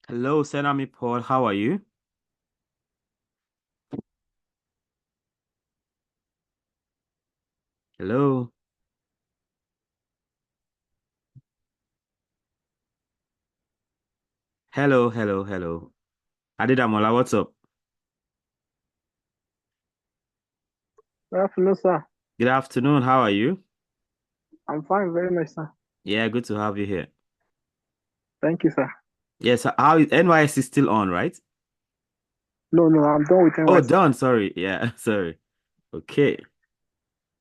Hello, Senami Paul. How are you? Hello. Hello. Adedamola, what's up? Good afternoon, sir. Good afternoon. How are you? I'm fine, very much, sir. Yeah, good to have you here. Thank you, sir. Yes, how is NYS is still on, right? No, I'm done with Oh, NYC. done. Sorry. Yeah, sorry. Okay.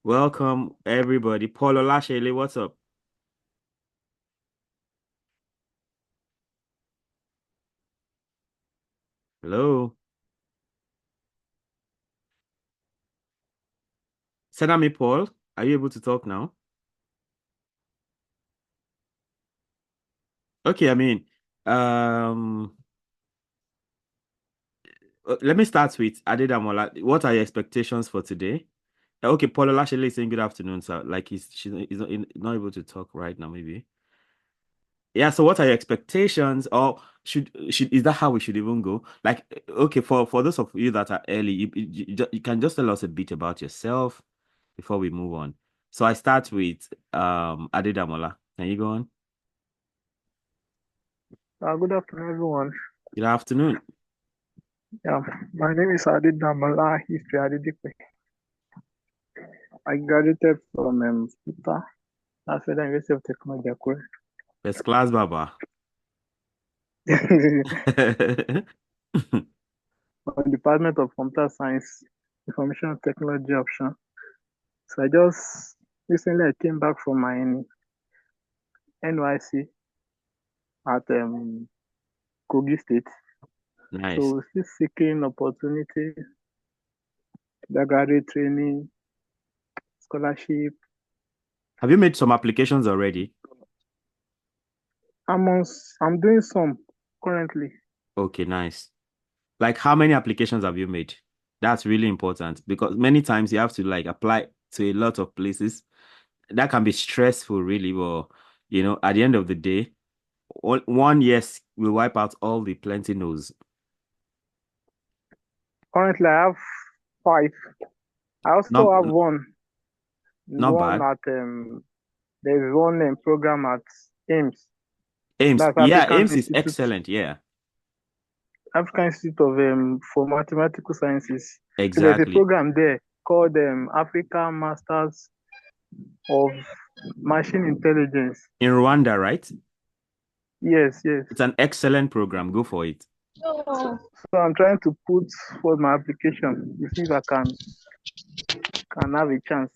Welcome, everybody. Paul Olashele, what's up? Hello. Senami Paul, are you able to talk now? Okay, um, let me start with Adedamola. What are your expectations for today? Okay, Paul Olashele is saying good afternoon, sir. Like he's not able to talk right now, maybe. Yeah, so what are your expectations? Or should is that how we should even go? Like, okay, for those of you that are early, you can just tell us a bit about yourself before we move on. So I start with Adedamola. Can you go on? Good afternoon, everyone. Good afternoon. Yeah, my name is Adid Damala History Adidikwe. I graduated from FUTA, that's Federal University of Technology, Akure. First class, Baba. On Department of Computer Science, Information Technology option. So I just recently I came back from my NYC at Kogi State. Nice. So still seeking opportunity, the graduate training, scholarship. Have you made some applications already? I'm doing some currently. Okay, nice. Like, how many applications have you made? That's really important because many times you have to like apply to a lot of places. That can be stressful, really. But at the end of the day, one yes will wipe out all the plenty no's. Currently, I have five. I Not also have one. not One bad. at there's one program at AIMS. Ames, That's yeah, Ames is excellent. Yeah, African Institute of for Mathematical Sciences. So there's a exactly. program there called African Masters of Machine Intelligence. In Rwanda, right? Yes. It's an excellent program. Go for it. So I'm trying to put for my application to see if I can have a chance.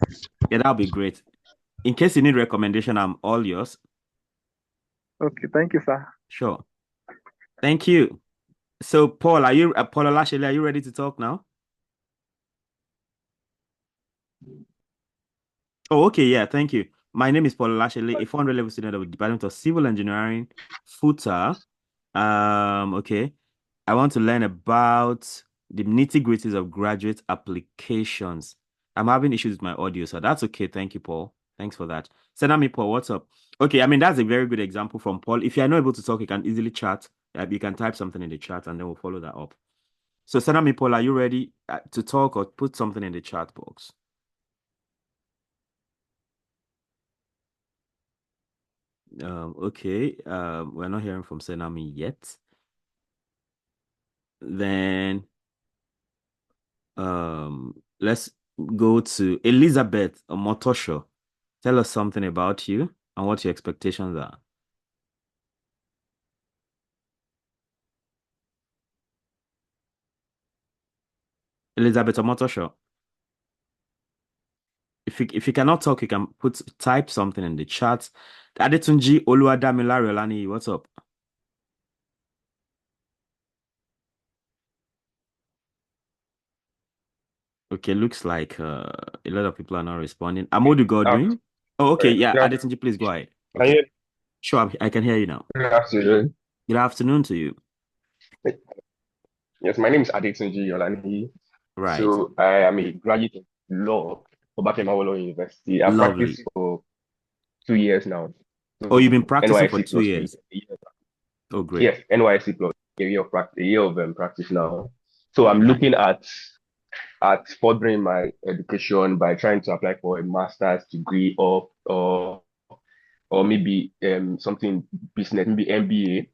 Yeah, that'll be great. In case you need recommendation, I'm all yours. Okay, thank you, sir. Sure. Thank you. So, Paul, Paul Olashele, are you ready to talk now? Oh, okay, yeah, thank you. My name is Paul Olashele, a 400 level student of the Department of Civil Engineering, FUTA. Okay. I want to learn about the nitty-gritties of graduate applications. I'm having issues with my audio, so that's okay. Thank you, Paul. Thanks for that. Senami Paul, what's up? Okay, that's a very good example from Paul. If you're not able to talk, you can easily chat. You can type something in the chat and then we'll follow that up. So, Senami Paul, are you ready to talk or put something in the chat box? Okay. We're not hearing from Senami yet. Then let's go to Elizabeth Motosho. Tell us something about you and what your expectations are. Elizabeth Motosho. If you cannot talk, you can type something in the chat. Adetunji Oluwadamilare Olani, what's up? Okay, looks like a lot of people are not responding. Amodu Uh, Godwin. Oh, okay, yeah. good Adetunji, please go ahead. Okay, afternoon. sure, I can hear you now. Good afternoon. Good afternoon to you. Yes, my name is Adetunji Olani. Right. So I am a graduate of law for Bakemawolo University. I've Lovely. practiced for 2 years now. Oh, you've So been practicing for NYC two plus two years. years. Oh, great. Yes, NYC plus a year of practice now. So I'm looking at furthering my education by trying to apply for a master's degree or maybe something business, maybe MBA,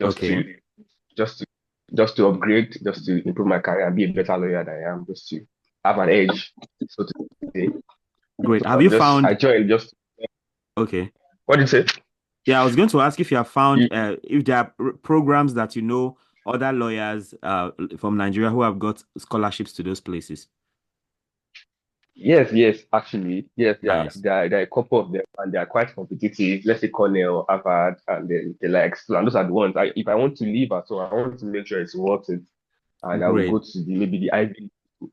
Okay, just to just to upgrade, just to improve my career and be a better lawyer than I am, just to have an edge, so to say. great. So Have you I found? joined just Okay. what did you say? Yeah, I was going to ask if you have found You, if there are programs that other lawyers from Nigeria who have got scholarships to those places. yes, actually, yes, Nice. there are a couple of them, and they are quite competitive. Let's say Cornell, Harvard, and then the likes. So, and those are the ones. If I want to leave at all, I want to make sure it's worth it, and I will Great. go to maybe the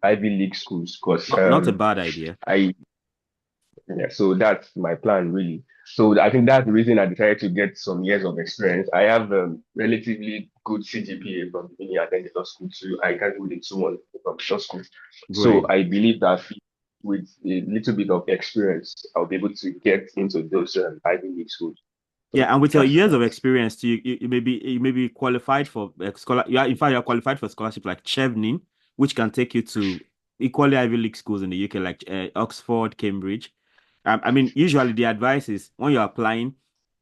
Ivy League schools because Not a bad idea. I yeah, so that's my plan really. So I think that's the reason I decided to get some years of experience. I have relatively good CGPA from the uni and then the law school too. I graduated with a 2-1 from law school. So Great. I believe that with a little bit of experience, I'll be able to get into those Ivy League schools. So Yeah, and with your that's years of that's experience, too, you may be qualified for scholar. Yeah, in fact, you're qualified for scholarship like Chevening, which can take you to equally Ivy League schools in the UK, like Oxford, Cambridge. I mean, usually the advice is when you're applying,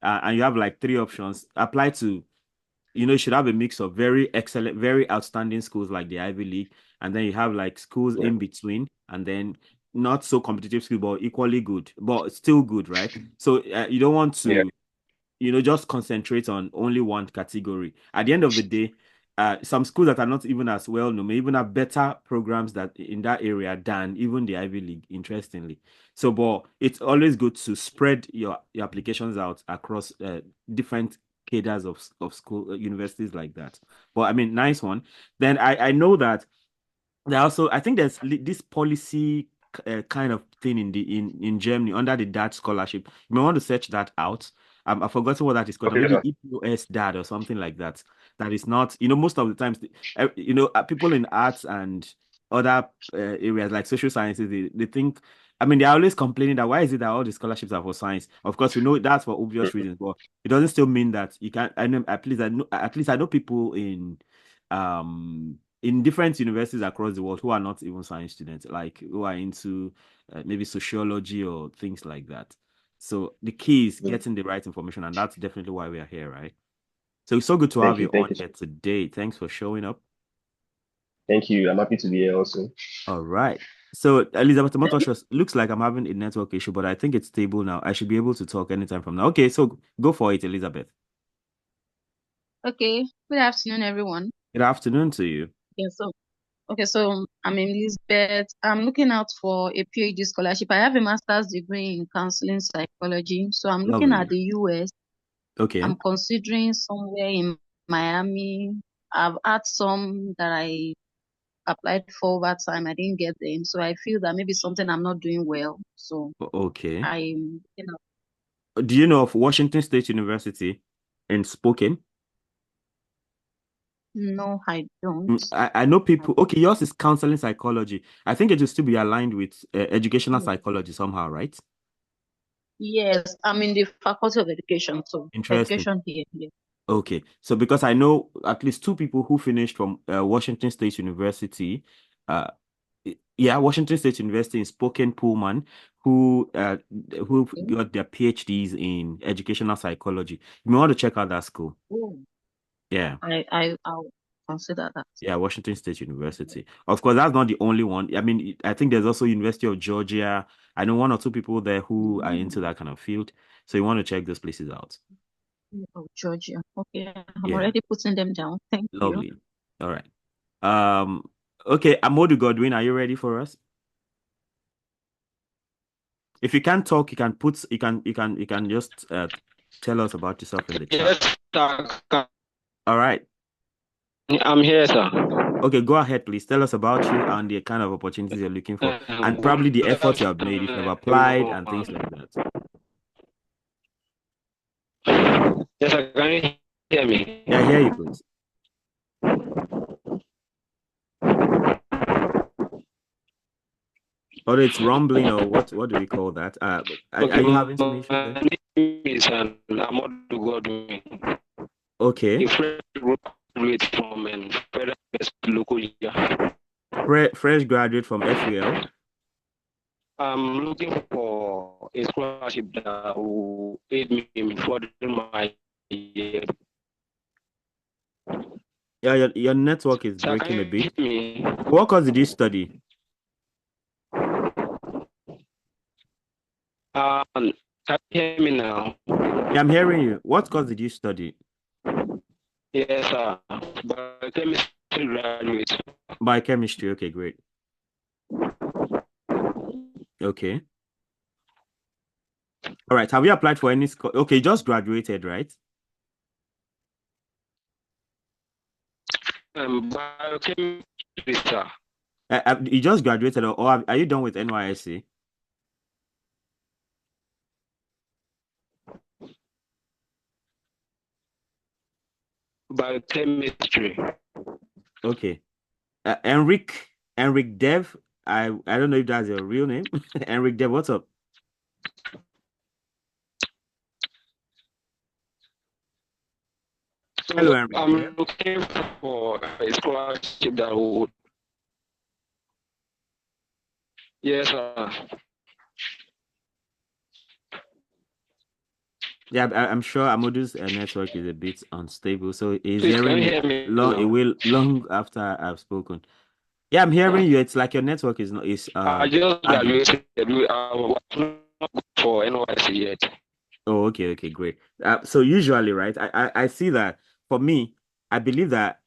and you have like three options, apply to you should have a mix of very excellent, very outstanding schools like the Ivy League, and then you have like schools yeah, in between, and then not so competitive schools, but equally good, but still good, right? So you don't want yeah, to just concentrate on only one category. At the end of the day, some schools that are not even as well known may even have better programs that in that area than even the Ivy League, interestingly. So, but it's always good to spread your applications out across different cadres of school universities like that. But I mean, nice one. Then I know that there also, I think there's this policy kind of thing in Germany under the Dutch scholarship. You may want to search that out. I've forgotten what that is called. okay, Maybe EPOS DAD or something like that. That is not, most of the times, people in arts and other areas like social sciences, they think, I mean, they're always complaining that why is it that all the scholarships are for science? Of course, we know that's for obvious mhm, reasons, but it doesn't still mean that you can't. I know at least I know people in different universities across the world who are not even science students, like who are into maybe sociology or things like that. So the key is mhm. getting the right information, and that's definitely why we are here, right? So it's so good to have you on Thank you, here today. Thanks for showing up. thank you. I'm happy to be here also. All right. So Elizabeth Motosho, looks like I'm having a network issue, but I think it's stable now. I should be able to talk anytime from now. Okay, so go for it, Elizabeth. Okay, good afternoon, everyone. Good afternoon to you. Yeah, so I'm Elizabeth. I'm looking out for a PhD scholarship. I have a master's degree in counseling psychology, so I'm looking at Lovely. the US. Okay. I'm considering somewhere in Miami. I've had some that I applied for over time. I didn't get them, so I feel that maybe something I'm not doing well. So Okay. I'm, you know, Do you know of Washington State University in Spokane? no, I don't. I know people. Okay, yours is counseling psychology. I think it will still be aligned with educational psychology somehow, right? Yes, I'm in the Faculty of Education, so Interesting. education here. Yeah. Okay, so because I know at least two people who finished from Washington State University, uh, yeah, Washington State University in Spokane, Pullman, who got their PhDs in educational psychology. You may want to check out that school. Oh, Yeah. I'll consider that. Yeah, Washington State University. Of course, that's not the only one. I mean, I think there's also University of Georgia. I know one or two people there who are into that kind of field. So you want to check those places out. Oh, Georgia. Okay, I'm Yeah, already putting them down. Thank you. lovely. All right. Um, okay, Amodu Godwin, are you ready for us? If you can't talk, you can just tell us about yourself in the chat. Yes, sir. All right. I'm here, sir. Okay, go ahead, please. Tell us about you and the kind of opportunities you're looking for, and probably the Good efforts you have made if you've afternoon, applied and things everyone. like that. Yes, sir. Can you hear me? Yeah, I hear you, please. Or it's rumbling, or what do we call that? Are Okay, you having some issues there? my name is Amadou Godwin, Okay. a fresh graduate from Federal University local year. Fresh graduate from FUL. I'm looking for a scholarship that will aid me in furthering my year. Yeah, your network is So can breaking a you bit. hear me? What course did you study? Can you hear me now? Yeah, I'm hearing you. What course did you study? Yes, sir. Biochemistry graduate. Biochemistry. Okay, great. Okay. All right. Have you applied for any school? Okay, you just graduated, right? Biochemistry, sir. You just graduated, or are you done with NYSC? Biochemistry. Okay. Enric Dev. I don't know if that's your real name. Enric Dev, what's up? Hello, So Enric Dev. I'm looking for a scholarship that would. Yes, sir. Yeah, I'm sure Amodu's network is a bit unstable, so he's Please, can hearing you me hear me long now? long after I've spoken. Yeah, I'm hearing you. It's like your network is not is I just lagging. graduated. I was not for NYC yet. Oh, okay, great. So usually, right, I see that for me, I believe that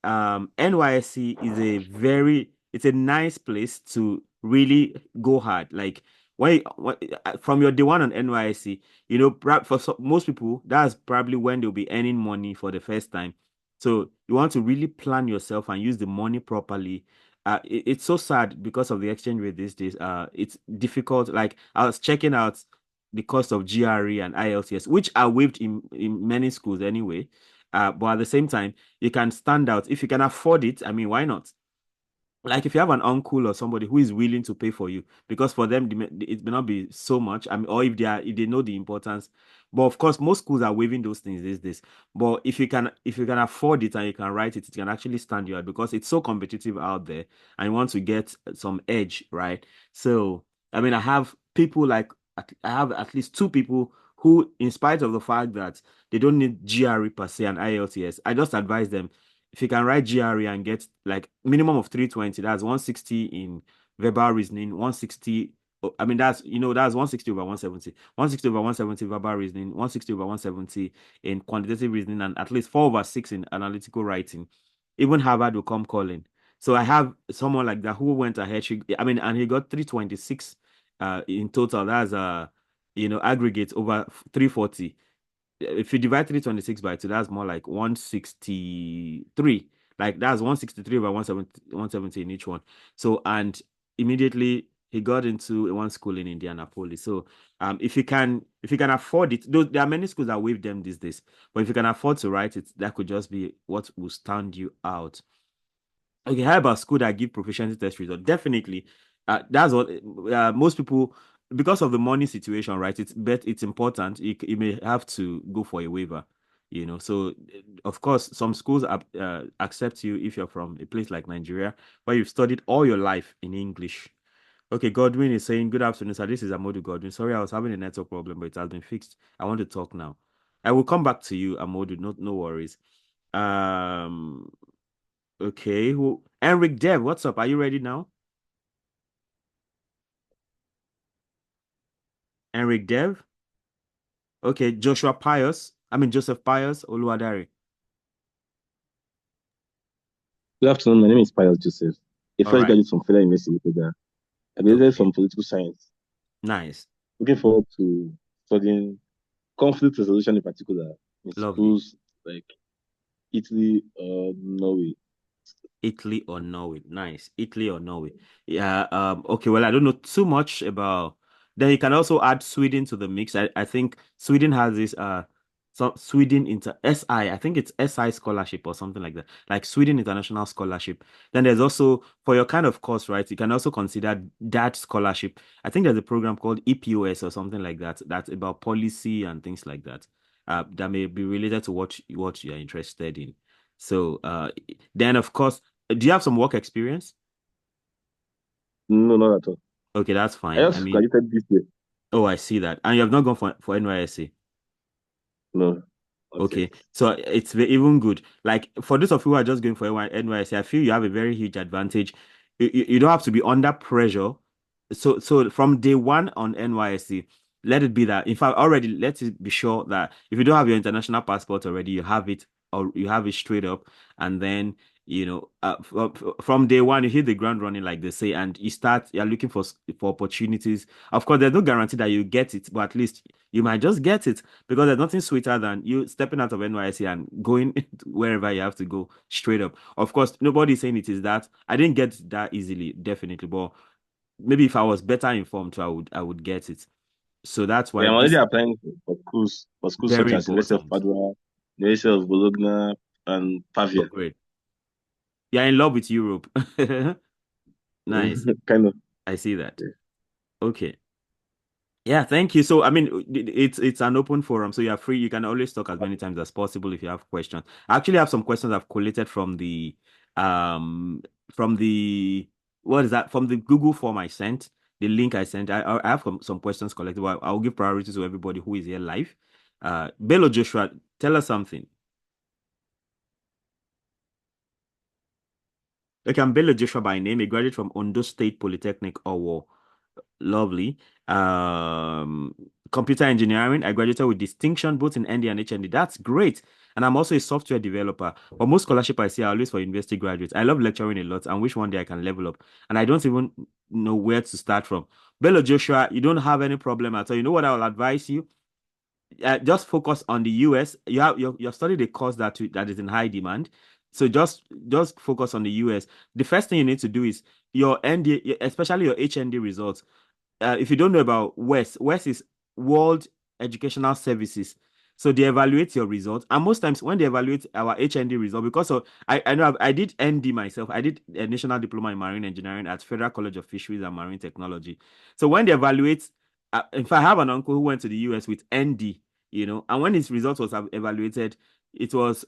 NYSC is it's a nice place to really go hard. Like when from your day one on NYSC, most people, that's probably when they'll be earning money for the first time. So you want to really plan yourself and use the money properly. It's so sad because of the exchange rate these days. It's difficult. Like I was checking out the cost of GRE and IELTS, which are waived in many schools anyway. But at the same time, you can stand out. If you can afford it, I mean, why not? Like if you have an uncle or somebody who is willing to pay for you, because for them it may not be so much. I mean, or if they know the importance. But of course, most schools are waiving those things these days. But if you can afford it and you can write it, it can actually stand you out because it's so competitive out there, and you want to get some edge, right? So I mean, I have at least two people who, in spite of the fact that they don't need GRE per se and IELTS, I just advise them if you can write GRE and get like minimum of 320, that's 160 in verbal reasoning, 160. I mean, that's 160 over 170. 160 over 170 verbal reasoning, 160 over 170 in quantitative reasoning, and at least 4 over 6 in analytical writing. Even Harvard will come calling. So I have someone like that who went ahead. And he got 326 in total. That's aggregate over 340. If you divide 326 by 2, that's more like 163. Like that's 163 over 170 in each one. So, and immediately he got into one school in Indianapolis. So, if you can afford it, there are many schools that waive them these days. But if you can afford to write it, that could just be what will stand you out. Okay, how about school that give proficiency test result? Definitely, that's what most people, because of the money situation, right? It's important. You may have to go for a waiver, So, of course, some schools accept you if you're from a place like Nigeria, where you've studied all your life in English. Okay, Godwin is saying, "Good afternoon, sir. This is Amodu Godwin. Sorry, I was having a network problem, but it has been fixed. I want to talk now. I will come back to you, Amodu. No worries. Um, Okay, who Enric Dev, what's up? Are you ready now? Enric Dev? Okay, Joseph Pius Oluwadari. Good afternoon. My name is Pius Joseph, a All fresh right. graduate from Federal University of Ghana. I graduated Okay. from political science. Nice. Looking forward to studying conflict resolution in particular in Lovely. schools like Italy or Norway. Italy or Norway. Nice. Italy or Norway. Yeah. Okay. Well, I don't know too much about. Then you can also add Sweden to the mix. I think Sweden has this Sweden inter SI. I think it's SI scholarship or something like that. Like Sweden International Scholarship. Then there's also for your kind of course, right? You can also consider that scholarship. I think there's a program called EPOS or something like that. That's about policy and things like that. That may be related to what you're interested in. So then of course, do you have some work experience? No, not at all. Okay, that's I fine. I just mean, graduated this year. oh, I see that. And you have not gone for NYSC. No, not yet. Okay, so it's even good. Like for those of you who are just going for NYSC, I feel you have a very huge advantage. You don't have to be under pressure. So from day one on NYSC, let it be that. In fact, already let it be sure that if you don't have your international passport already, you have it, or you have it straight up, and then from day one you hit the ground running, like they say, and you're looking for opportunities. Of course, there's no guarantee that you get it, but at least you might just get it, because there's nothing sweeter than you stepping out of NYC and going wherever you have to go straight up. Of course, nobody's saying it is that. I didn't get that easily, definitely, but maybe if I was better informed, I would get it. So that's Yeah, why I'm already this applying for schools such very as University of important. Padua, University of Bologna, and Oh, Pavia. great. You're in love with Europe. Nice. Kind of. I see that. Yeah. Okay. Yeah, thank you. So, I mean, it's an open forum, so you're free. You can always talk as many times as possible if you have questions. I actually have some questions I've collated um from the what is that? From the Google form I sent, the link I sent. I have some questions collected, but I'll give priority to everybody who is here live. Bello Joshua, tell us something. Okay, I'm Bello Joshua by name, a graduate from Ondo State Polytechnic, Owo. Lovely. Um, Computer engineering. I graduated with distinction both in ND and HND. That's great. And I'm also a software developer. But most scholarship I see are always for university graduates. I love lecturing a lot and wish one day I can level up. And I don't even know where to start from. Bello Joshua, you don't have any problem at all. You know what I will advise you? Just focus on the US. You've studied a course that is in high demand. So just focus on the US. The first thing you need to do is your ND, especially your HND results. If you don't know about WES is World Educational Services. So they evaluate your results, and most times when they evaluate our HND result, because of I know I did ND myself. I did a national diploma in marine engineering at Federal College of Fisheries and Marine Technology. So when they evaluate, in fact, I have an uncle who went to the US with ND, and when his result was evaluated, it was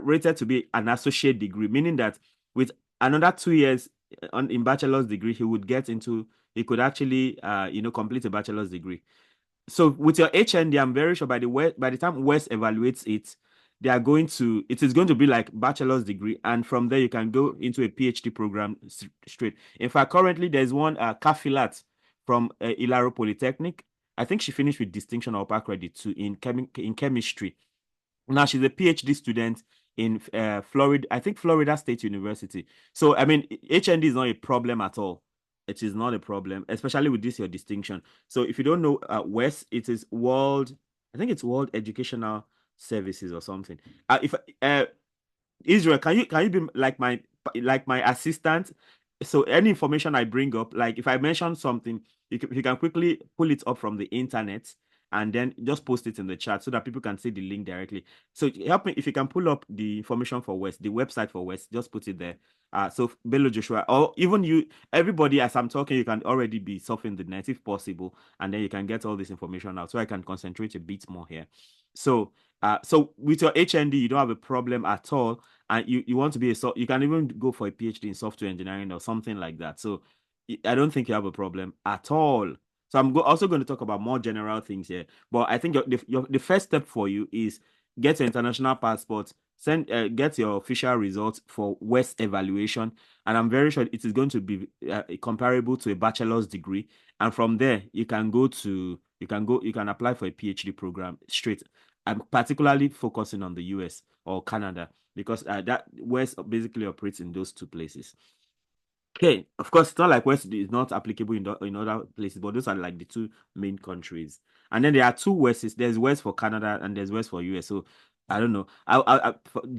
rated to be an associate degree, meaning that with another 2 years in bachelor's degree, he could actually complete a bachelor's degree. So with your HND, I'm very sure by the time West evaluates it, it is going to be like bachelor's degree, and from there you can go into a PhD program straight. In fact, currently there's one Kafilat from Ilaro Polytechnic. I think she finished with distinction or upper credit too in chemistry. Now she's a PhD student in Florida, I think Florida State University. So I mean, HND is not a problem at all. It is not a problem, especially with this your distinction. So if you don't know West, it is I think it's World Educational Services or something. If Israel, can you be like my assistant? So any information I bring up, like if I mention something, you can quickly pull it up from the internet and then just post it in the chat so that people can see the link directly. So help me if you can pull up the information for West, the website for West, just put it there. So Bello Joshua, or even you, everybody, as I'm talking, you can already be surfing the net if possible, and then you can get all this information out so I can concentrate a bit more here. So with your HND, you don't have a problem at all, and you want to be you can even go for a PhD in software engineering or something like that. So I don't think you have a problem at all. So I'm also going to talk about more general things here, but I think the first step for you is get your international passport, get your official results for West evaluation, and I'm very sure it is going to be comparable to a bachelor's degree, and from there you can apply for a PhD program straight. I'm particularly focusing on the US or Canada because that West basically operates in those two places. Okay, of course, it's not like West is not applicable in other places, but those are like the two main countries. And then there are two Wests. There's West for Canada and there's West for US. So I don't know.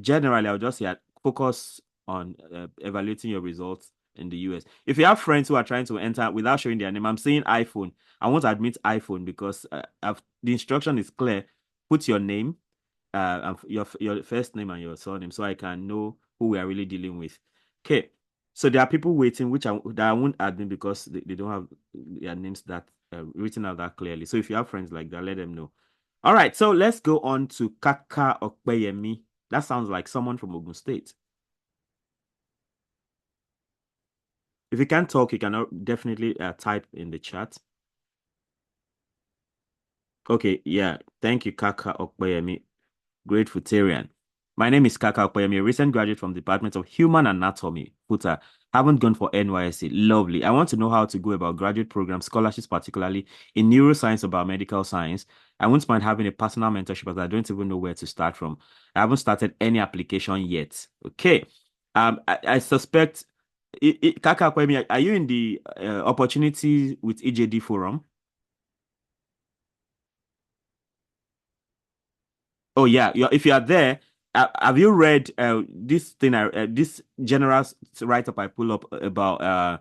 Generally, I'll just say focus on evaluating your results in the US. If you have friends who are trying to enter without showing their name, I'm saying iPhone. I won't admit iPhone because the instruction is clear. Put your name, and your first name and your surname, so I can know who we are really dealing with. Okay. So there are people waiting, that I won't admit because they don't have their names that written out that clearly. So if you have friends like that, let them know. All right, so let's go on to Kaka Okpeyemi. That sounds like someone from Ogun State. If you can't talk, you can definitely type in the chat. Okay, yeah. Thank you, Kaka Okpeyemi. Great Futarian. My name is Kaka Okpeyemi, a recent graduate from the Department of Human Anatomy, FUTA. Haven't gone for NYSC. Lovely. I want to know how to go about graduate program scholarships, particularly in neuroscience or biomedical science. I wouldn't mind having a personal mentorship, but I don't even know where to start from. I haven't started any application yet. Okay. I suspect Kaka Okpeyemi, are you in the opportunity with EJD forum? Oh yeah, if you are there, have you read this thing? This general write-up I pull up about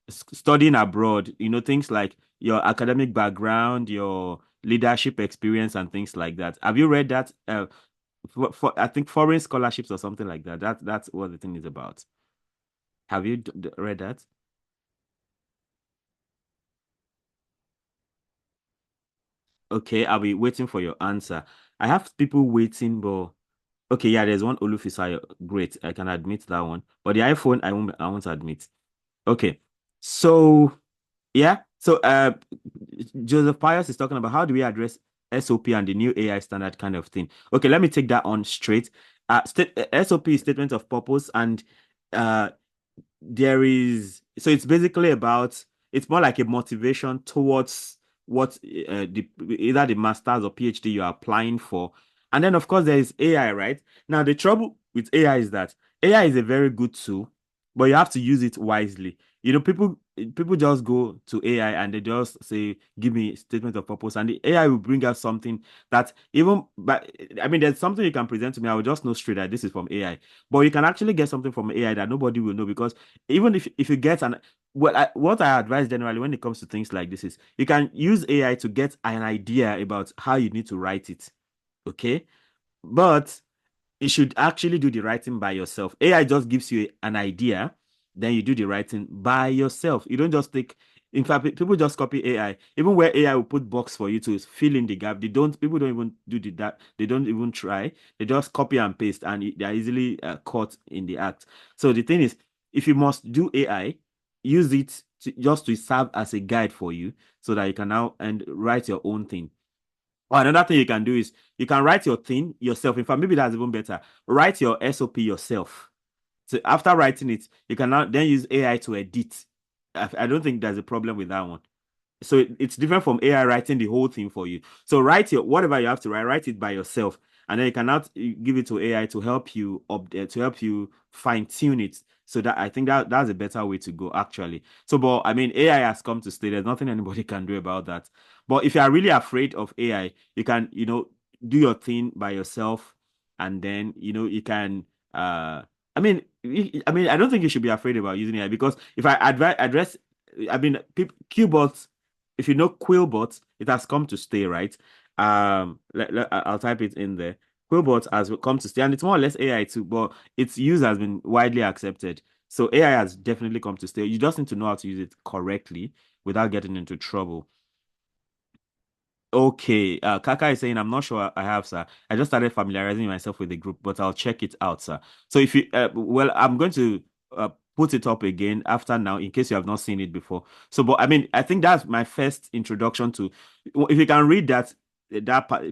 studying abroad. You know, things like your academic background, your leadership experience, and things like that. Have you read that? For I think foreign scholarships or something like that. That's what the thing is about. Have you read that? Okay, I'll be waiting for your answer. I have people waiting, but okay, yeah, there's one Olufisayo. Great, I can admit that one. But the iPhone, I won't admit. Okay. So yeah. So Joseph Pius is talking about how do we address SOP and the new AI standard kind of thing. Okay, let me take that on straight. SOP is statement of purpose, and uh there is so it's basically about it's more like a motivation towards what either the master's or PhD you're applying for. And then of course there is AI, right? Now the trouble with AI is that AI is a very good tool, but you have to use it wisely. You know, people just go to AI and they just say, give me a statement of purpose, and the AI will bring out something that even but I mean there's something you can present to me, I will just know straight that this is from AI. But you can actually get something from AI that nobody will know, because even if you get an what I advise generally when it comes to things like this is you can use AI to get an idea about how you need to write it. Okay. But you should actually do the writing by yourself. AI just gives you an idea, then you do the writing by yourself. You don't just take. In fact, people just copy AI. Even where AI will put box for you to fill in the gap, they don't. People don't even do that. They don't even try. They just copy and paste, and they are easily caught in the act. So the thing is, if you must do AI, use it just to serve as a guide for you, so that you can now and write your own thing. Or another thing you can do is you can write your thing yourself. In fact, maybe that's even better. Write your SOP yourself. So after writing it, you can now then use AI to edit. I don't think there's a problem with that one. So it's different from AI writing the whole thing for you. So write your whatever you have to write it by yourself, and then you cannot give it to AI to help you to help you fine tune it. So that I think that's a better way to go actually. So, but I mean, AI has come to stay. There's nothing anybody can do about that. But if you are really afraid of AI, you can do your thing by yourself, and then you can. I mean, I don't think you should be afraid about using AI, because if I address, I mean, people, Qbots, if you know Quillbot, it has come to stay, right? I'll type it in there. Quillbot has come to stay, and it's more or less AI too, but its use has been widely accepted. So AI has definitely come to stay. You just need to know how to use it correctly without getting into trouble. Okay, Kaka is saying, I'm not sure I have, sir. I just started familiarizing myself with the group, but I'll check it out, sir. So if you, well, I'm going to put it up again after now in case you have not seen it before. So, but I mean, I think that's my first introduction to, if you can read that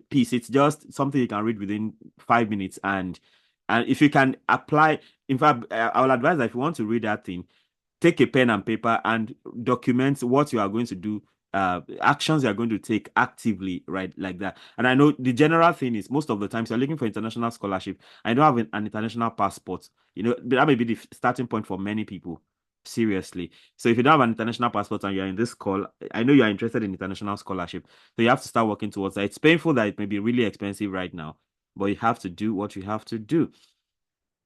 piece, it's just something you can read within 5 minutes. And if you can apply, in fact, I will advise that if you want to read that thing, take a pen and paper and document what you are going to do, actions you are going to take actively, right? Like that. And I know the general thing is most of the times you're looking for international scholarship. I don't have an international passport. That may be the starting point for many people. Seriously. So if you don't have an international passport and you're in this call, I know you're interested in international scholarship. So you have to start working towards that. It's painful that it may be really expensive right now, but you have to do what you have to do.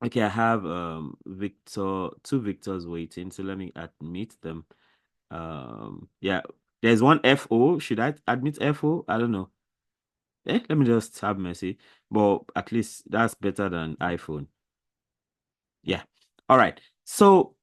Okay, I have Victor, two Victors waiting, so let me admit them. Yeah, there's one FO. Should I admit FO? I don't know. Let me just have mercy. But at least that's better than iPhone. Yeah. All right. So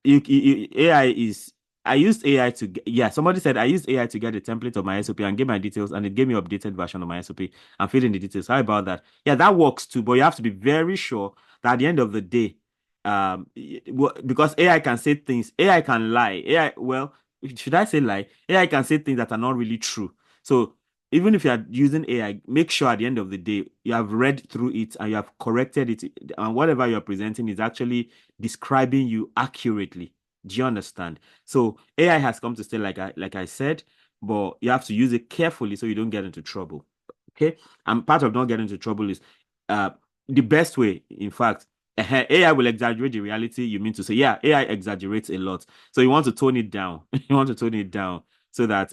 AI is I used AI to yeah, somebody said I used AI to get a template of my SOP and get my details, and it gave me an updated version of my SOP and fill in the details. How about that? Yeah, that works too, but you have to be very sure that at the end of the day, because AI can say things, AI can lie. AI, well, should I say lie? AI can say things that are not really true. So even if you are using AI, make sure at the end of the day you have read through it and you have corrected it, and whatever you're presenting is actually describing you accurately. Do you understand? So AI has come to stay, like I said, but you have to use it carefully so you don't get into trouble. Okay, and part of not getting into trouble is uh the best way. In fact, AI will exaggerate the reality you mean to say. Yeah, AI exaggerates a lot, so you want to tone it down. You want to tone it down so that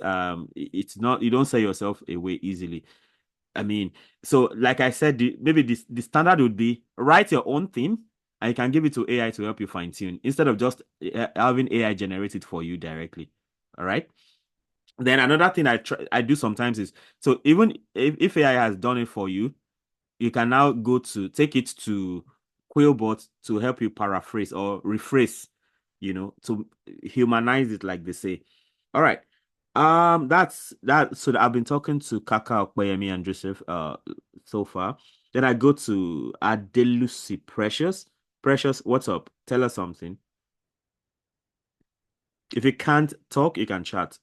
it's not, you don't sell yourself away easily. I mean, so like I said, maybe the standard would be write your own theme and you can give it to AI to help you fine tune instead of just having AI generate it for you directly. All right. Then another thing I do sometimes is, so even if AI has done it for you, you can now take it to Quillbot to help you paraphrase or rephrase, to humanize it, like they say. All right. That's that. So I've been talking to Kaka, Okpeyemi, and Joseph so far. Then I go to Adelusi Precious. Precious, what's up? Tell us something. If you can't talk, you can chat.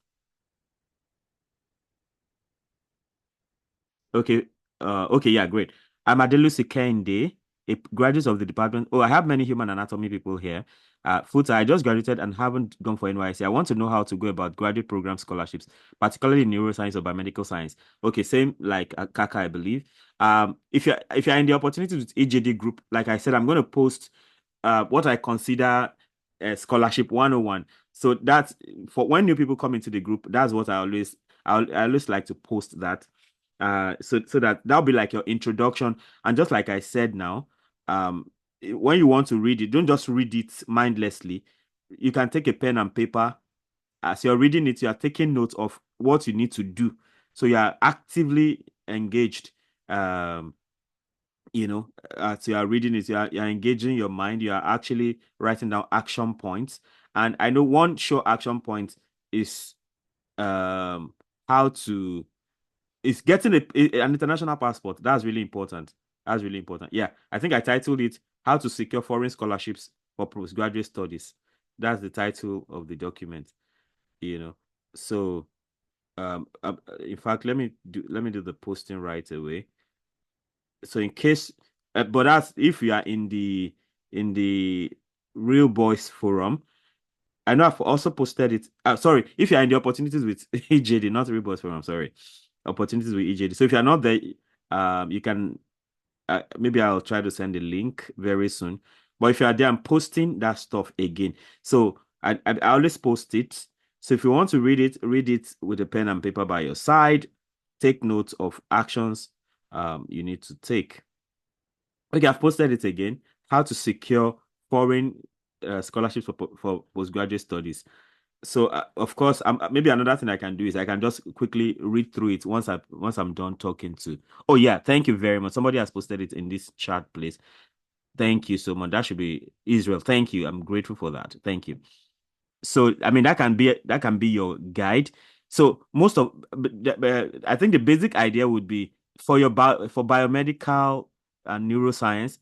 Okay. Okay, yeah, great. I'm Adelusi Kende, a graduate of the department. Oh, I have many human anatomy people here. Futa, I just graduated and haven't gone for NYC. I want to know how to go about graduate program scholarships, particularly in neuroscience or biomedical science. Okay, same like Kaka, I believe. If you're in the opportunity with EJD group, like I said, I'm going to post what I consider scholarship 101. So that's for when new people come into the group. That's what I always like to post that. So that'll be like your introduction. And just like I said now, when you want to read it, don't just read it mindlessly. You can take a pen and paper. As you're reading it, you are taking notes of what you need to do. So you are actively engaged. Um, as you are reading it, you're engaging your mind. You are actually writing down action points. And I know one sure action point is how to it's getting an international passport. That's really important. That's really important. Yeah, I think I titled it "How to Secure Foreign Scholarships for Postgraduate Studies." That's the title of the document. So in fact, let me do the posting right away. So in case, but that's if you are in the Real Boys Forum. I know I've also posted it. Sorry, if you're in the opportunities with EJD, not Real Boys Forum. Sorry, opportunities with EJD. So if you're not there, you can maybe I'll try to send a link very soon. But if you are there, I'm posting that stuff again. So I always post it. So if you want to read it with a pen and paper by your side. Take notes of actions you need to take. Okay, I've posted it again. How to secure foreign scholarships for postgraduate studies. So of course, maybe another thing I can do is I can just quickly read through it once I'm done talking to. Oh yeah, thank you very much. Somebody has posted it in this chat, please. Thank you so much. That should be Israel. Thank you. I'm grateful for that. Thank you. So I mean that can be your guide. So I think the basic idea would be for for biomedical and neuroscience.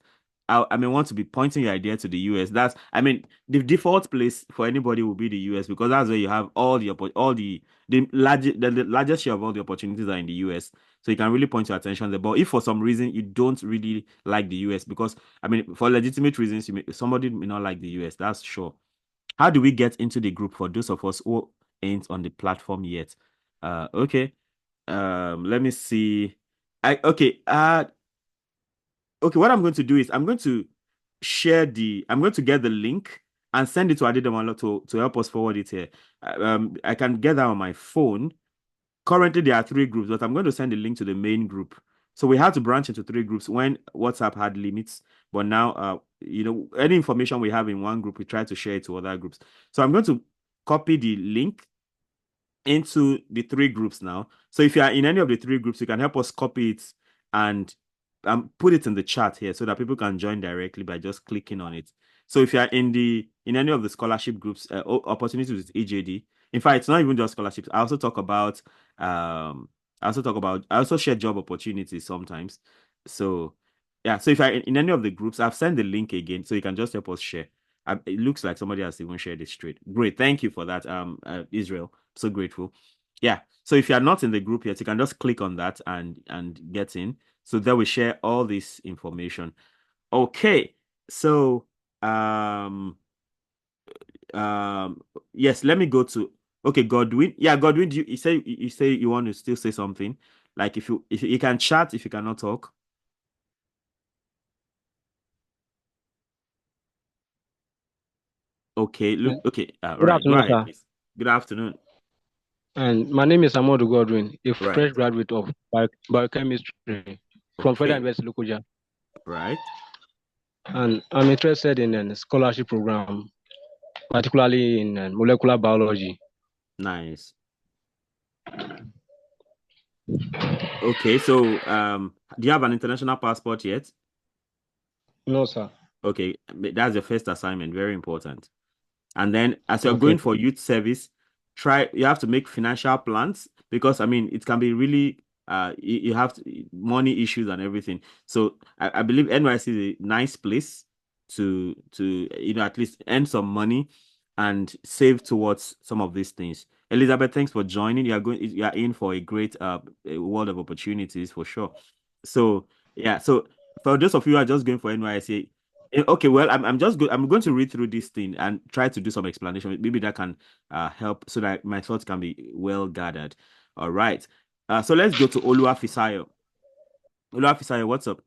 I mean, want to be pointing your idea to the US. I mean, the default place for anybody will be the US because that's where you have the largest share of all the opportunities are in the US. So you can really point your attention there. But if for some reason you don't really like the US, because I mean, for legitimate reasons, somebody may not like the US. That's sure. How do we get into the group for those of us who ain't on the platform yet? Okay. Let me see. Okay, what I'm going to do is I'm going to get the link and send it to Adedemalo to help us forward it here. I can get that on my phone. Currently, there are 3 groups, but I'm going to send the link to the main group. So we had to branch into 3 groups when WhatsApp had limits, but now, any information we have in one group, we try to share it to other groups. So I'm going to copy the link into the 3 groups now. So if you are in any of the 3 groups, you can help us copy it and put it in the chat here so that people can join directly by just clicking on it. So if you are in in any of the scholarship groups, opportunities with EJD. In fact, it's not even just scholarships. I also talk about I also share job opportunities sometimes. So yeah, so if I in any of the groups, I've sent the link again, so you can just help us share. It looks like somebody has even shared it straight. Great, thank you for that, Israel. So grateful. Yeah. So if you are not in the group yet, you can just click on that and get in. So that we share all this information. Okay. So um yes, let me go to okay, Godwin. Yeah, Godwin, you say you want to still say something? Like if you can chat if you cannot talk. Okay, Yeah. look, okay, all Good right, go afternoon, ahead, sir. please. Good afternoon. And my name is Emmanuel Godwin, a Right, fresh graduate of biochemistry from Federal okay, University Lokoja. right, And I'm interested in a scholarship program, particularly in molecular biology. nice. Okay, so do you have an international passport yet? No, sir. Okay, that's your first assignment, very important. And then as you're Okay. going for youth service, you have to make financial plans because I mean it can be really you have money issues and everything. So I believe NYC is a nice place to at least earn some money and save towards some of these things. Elizabeth, thanks for joining. You are in for a great a world of opportunities for sure. So yeah, so for those of you who are just going for NYC, okay, well, I'm just good. I'm going to read through this thing and try to do some explanation. Maybe that can help so that my thoughts can be well gathered. All right. So let's go to Oluwafisayo. Oluwafisayo, what's up?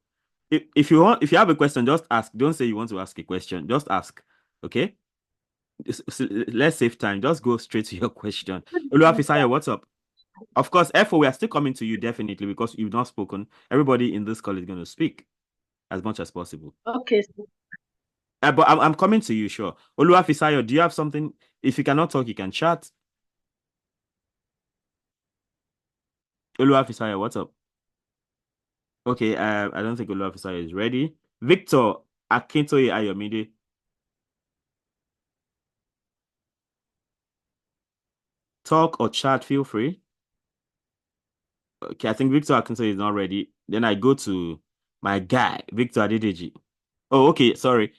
If you have a question, just ask. Don't say you want to ask a question. Just ask. Okay? Let's save time. Just go straight to your question. Oluwafisayo, what's up? Of course, FO, we are still coming to you definitely because you've not spoken. Everybody in this call is going to speak as much as possible. Okay. But I'm coming to you, sure. Oluwafisayo, do you have something? If you cannot talk, you can chat. Oluwafisayo, what's up? Okay, I don't think Oluwafisayo is ready. Victor Akintoye Ayomide. Talk or chat, feel free. Okay, I think Victor Akintoye is not ready. Then I go to my guy, Victor Adedeji. Oh, okay, sorry.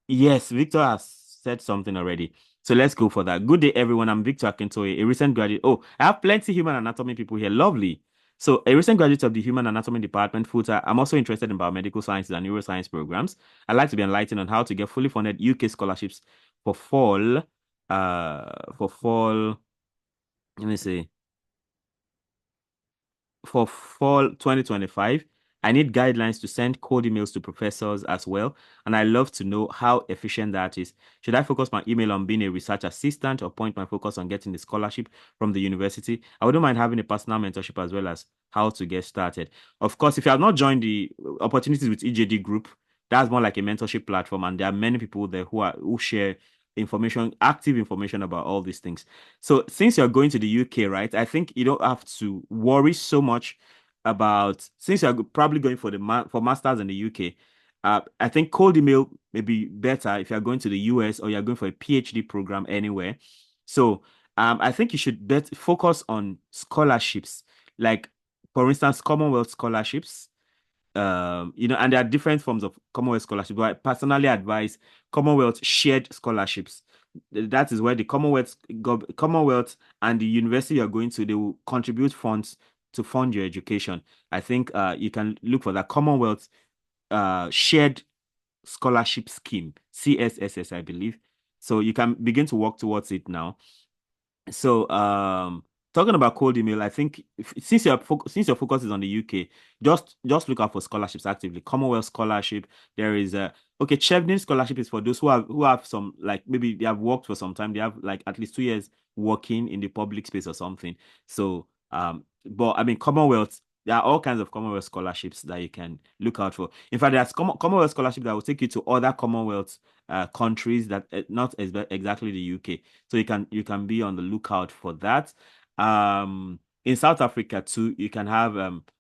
Yes, Victor has said something already. So let's go for that. Good day, everyone. I'm Victor Akintoye, a recent graduate. Oh, I have plenty human anatomy people here. Lovely. So, a recent graduate of the Human Anatomy Department, FUTA. I'm also interested in biomedical sciences and neuroscience programs. I'd like to be enlightened on how to get fully funded UK scholarships for fall. For fall. Let me see. For fall 2025. I need guidelines to send cold emails to professors as well, and I love to know how efficient that is. Should I focus my email on being a research assistant or point my focus on getting the scholarship from the university? I wouldn't mind having a personal mentorship as well as how to get started. Of course, if you have not joined the opportunities with EJD group, that's more like a mentorship platform, and there are many people there who share information, active information about all these things. So since you're going to the UK, right, I think you don't have to worry so much about since you're probably going for for masters in the UK. I think cold email may be better if you're going to the US or you're going for a PhD program anywhere. So I think you should focus on scholarships, like for instance, Commonwealth scholarships. And there are different forms of Commonwealth scholarships, but I personally advise Commonwealth shared scholarships. That is where the Commonwealth and the university you're going to, they will contribute funds to fund your education. I think you can look for that Commonwealth shared scholarship scheme, CSSS, I believe. So you can begin to work towards it now. So, talking about cold email, I think since your focus is on the UK, just look out for scholarships actively. Commonwealth scholarship, there is a okay. Chevening scholarship is for those who have some like maybe they have worked for some time. They have like at least 2 years working in the public space or something. So, but I mean Commonwealth. There are all kinds of Commonwealth scholarships that you can look out for. In fact, there's Commonwealth scholarship that will take you to other Commonwealth countries that not exactly the UK. So you can be on the lookout for that. In South Africa too, you can have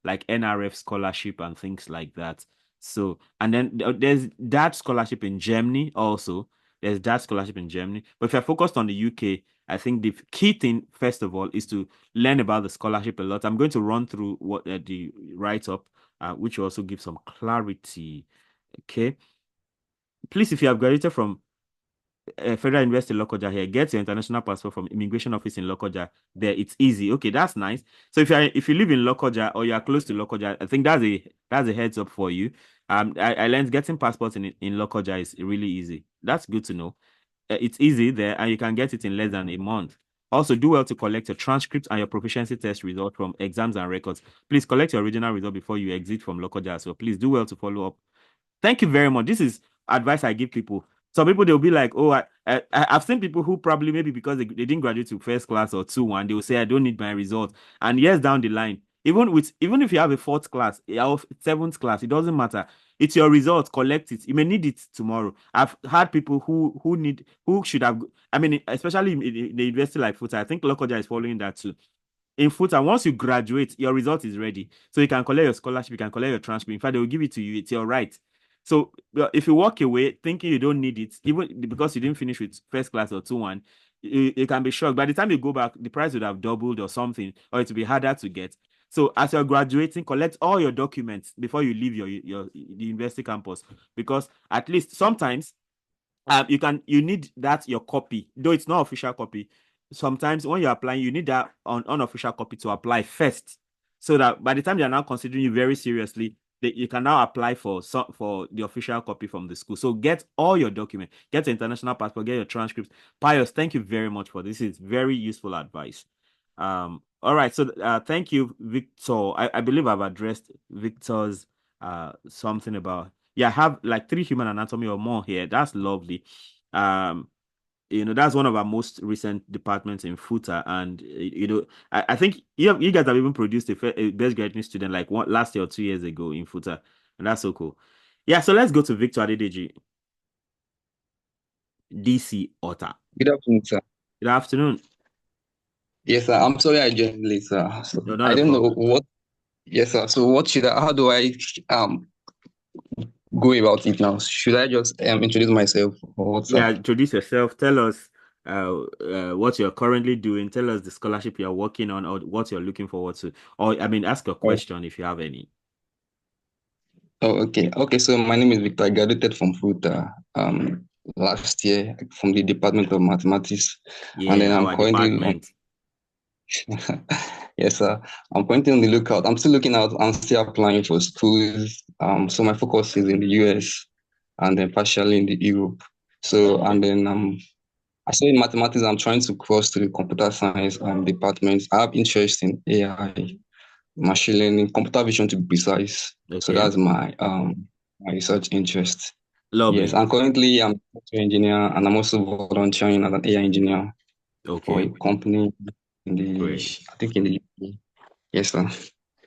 like NRF scholarship and things like that. So and then there's that scholarship in Germany also. There's that scholarship in Germany. But if you're focused on the UK, I think the key thing, first of all, is to learn about the scholarship a lot. I'm going to run through what the write-up, which will also give some clarity. Okay. Please, if you have graduated from Federal University Lokoja here, get your international passport from immigration office in Lokoja. There, it's easy. Okay, that's nice. So if you live in Lokoja or you are close to Lokoja, I think that's a heads up for you. I learned getting passports in Lokoja is really easy. That's good to know. It's easy there, and you can get it in less than a month. Also, do well to collect your transcripts and your proficiency test result from exams and records. Please collect your original result before you exit from Lokoja. So please do well to follow up. Thank you very much. This is advice I give people. Some people they'll be like, oh, I've seen people who probably maybe because they didn't graduate to first class or 2-1, they will say I don't need my result. And years down the line, even if you have a fourth class or seventh class, it doesn't matter. It's your result. Collect it. You may need it tomorrow. I've had people who should have. I mean, especially in the university like FUTA, I think Lokoja is following that too. In FUTA, once you graduate, your result is ready. So you can collect your scholarship, you can collect your transcript. In fact, they will give it to you. It's your right. So if you walk away thinking you don't need it, even because you didn't finish with first class or 2-1, you can be shocked. By the time you go back, the price would have doubled or something, or it will be harder to get. So as you're graduating, collect all your documents before you leave the university campus, because at least sometimes you need your copy, though it's not official copy. Sometimes when you're applying, you need that unofficial copy to apply first, so that by the time they're now considering you very seriously, you can now apply for the official copy from the school. So get all your documents, get your international passport, get your transcripts. Pius, thank you very much for this. It's very useful advice. All right, so thank you, Victor. I believe I've addressed Victor's something about, yeah, I have like 3 human anatomy or more here. That's lovely. That's one of our most recent departments in FUTA, and I think you guys have even produced a best graduate student like last year or 2 years ago in FUTA, and that's so cool. Yeah, so let's go to Victor Adedeji, DC Otta. Good afternoon, sir. Good afternoon. Yes, sir. I'm sorry I joined late, sir. So No, not I a don't know problem. what. Yes, sir. So how do I go about it now? Should I just introduce myself or what, sir? Yeah, introduce yourself. Tell us what you're currently doing. Tell us the scholarship you're working on or what you're looking forward to. Or, I mean, ask a question if you have any. Oh, okay. Okay, so my name is Victor. I graduated from FUTA last year from the Department of Mathematics. And then Yeah, I'm our currently department. Yes, sir. I'm currently on the lookout. I'm still looking out. I'm still applying for schools. So my focus is in the US and then partially in the Europe. So, and then I say in mathematics, I'm trying to cross to the computer science department. I have interest in AI, machine learning, computer vision to be precise. So Okay. that's my research interest. Yes, Lovely. and currently I'm a software engineer and I'm also volunteering as an AI engineer for a Okay. company Great. I think in the UK. Yes, sir.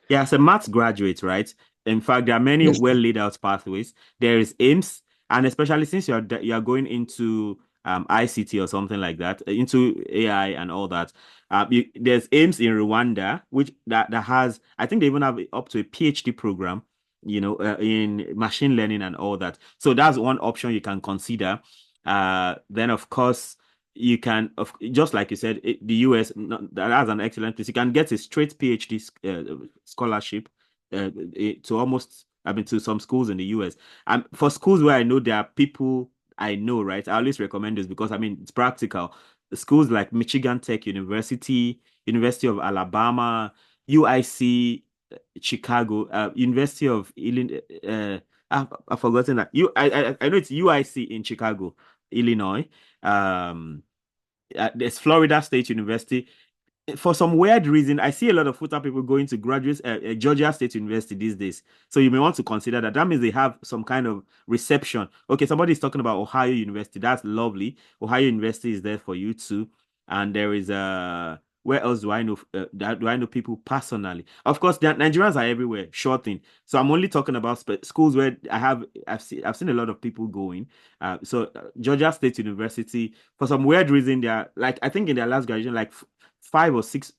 Yeah, as a maths graduate, right? In fact, there are many Yes, well laid out pathways. There is AIMS, and especially since you're going into ICT or something like that, into AI and all that. There's AIMS in Rwanda, which that has, I think they even have up to a PhD program, in machine learning and all that. So that's one option you can consider. Then of course you can, just like you said, the US, that's an excellent place. You can get a straight PhD scholarship to almost, I mean, to some schools in the US. And for schools where I know there are people I know, right? I always recommend this because I mean it's practical. Schools like Michigan Tech University, University of Alabama, UIC, Chicago, University of Illinois. I've forgotten that. I know it's UIC in Chicago, Illinois. There's Florida State University. For some weird reason, I see a lot of FUTA people going to graduate Georgia State University these days. So you may want to consider that. That means they have some kind of reception. Okay, somebody's talking about Ohio University. That's lovely. Ohio University is there for you too. And there is where else do I know? Do I know people personally? Of course, Nigerians are everywhere. Sure thing. So I'm only talking about schools where I've seen a lot of people going. Georgia State University, for some weird reason, they are like, I think in their last graduation, like 5 or 6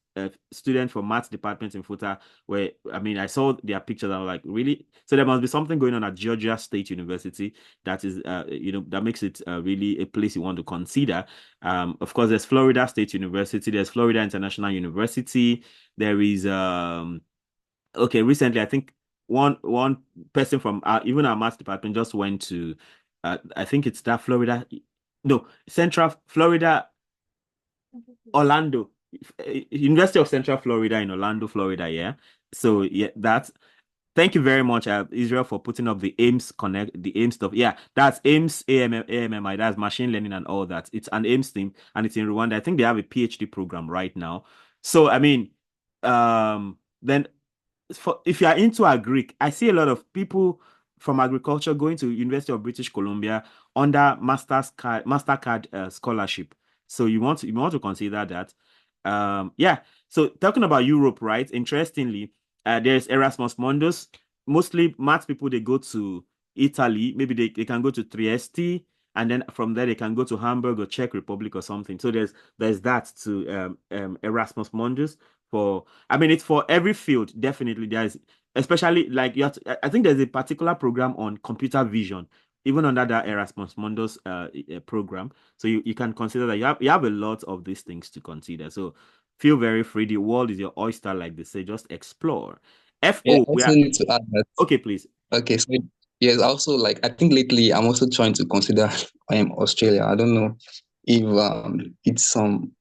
student from maths department in FUTA, where I mean I saw their pictures and I was like, really? So there must be something going on at Georgia State University that is that makes it really a place you want to consider. Of course, there's Florida State University, there's Florida International University, there is okay, recently I think one person from even our maths department just went to I think it's that Florida, no, Central Florida, Orlando, University of Central Florida in Orlando, Florida. Yeah. So yeah, that's thank you very much, Israel, for putting up the AIMS Connect, the AIMS stuff. Yeah, that's AIMS, AMMI, that's machine learning and all that. It's an AIMS team and it's in Rwanda. I think they have a PhD program right now. So I mean, then if you are into agric, I see a lot of people from agriculture going to University of British Columbia under Mastercard scholarship. So you want to consider that. Yeah. So talking about Europe, right? Interestingly, there's Erasmus Mundus. Mostly math people they go to Italy. Maybe they can go to Trieste, and then from there they can go to Hamburg or Czech Republic or something. So there's that to Erasmus Mundus for. I mean, it's for every field. Definitely, there's especially like I think there's a particular program on computer vision, even under that Erasmus Mundus program. So you can consider that you have a lot of these things to consider. So feel very free. The world is your oyster, like they say. Just explore. Yeah, I FO, we also are need to add that. okay, please. Okay, so yes, also like I think lately I'm also trying to consider Australia. I don't know if it's something.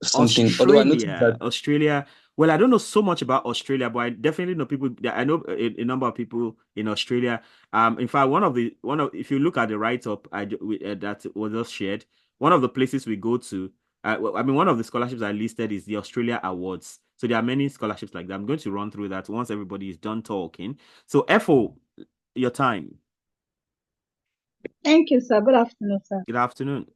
Although I noticed that Australia. Well, I don't know so much about Australia, but I definitely know people. I know a number of people in Australia. In fact, if you look at the write-up that was just shared, one of the places we go to. I mean, one of the scholarships I listed is the Australia Awards. So there are many scholarships like that. I'm going to run through that once everybody is done talking. So, FO, your time. Thank you, sir. Good afternoon, sir. Good afternoon.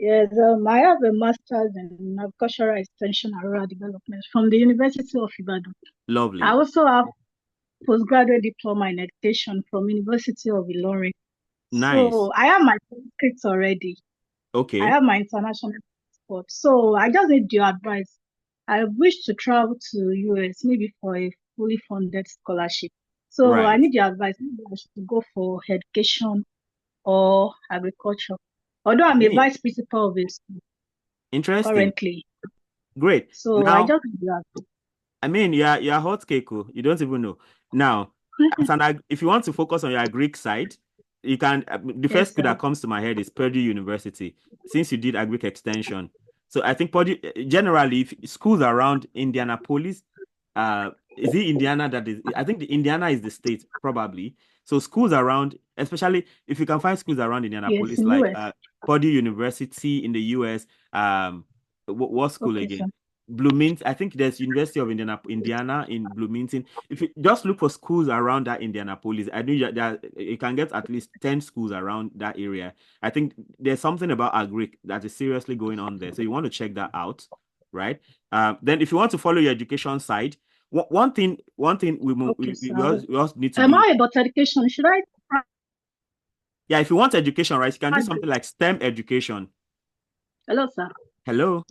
Yes, I have a master's in agricultural extension and rural development from the University of Ibadan. Lovely. I also have postgraduate diploma in education from University of Ilorin. Nice. So I have my transcripts already. Okay. I have my international passport. So I just need your advice. I wish to travel to US maybe for a fully funded scholarship. So I Right. need your advice. Maybe I should go for education or agriculture. Although I'm a Hey, vice principal of a school interesting. currently. Great. So I Now, just need your advice. I mean, you're hot cake. You don't even know. Now, if you want to focus on your Greek side, you can. The Yes, first school sir. that comes to my head is Purdue University, since you did Greek extension. So I think Purdue, generally, if schools around Indianapolis, is it Indiana that is? I think the Indiana is the state probably. So schools around, especially if you can find schools around Yes, Indianapolis, in like US. Purdue University in the US. What school Okay, again? sir. Bloomington. I think there's University of Indiana in Bloomington. If you just look for schools around that Indianapolis, I know that you can get at least 10 schools around that area. I think there's something about agric that is seriously going on there. So you want to check that out, right? Then if you want to follow your education side, one thing Okay, we sir. also need to Am do. I about education? Should I? Yeah, if you want education, right, you can do something like STEM education. Hello, sir. Hello.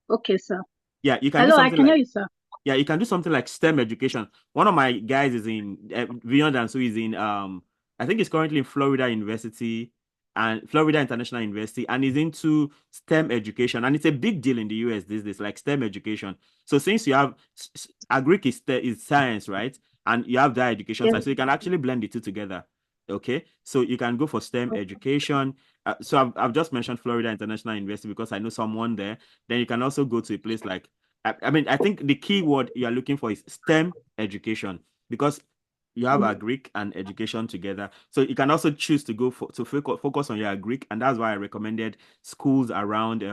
Okay, sir. Yeah, you can do Hello, I something can hear like you, sir. yeah, you can do something like STEM education. One of my guys is in Dansu is in I think he's currently in Florida University and Florida International University, and he's into STEM education, and it's a big deal in the US these days, like STEM education. So since you have agric is science, right, and you have that education Yes. side, so you can actually blend the two together. Okay, so you can go for STEM education. So I've just mentioned Florida International University because I know someone there. Then you can also go to a place like I mean, I think the key word you are looking for is STEM education because you have agric and education together. So you can also choose to go to focus on your agric, and that's why I recommended schools around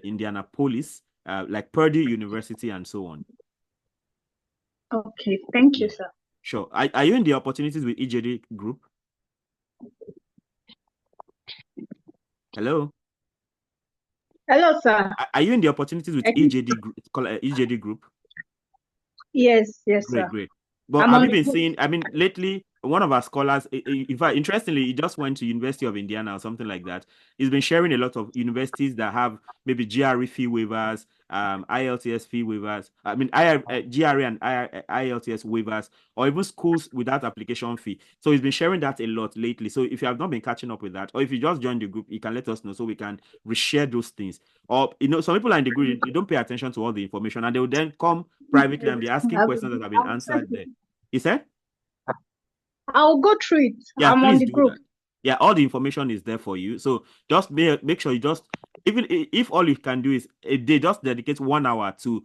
Indianapolis, like Purdue University and so on. Okay, thank you, sir. Sure. Are you in the opportunities with EJD group? Hello. Hello, sir. Are you in the opportunities with EJD group? EJD group? Yes, yes, Great, sir. great. But have you been seeing? I mean, lately, one of our scholars, in fact, interestingly, he just went to University of Indiana or something like that. He's been sharing a lot of universities that have maybe GRE fee waivers IELTS fee waivers, GRE and IELTS waivers, or even schools without application fee. So he's been sharing that a lot lately. So if you have not been catching up with that, or if you just joined the group, you can let us know so we can reshare those things. Or some people are in the group, they don't pay attention to all the information, and they will then come privately and be asking questions that have been answered there. He said? I'll go through it. Yeah, I'm on please the do group. that. Yeah, all the information is there for you. So just make sure you just, even if all you can do is a day, just dedicate 1 hour to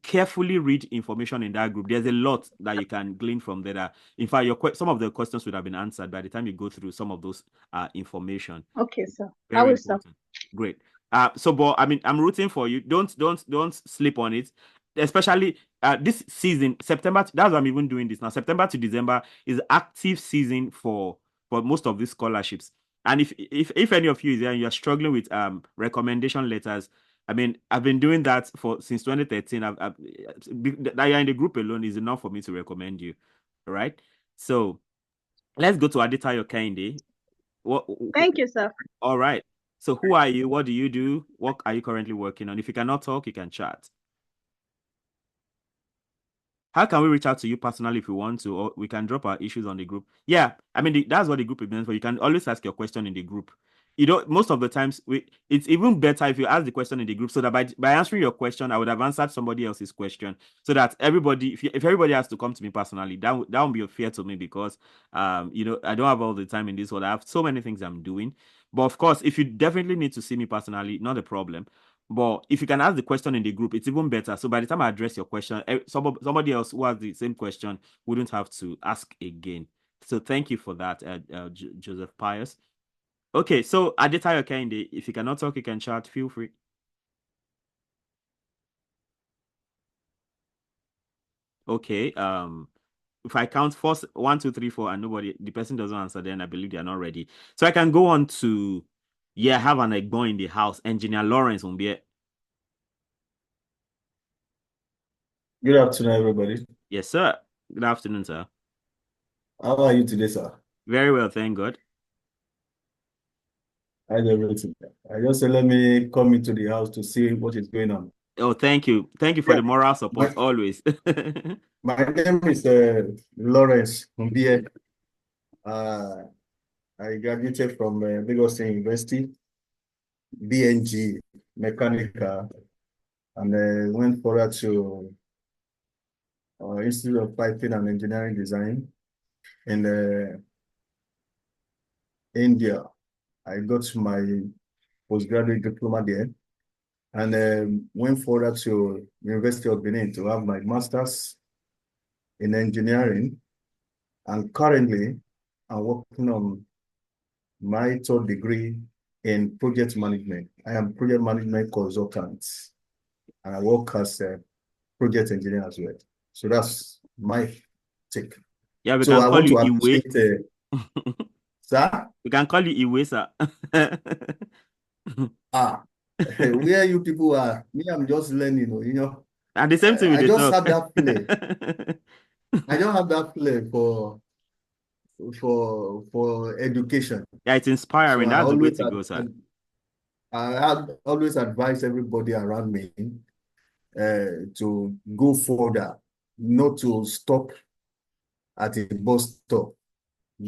carefully read information in that group. There's a lot that you can glean from there. In fact, some of the questions would have been answered by the time you go through some of those information. Okay, sir. I Very will, sir. important. Great. But I mean, I'm rooting for you. Don't sleep on it. Especially this season, September. That's why I'm even doing this now. September to December is active season for most of these scholarships. And if any of you is there and you're struggling with recommendation letters, I mean, I've been doing that since 2013. That you're in the group alone is enough for me to recommend you. All right. So let's go to Aditayo Kehinde. Thank you, sir. All right. So who are you? What do you do? What are you currently working on? If you cannot talk, you can chat. How can we reach out to you personally if you want to, or we can drop our issues on the group? Yeah, I mean, that's what the group is meant for. You can always ask your question in the group. Most of the times, it's even better if you ask the question in the group, so that by answering your question, I would have answered somebody else's question, so that everybody, if everybody has to come to me personally, that won't be fair to me, because, I don't have all the time in this world. I have so many things I'm doing. But of course, if you definitely need to see me personally, not a problem. But if you can ask the question in the group, it's even better. So by the time I address your question, somebody else who has the same question wouldn't have to ask again. So thank you for that, Joseph Pius. Okay, so Adetayo Kehinde, if you cannot talk, you can chat. Feel free. Okay. If I count first 1, 2, 3, 4, and the person doesn't answer, then I believe they are not ready. So I can go on to, have an Egbon in the house. Engineer Lawrence Umbie. Good afternoon, everybody. Yes, sir. Good afternoon, sir. How are you today, sir? Very well, thank God. How's everything? I just said, let me come into the house to see what is going on. Oh, thank you. Thank you for the moral support always. My name is Lawrence Umbie. I graduated from Lagos State University, BNG, Mechanical, and went further to Institute of Piping and Engineering Design in India. I got my postgraduate diploma there, and went further to University of Benin to have my master's in engineering. And currently, I'm working on my third degree in project management. I am project management consultant, and I work as a project engineer as well. So that's my take. Yeah, we So can I call want you to Iwe. appreciate, sir. We can call you Iwe, sir. Where you people are, me, I'm just learning, And the same thing with I the just talk. have that play. I don't have that play for education. Yeah, it's inspiring. So That's the way to go, sir. I always advise everybody around me to go further, not to stop at a bus stop.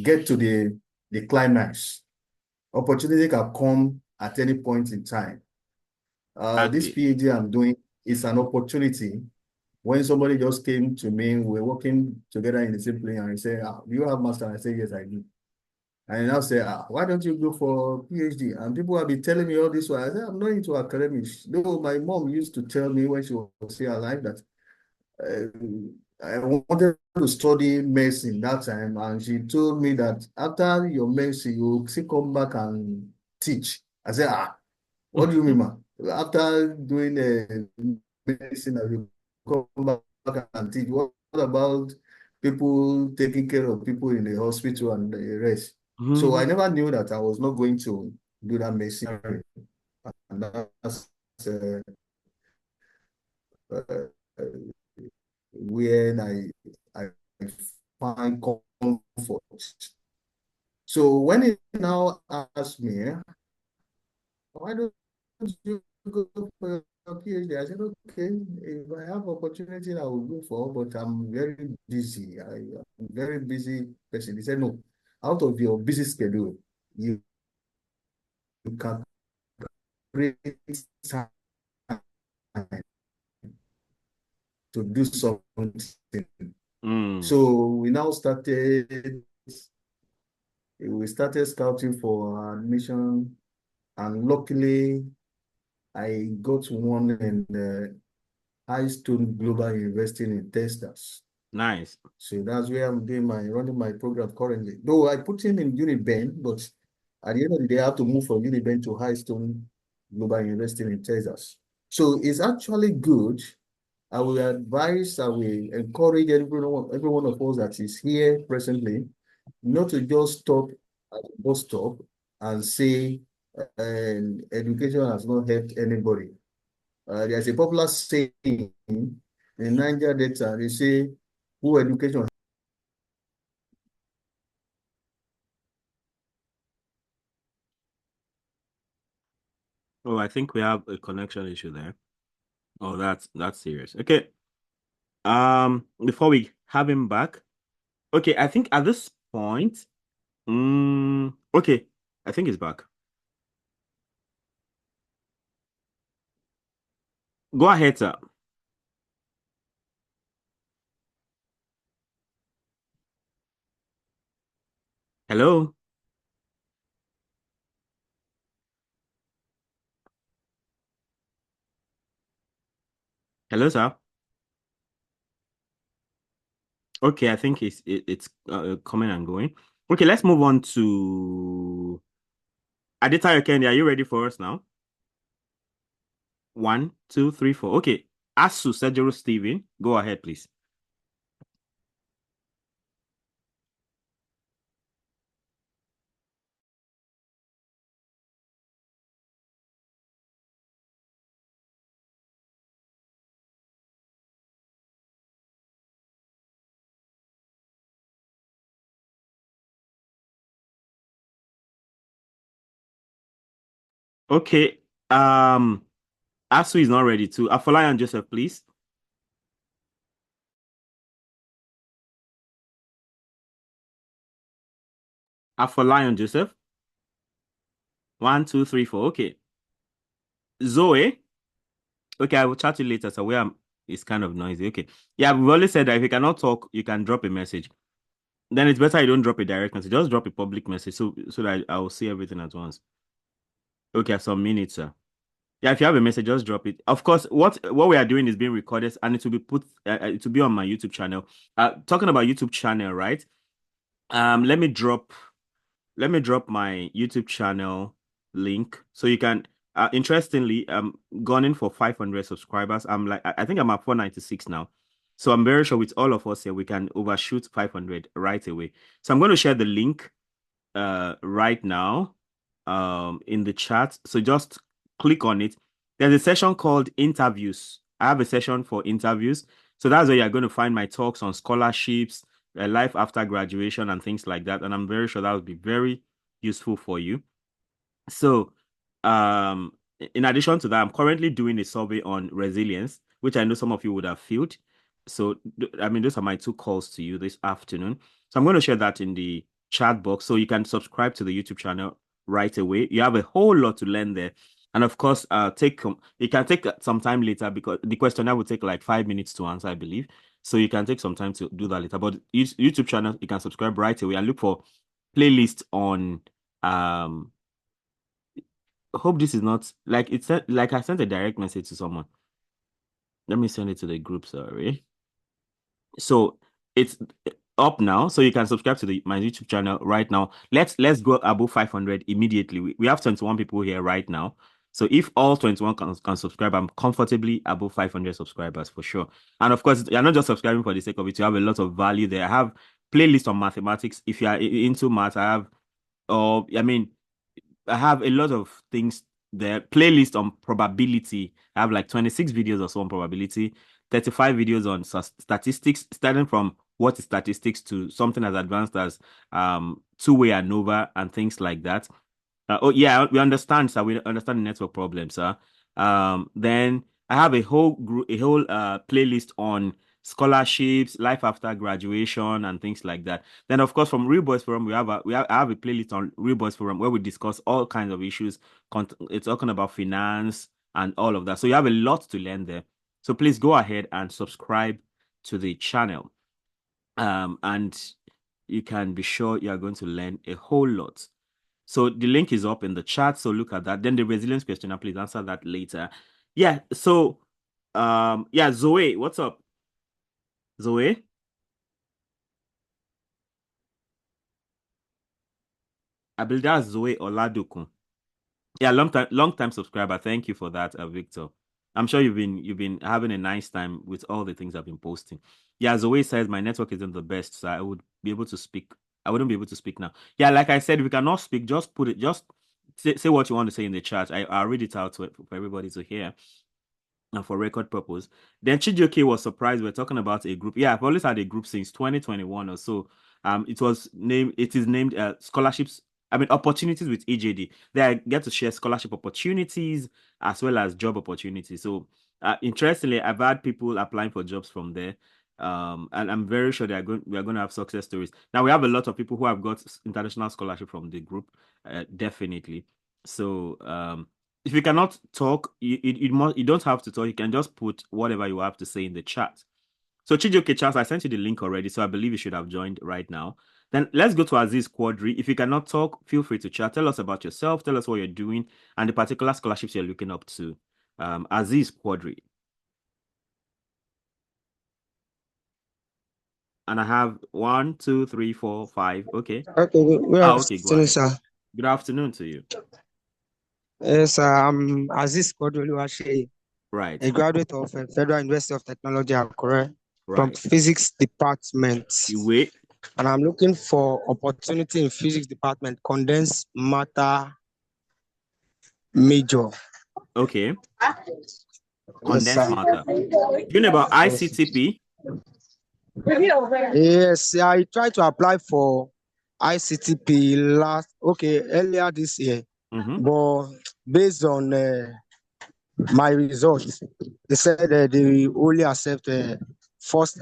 Get to the climax. Opportunity can come at any point in time. This PhD I'm doing is an opportunity. When somebody just came to me, we're working together in the same plane, and he said, do you have master? I said, yes, I do. And I say, why don't you go for PhD? And people have been telling me all this while. I said, I'm not into academics. Though my mom used to tell me when she was still alive that I wanted to study medicine that time. And she told me that after your medicine, you still come back and teach. I said, what do you mean, man? After doing medicine, you come back and teach. What about people taking care of people in the hospital and the rest? So I never knew that I was not going to do that medicine. And that's when I find comfort. So when he now asked me, why don't you go for PhD. I said, okay, if I have opportunity, I will go for, but I'm very busy. I'm very busy person. He said, no, out of your busy schedule, you can create time to do something. So we started scouting for admission, and luckily I got one in the High Stone Global University in Texas. Nice. So that's where I'm running my program currently. Though I put him in Uniben, but at the end of the day, I have to move from Uniben to High Stone Global University in Texas. So it's actually good. I will encourage every one of us that is here presently not to just stop at the bus stop and say education has not helped anybody. There's a popular saying in Niger Delta, they say, who education. Oh, I think we have a connection issue there. Oh, that's serious. Okay. Before we have him back, okay, I think at this point, okay, I think he's back. Go ahead, sir. Hello. Hello, sir. Okay, I think it's coming and going. Okay, let's move on to Aditayo Kendi. Are you ready for us now? 1, 2, 3, 4. Okay. Asu Sejuru Steven, go ahead, please. Okay. Asu is not ready too. Afolayan Joseph, please. Afolayan Joseph. 1, 2, 3, 4. Okay. Zoe. Okay, I will chat to you later. So where it's kind of noisy. Okay. Yeah, we've always said that if you cannot talk, you can drop a message. Then it's better you don't drop a direct message. Just drop a public message so that I will see everything at once. Okay, some minutes, sir. Yeah, if you have a message, just drop it. Of course, what we are doing is being recorded and it will be it will be on my YouTube channel. Talking about YouTube channel, right? Let me drop my YouTube channel link so you can. Interestingly, gunning for 500 subscribers. I think I'm at 496 now, so I'm very sure with all of us here we can overshoot 500 right away. So I'm going to share the link right now in the chat. So just click on it. There's a session called interviews. I have a session for interviews. So that's where you're going to find my talks on scholarships, life after graduation, and things like that. And I'm very sure that will be very useful for you. So, in addition to that, I'm currently doing a survey on resilience, which I know some of you would have filled. So, I mean, those are my 2 calls to you this afternoon. So I'm going to share that in the chat box so you can subscribe to the YouTube channel right away. You have a whole lot to learn there. And of course, you can take some time later because the questionnaire will take like 5 minutes to answer, I believe. So you can take some time to do that later. But YouTube channel, you can subscribe right away and look for playlist on hope this is not like it's like I sent a direct message to someone. Let me send it to the group, sorry. So it's up now, so you can subscribe to my YouTube channel right now. Let's go above 500 immediately. We have 21 people here right now. So if all 21 can subscribe, I'm comfortably above 500 subscribers for sure. And of course, you're not just subscribing for the sake of it. You have a lot of value there. I have playlist on mathematics. If you are into math, I have a lot of things there. Playlist on probability. I have like 26 videos or so on probability, 35 videos on statistics, starting from what is statistics to something as advanced as two-way ANOVA and things like that. Oh yeah, we understand, sir. We understand the network problems, sir. Then I have a whole playlist on scholarships, life after graduation, and things like that. Then, of course, from Real Boys Forum, I have a playlist on Real Boys Forum where we discuss all kinds of issues. It's talking about finance and all of that. So you have a lot to learn there. So please go ahead and subscribe to the channel. And you can be sure you are going to learn a whole lot. So the link is up in the chat. So look at that. Then the resilience questionnaire, please answer that later. Yeah. So, yeah, Zoe, what's up? Zoe? I believe that's Zoe Oladokun. Yeah, long time subscriber. Thank you for that, Victor. I'm sure you've been having a nice time with all the things I've been posting. Yeah, Zoe says my network isn't the best, so I would be able to speak. I wouldn't be able to speak now. Yeah, like I said, if you cannot speak, just put it, just say what you want to say in the chat. I'll read it out for everybody to hear. And for record purpose. Then Chijioke was surprised we're talking about a group. Yeah, I've always had a group since 2021 or so. It is named scholarships, opportunities with EJD. There I get to share scholarship opportunities as well as job opportunities. So interestingly, I've had people applying for jobs from there. And I'm very sure we are going to have success stories. Now we have a lot of people who have got international scholarship from the group, definitely. So if you cannot talk, you don't have to talk. You can just put whatever you have to say in the chat. So Chijioke Charles, I sent you the link already, so I believe you should have joined right now. Then let's go to Aziz Quadri. If you cannot talk, feel free to chat. Tell us about yourself. Tell us what you're doing and the particular scholarships you're looking up to. Aziz Quadri. And I have 1, 2, 3, 4, 5. Okay. Okay, good Okay, go afternoon, ahead. sir. Good afternoon to you. Yes, I'm Aziz Kodoluwase, Right. a graduate of Federal University of Technology, Akure, from Right. Physics Department. You wait. And I'm looking for opportunity in Physics Department, condensed matter major. Okay. Yes, Condensed sir. matter. Do you know about ICTP? Yes, I tried to apply for ICTP earlier this year, but based on my results, they said they only accept first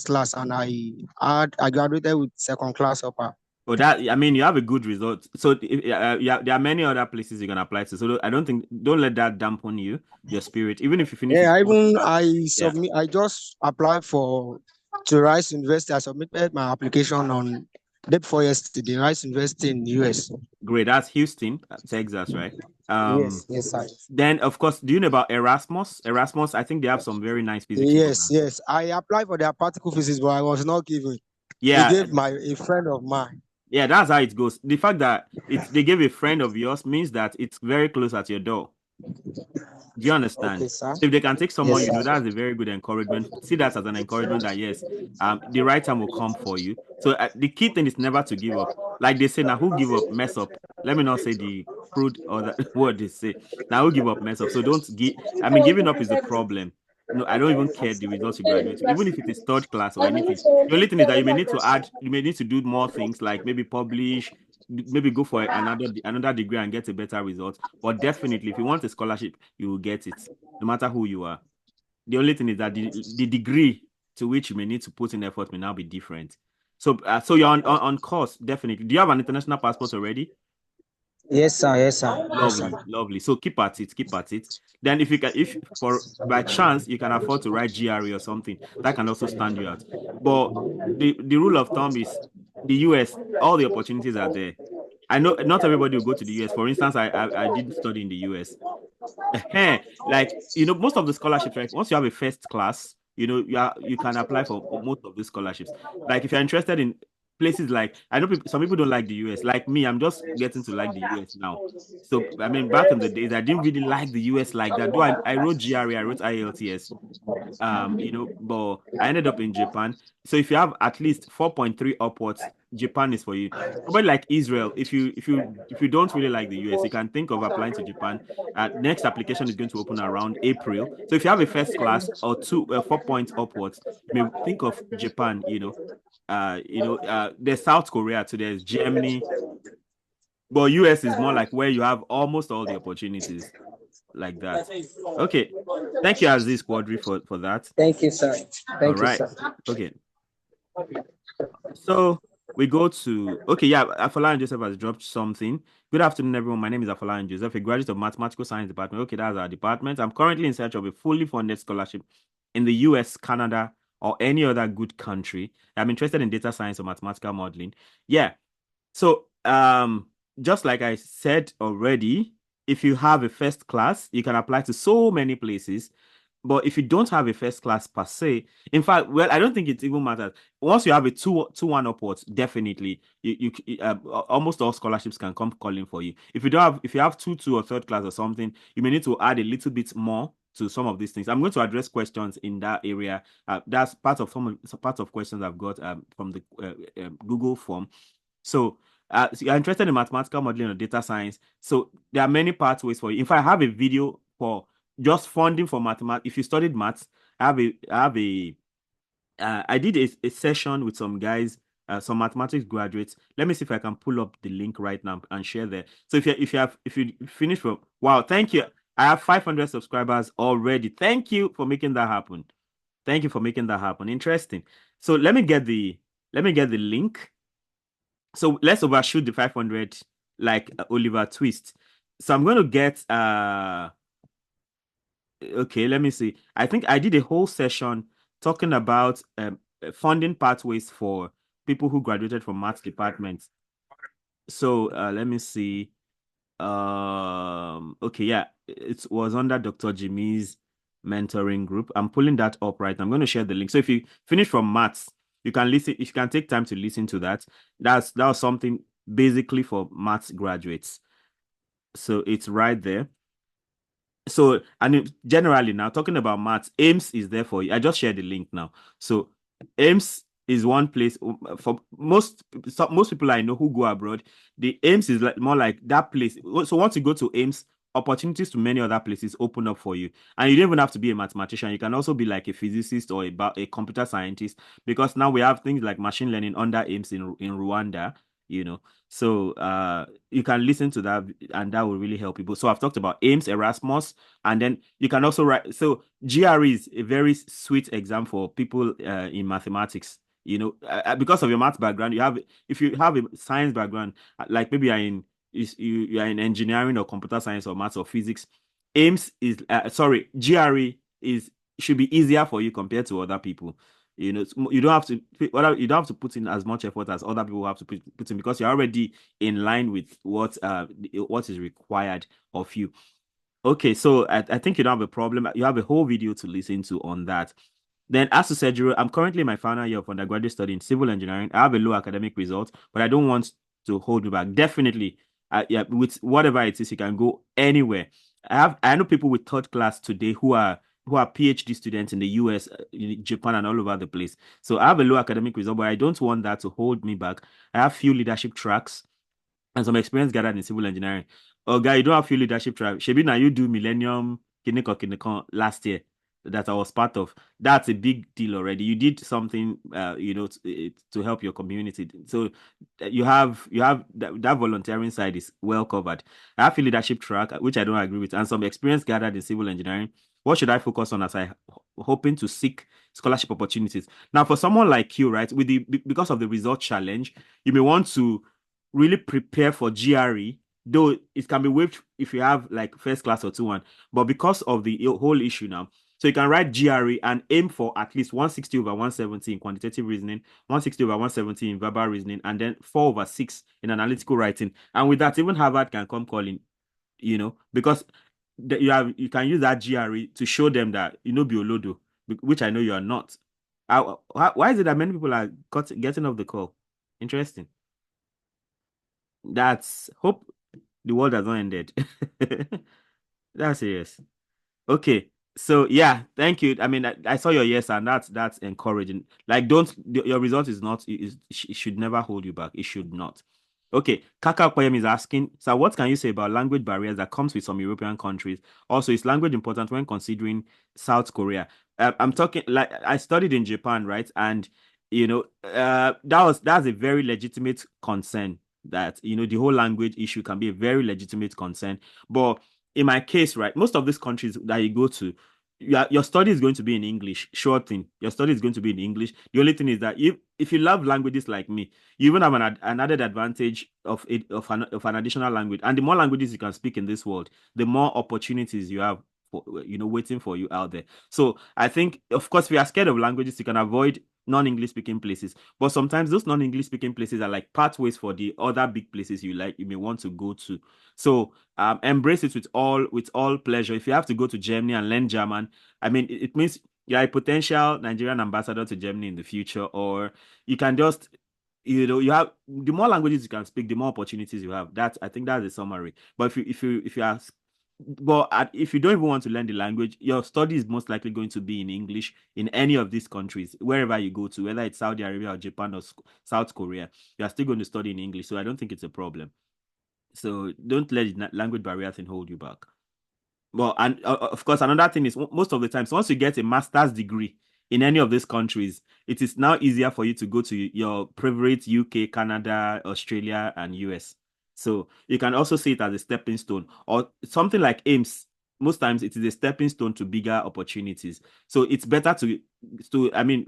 class, and I graduated with second class upper. Oh, you have a good result. So there are many other places you can apply to. So don't let that dampen your spirit. Even if you finish with I just applied to Rice University. I submitted my application on day before yesterday. Rice University in US. Great, that's Houston, Texas, right? Yes, sir. Then of course, do you know about Erasmus? Erasmus, I think they have some very nice physics programs. Yes. I applied for their particle physics, but I was not given. Yeah. They gave a friend of mine. Yeah, that's how it goes. The fact that they gave a friend of yours means that it's very close at your door. Do you understand? Okay, sir. If they can take someone, that's a very good encouragement. See that as an encouragement that yes, the right time will come for you. So the key thing is never to give up. Like they say, now who give up, mess up. Let me not say the crude or the word they say. Now who give up, mess up. So don't give. Giving up is the problem. No, I don't even care the results you graduate to, even if it is third class or anything. The only thing is that you may need to do more things like maybe publish, maybe go for another degree and get a better result. But definitely, if you want a scholarship, you will get it, no matter who you are. The only thing is that the degree to which you may need to put in effort may now be different. So you're on course, definitely. Do you have an international passport already? Yes, sir. Lovely. So keep at it. Then if by chance you can afford to write GRE or something, that can also stand you out. But the rule of thumb is the US, all the opportunities are there. I know not everybody will go to the US. For instance, I did study in the US. Most of the scholarships, right? Once you have a first class, you can apply for most of the scholarships. Like if you're interested in places like, I know some people don't like the US. Like me, I'm just getting to like the US now. So back in the days, I didn't really like the US like that. Though I wrote GRE, I wrote IELTS. But I ended up in Japan. So if you have at least 4.3 upwards, Japan is for you. Somebody like Israel, if you don't really like the US, you can think of applying to Japan. Next application is going to open around April. So if you have a first class or 4 points upwards, you may think of Japan. There's South Korea too, there's Germany, but US is more like where you have almost all the opportunities. like that. Okay. Thank you, Aziz Quadri, for that. Thank you, sir. All Thank you, right. sir. Okay. So we go to, okay, yeah, Afolayan Joseph has dropped something. Good afternoon, everyone. My name is Afolayan Joseph, a graduate of Mathematical Science Department. Okay, that's our department. I'm currently in search of a fully funded scholarship in the US, Canada, or any other good country. I'm interested in data science or mathematical modeling. Yeah. So, just like I said already, if you have a first class, you can apply to so many places. But if you don't have a first class per se, in fact, well, I don't think it even matters. Once you have a 2-1 upwards, definitely almost all scholarships can come calling for you. If you have 2-2 or third class or something, you may need to add a little bit more to some of these things. I'm going to address questions in that area. That's part of questions I've got from the Google form. So you're interested in mathematical modeling or data science. So there are many pathways for you. In fact, I have a video for just funding for mathematics. If you studied maths, I did a session with some guys, some mathematics graduates. Let me see if I can pull up the link right now and share there. So if you finish from, wow, thank you. I have 500 subscribers already. Thank you for making that happen. Thank you for making that happen. Interesting. So let me get the link. So let's overshoot the 500 like Oliver Twist. So I'm going to get okay, let me see. I think I did a whole session talking about funding pathways for people who graduated from maths departments. So let me see. Okay, yeah, it was under Dr. Jimmy's mentoring group. I'm pulling that up right now. I'm going to share the link. So if you finish from maths, you can listen. If you can take time to listen to that, that was something basically for maths graduates. So it's right there. So, and generally now talking about maths, AIMS is there for you. I just shared the link now. So AIMS is one place for most people I know who go abroad. The AIMS is more like that place. So once you go to AIMS, opportunities to many other places open up for you, and you don't even have to be a mathematician. You can also be like a physicist or a computer scientist, because now we have things like machine learning under AIMS in Rwanda. So you can listen to that, and that will really help people. So I've talked about AIMS, Erasmus, and then you can also write. So GRE is a very sweet exam for people in mathematics. Because of your math background, if you have a science background, like maybe you are in engineering or computer science or maths or physics, AIMS is GRE should be easier for you compared to other people. You don't have to put in as much effort as other people have to put in, because you're already in line with what is required of you. Okay, so I think you don't have a problem. You have a whole video to listen to on that. Then, as to Sergio, I'm currently in my final year of undergraduate study in civil engineering. I have a low academic result, but I don't want to hold me back. Definitely, with whatever it is, you can go anywhere. I know people with third class today who are PhD students in the US, in Japan, and all over the place. So I have a low academic result, but I don't want that to hold me back. I have few leadership tracks and some experience gathered in civil engineering. Oh, guy, you don't have few leadership track. Shebi, now you do Millennium Kineko last year that I was part of. That's a big deal already. You did something, to help your community. So you have that volunteering side is well covered. I have a leadership track, which I don't agree with, and some experience gathered in civil engineering. What should I focus on as I hoping to seek scholarship opportunities? Now, for someone like you, right, because of the result challenge, you may want to really prepare for GRE, though it can be waived if you have like first class or 2-1. But because of the whole issue now, so you can write GRE and aim for at least 160 over 170 in quantitative reasoning, 160 over 170 in verbal reasoning, and then 4 over 6 in analytical writing. And with that, even Harvard can come calling, because you can use that GRE to show them that Biolodo, which I know you are not. Why is it that many people are getting off the call? Interesting. Hope the world has not ended. That's serious. Okay. So yeah, thank you. I mean, I saw your yes, and that's encouraging. Like, your result is not, it should never hold you back. It should not. Okay, Kaka Koyem is asking, so what can you say about language barriers that comes with some European countries? Also, is language important when considering South Korea? I'm talking, like, I studied in Japan, right? And that's a very legitimate concern, that the whole language issue can be a very legitimate concern. But in my case, right, most of these countries that you go to, your study is going to be in English. Sure thing. Your study is going to be in English. The only thing is that if you love languages like me, you even have an added advantage of an additional language. And the more languages you can speak in this world, the more opportunities you have for, waiting for you out there. So I think, of course, if you are scared of languages, you can avoid non-English speaking places. But sometimes those non-English speaking places are like pathways for the other big places you may want to go to. So embrace it with all pleasure. If you have to go to Germany and learn German, I mean, it means you're a potential Nigerian ambassador to Germany in the future, or you can just, you have the more languages you can speak, the more opportunities you have. I think that's the summary. But if you ask, but if you don't even want to learn the language, your study is most likely going to be in English in any of these countries, wherever you go to, whether it's Saudi Arabia or Japan or South Korea, you are still going to study in English. So I don't think it's a problem. So don't let the language barrier thing hold you back. Well, and of course, another thing is most of the times, once you get a master's degree in any of these countries, it is now easier for you to go to your favorite UK, Canada, Australia, and US. So you can also see it as a stepping stone, or something like AIMS. Most times it is a stepping stone to bigger opportunities. So it's better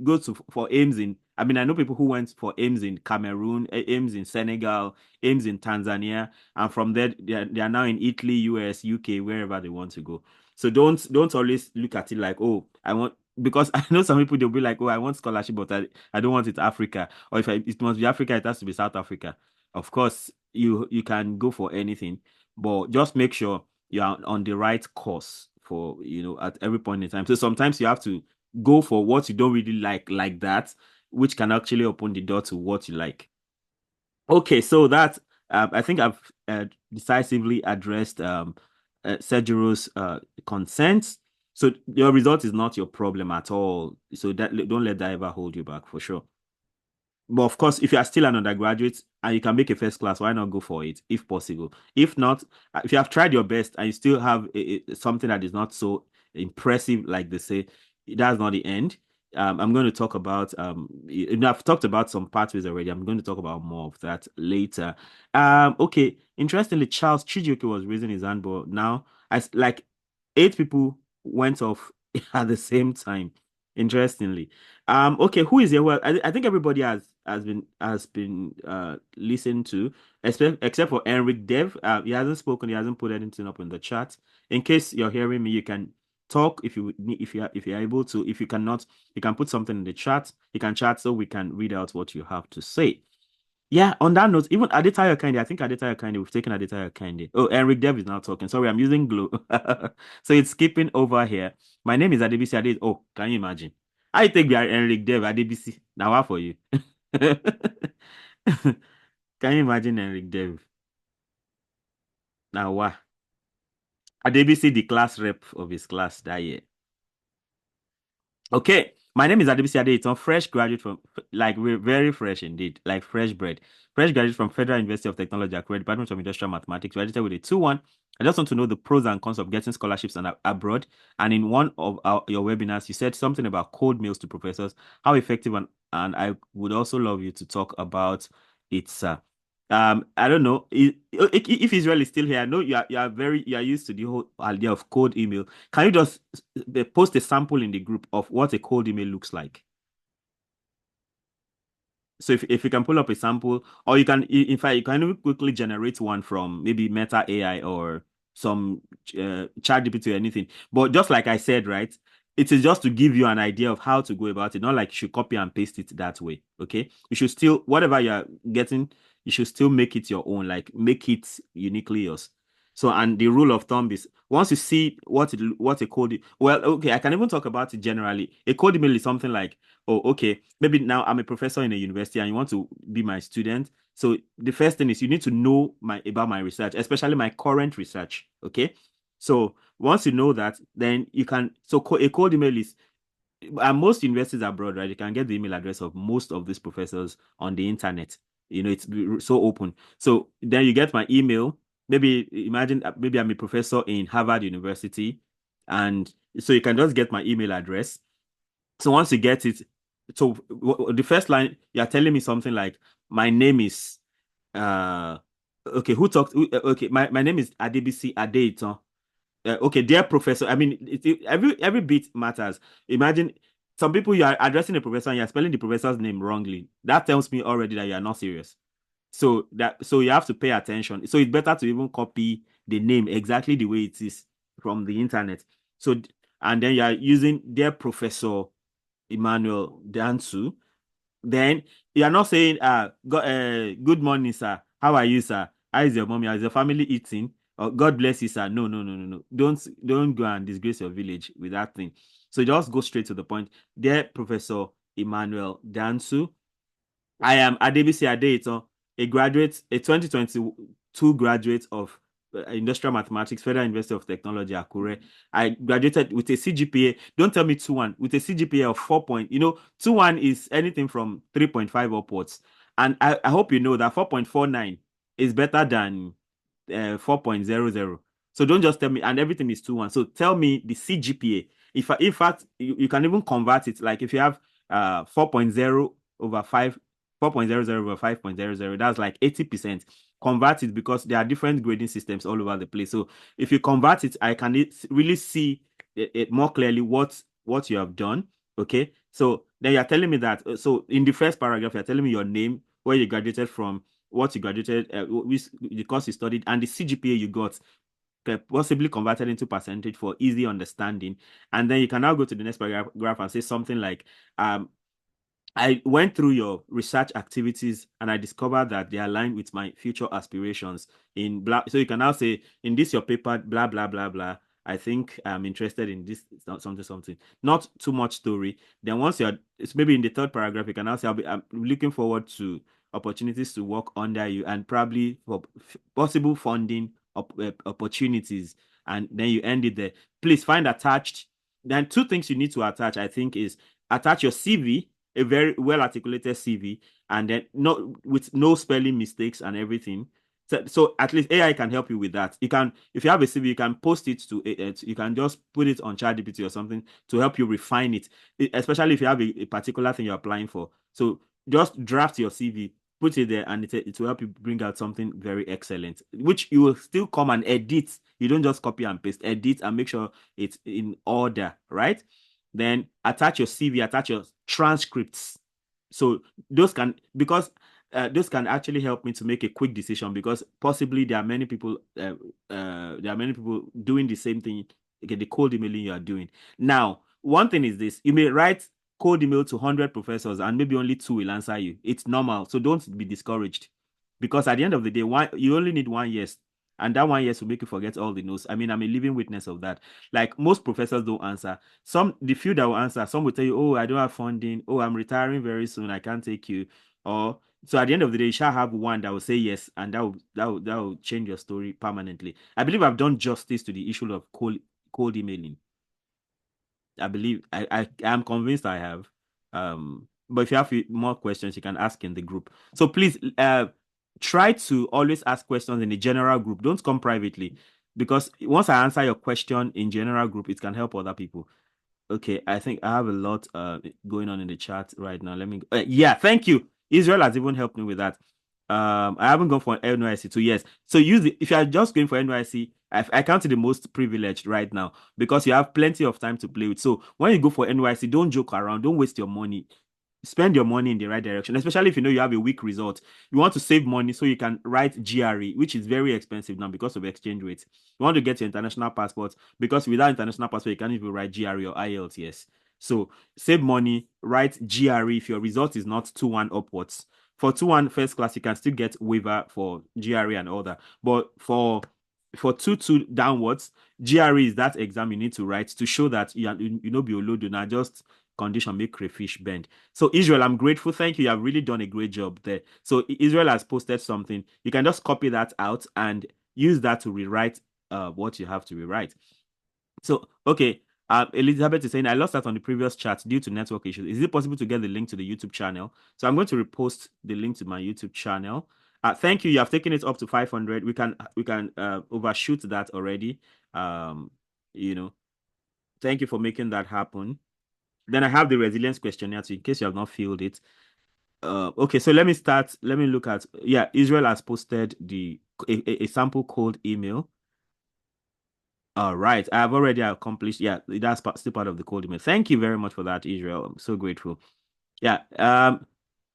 go for AIMS I know people who went for AIMS in Cameroon, AIMS in Senegal, AIMS in Tanzania, and from there they are now in Italy, US, UK, wherever they want to go. So don't always look at it like, oh, I want, because I know some people, they'll be like, oh, I want scholarship, but I don't want it Africa, or if it must be Africa, it has to be South Africa. Of course, you can go for anything, but just make sure you are on the right course for, at every point in time. So sometimes you have to go for what you don't really like that, which can actually open the door to what you like. Okay, so that I think I've decisively addressed Sejuro's consent. So your result is not your problem at all. So don't let that ever hold you back, for sure. But of course, if you are still an undergraduate and you can make a first class, why not go for it if possible? If not, if you have tried your best and you still have something that is not so impressive, like they say, that's not the end. I'm going to talk about I've talked about some pathways already. I'm going to talk about more of that later. Okay. Interestingly, Charles Chijioke was raising his hand, but now like 8 people went off at the same time. Interestingly. Okay, who is here? Well, I think everybody has been listened to, except for Enric Dev. He hasn't spoken, he hasn't put anything up in the chat. In case you're hearing me, you can talk if you're able to. If you cannot, you can put something in the chat. You can chat so we can read out what you have to say. Yeah, on that note, even Adetayo Kinde, I think Adetayo Kinde, we've taken Adetayo Kinde. Oh, Enric Dev is now talking. Sorry, I'm using Glow. So it's skipping over here. My name is Adebisi Ade. Oh, can you imagine? I take the Enric Dev Adebisi. Now what for you? Can you imagine Enric Dev? Now what? Adebisi, the class rep of his class that year. Okay, my name is Adebisi Ade. It's a fresh graduate from, like, we're very fresh indeed, like fresh bread. Fresh graduate from Federal University of Technology, Accra, Department of Industrial Mathematics, registered with a 2-1. I just want to know the pros and cons of getting scholarships abroad. And in one of your webinars, you said something about cold mails to professors. How effective, and I would also love you to talk about it, sir. I don't know if Israel is still here. I know you are used to the whole idea of cold email. Can you just post a sample in the group of what a cold email looks like? So if you can pull up a sample, or you can, in fact, you can quickly generate one from maybe Meta AI or some ChatGPT or anything. But just like I said, right, it is just to give you an idea of how to go about it. Not like you should copy and paste it that way. Okay, you should still, whatever you're getting, you should still make it your own. Like, make it uniquely yours. So, and the rule of thumb is, once you see what a code, well, okay, I can even talk about it generally. A code email is something like, oh, okay, maybe now I'm a professor in a university and you want to be my student. So the first thing is you need to know about my research, especially my current research. Okay. So once you know that, then you can, so a cold email is, and most universities abroad, right? You can get the email address of most of these professors on the internet. It's so open. So then you get my email. Maybe imagine, maybe I'm a professor in Harvard University, and so you can just get my email address. So once you get it, so the first line, you're telling me something like, my name is okay, who talked? Okay, my name is Adebisi Adeiton. Okay, dear professor. I mean, every bit matters. Imagine some people you are addressing a professor and you're spelling the professor's name wrongly. That tells me already that you are not serious. So you have to pay attention. So it's better to even copy the name exactly the way it is from the internet. So and then you are using dear Professor Emmanuel Dansu. Then you are not saying good morning, sir. How are you, sir? How is your mommy? How is your family eating? Or God bless you, sir. No, no, no, no, no. Don't go and disgrace your village with that thing. So just go straight to the point. Dear Professor Emmanuel Dansu, I am Adebisi Adeito, a 2022 graduate of Industrial Mathematics, Federal University of Technology, Akure. I graduated with a CGPA. Don't tell me 2.1, with a CGPA of 4 point. 2.1 is anything from 3.5 upwards. And I hope you know that 4.49 is better than 4.00. So don't just tell me, and everything is 2.1. So tell me the CGPA. In fact, you can even convert it. Like if you have 4.0 over 5, 4.00 over 5.00, that's like 80%. Convert it because there are different grading systems all over the place. So if you convert it, I can really see it more clearly what you have done. Okay. So then you're telling me that. So in the first paragraph, you're telling me your name, where you graduated from, what you graduated, the course you studied, and the CGPA you got, possibly converted into percentage for easy understanding. And then you can now go to the next paragraph and say something like, I went through your research activities and I discovered that they align with my future aspirations in blah. So you can now say, in this your paper, blah, blah, blah, blah. I think I'm interested in this, something. Not too much story. Then once it's maybe in the third paragraph, you can now say, I'm looking forward to opportunities to work under you and probably for possible funding opportunities. And then you end it there. Please find attached. Then two things you need to attach, I think, is attach your CV, a very well articulated CV, and then with no spelling mistakes and everything. So at least AI can help you with that. You can, if you have a CV, you can post it to it. You can just put it on ChatGPT or something to help you refine it, especially if you have a particular thing you're applying for. So just draft your CV, put it there, and it will help you bring out something very excellent, which you will still come and edit. You don't just copy and paste, edit and make sure it's in order, right? Then attach your CV, attach your transcripts. So those can, because those can actually help me to make a quick decision, because possibly there are many people doing the same thing, okay, the cold emailing you are doing. Now, one thing is this: you may write cold email to 100 professors and maybe only 2 will answer you. It's normal, so don't be discouraged, because at the end of the day, you only need 1 yes, and that 1 yes will make you forget all the no's. I mean, I'm a living witness of that. Like, most professors don't answer. The few that will answer, some will tell you, oh, I don't have funding, oh, I'm retiring very soon, I can't take you. Or so at the end of the day, you shall have one that will say yes, and that will change your story permanently. I believe I've done justice to the issue of cold emailing. I believe I am convinced I have. But if you have more questions, you can ask in the group. So please try to always ask questions in the general group. Don't come privately, because once I answer your question in general group, it can help other people. Okay, I think I have a lot going on in the chat right now. Let me yeah, thank you. Israel has even helped me with that. I haven't gone for NYC 2 years. So if you are just going for NYC, I count it the most privileged right now, because you have plenty of time to play with. So when you go for NYC, don't joke around, don't waste your money. Spend your money in the right direction, especially if you know you have a weak result. You want to save money so you can write GRE, which is very expensive now because of exchange rates. You want to get your international passport, because without international passport, you can't even write GRE or IELTS. So save money, write GRE if your result is not 2.1 upwards. For 2.1 first class, you can still get waiver for GRE and all that. But for 2.2 downwards, GRE is that exam you need to write to show that you know be olodo, not just condition make crayfish bend. So Israel, I'm grateful. Thank you. You have really done a great job there. So Israel has posted something. You can just copy that out and use that to rewrite what you have to rewrite. So, okay. Elizabeth is saying, I lost that on the previous chat due to network issues. Is it possible to get the link to the YouTube channel? So I'm going to repost the link to my YouTube channel. Thank you. You have taken it up to 500. We can overshoot that already. Thank you for making that happen. Then I have the resilience questionnaire too, in case you have not filled it. Okay, so let me start. Let me look at, Israel has posted a sample cold email. All right. I have already accomplished. Yeah, that's still part of the code email. Thank you very much for that, Israel. I'm so grateful. Yeah.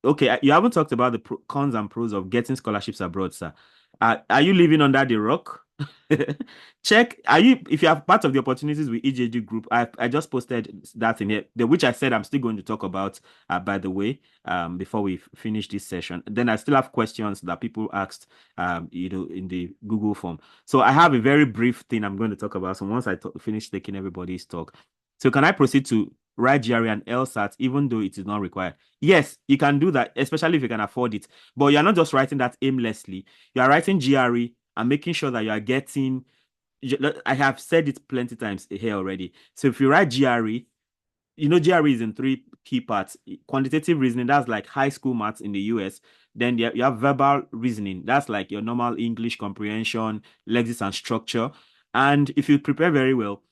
Okay. You haven't talked about the cons and pros of getting scholarships abroad, sir. Are you living under the rock? Check. If you have part of the opportunities with EJD group, I just posted that in here, which I said I'm still going to talk about, by the way, before we finish this session. Then I still have questions that people asked, in the Google form. So I have a very brief thing I'm going to talk about. So once I finish taking everybody's talk. So can I proceed to write GRE and LSAT, even though it is not required? Yes, you can do that, especially if you can afford it. But you're not just writing that aimlessly. You are writing GRE and making sure that you are getting. I have said it plenty times here already. So if you write GRE, GRE is in three key parts. Quantitative reasoning, that's like high school maths in the US. Then you have verbal reasoning, that's like your normal English comprehension, lexis and structure. And if you prepare very well,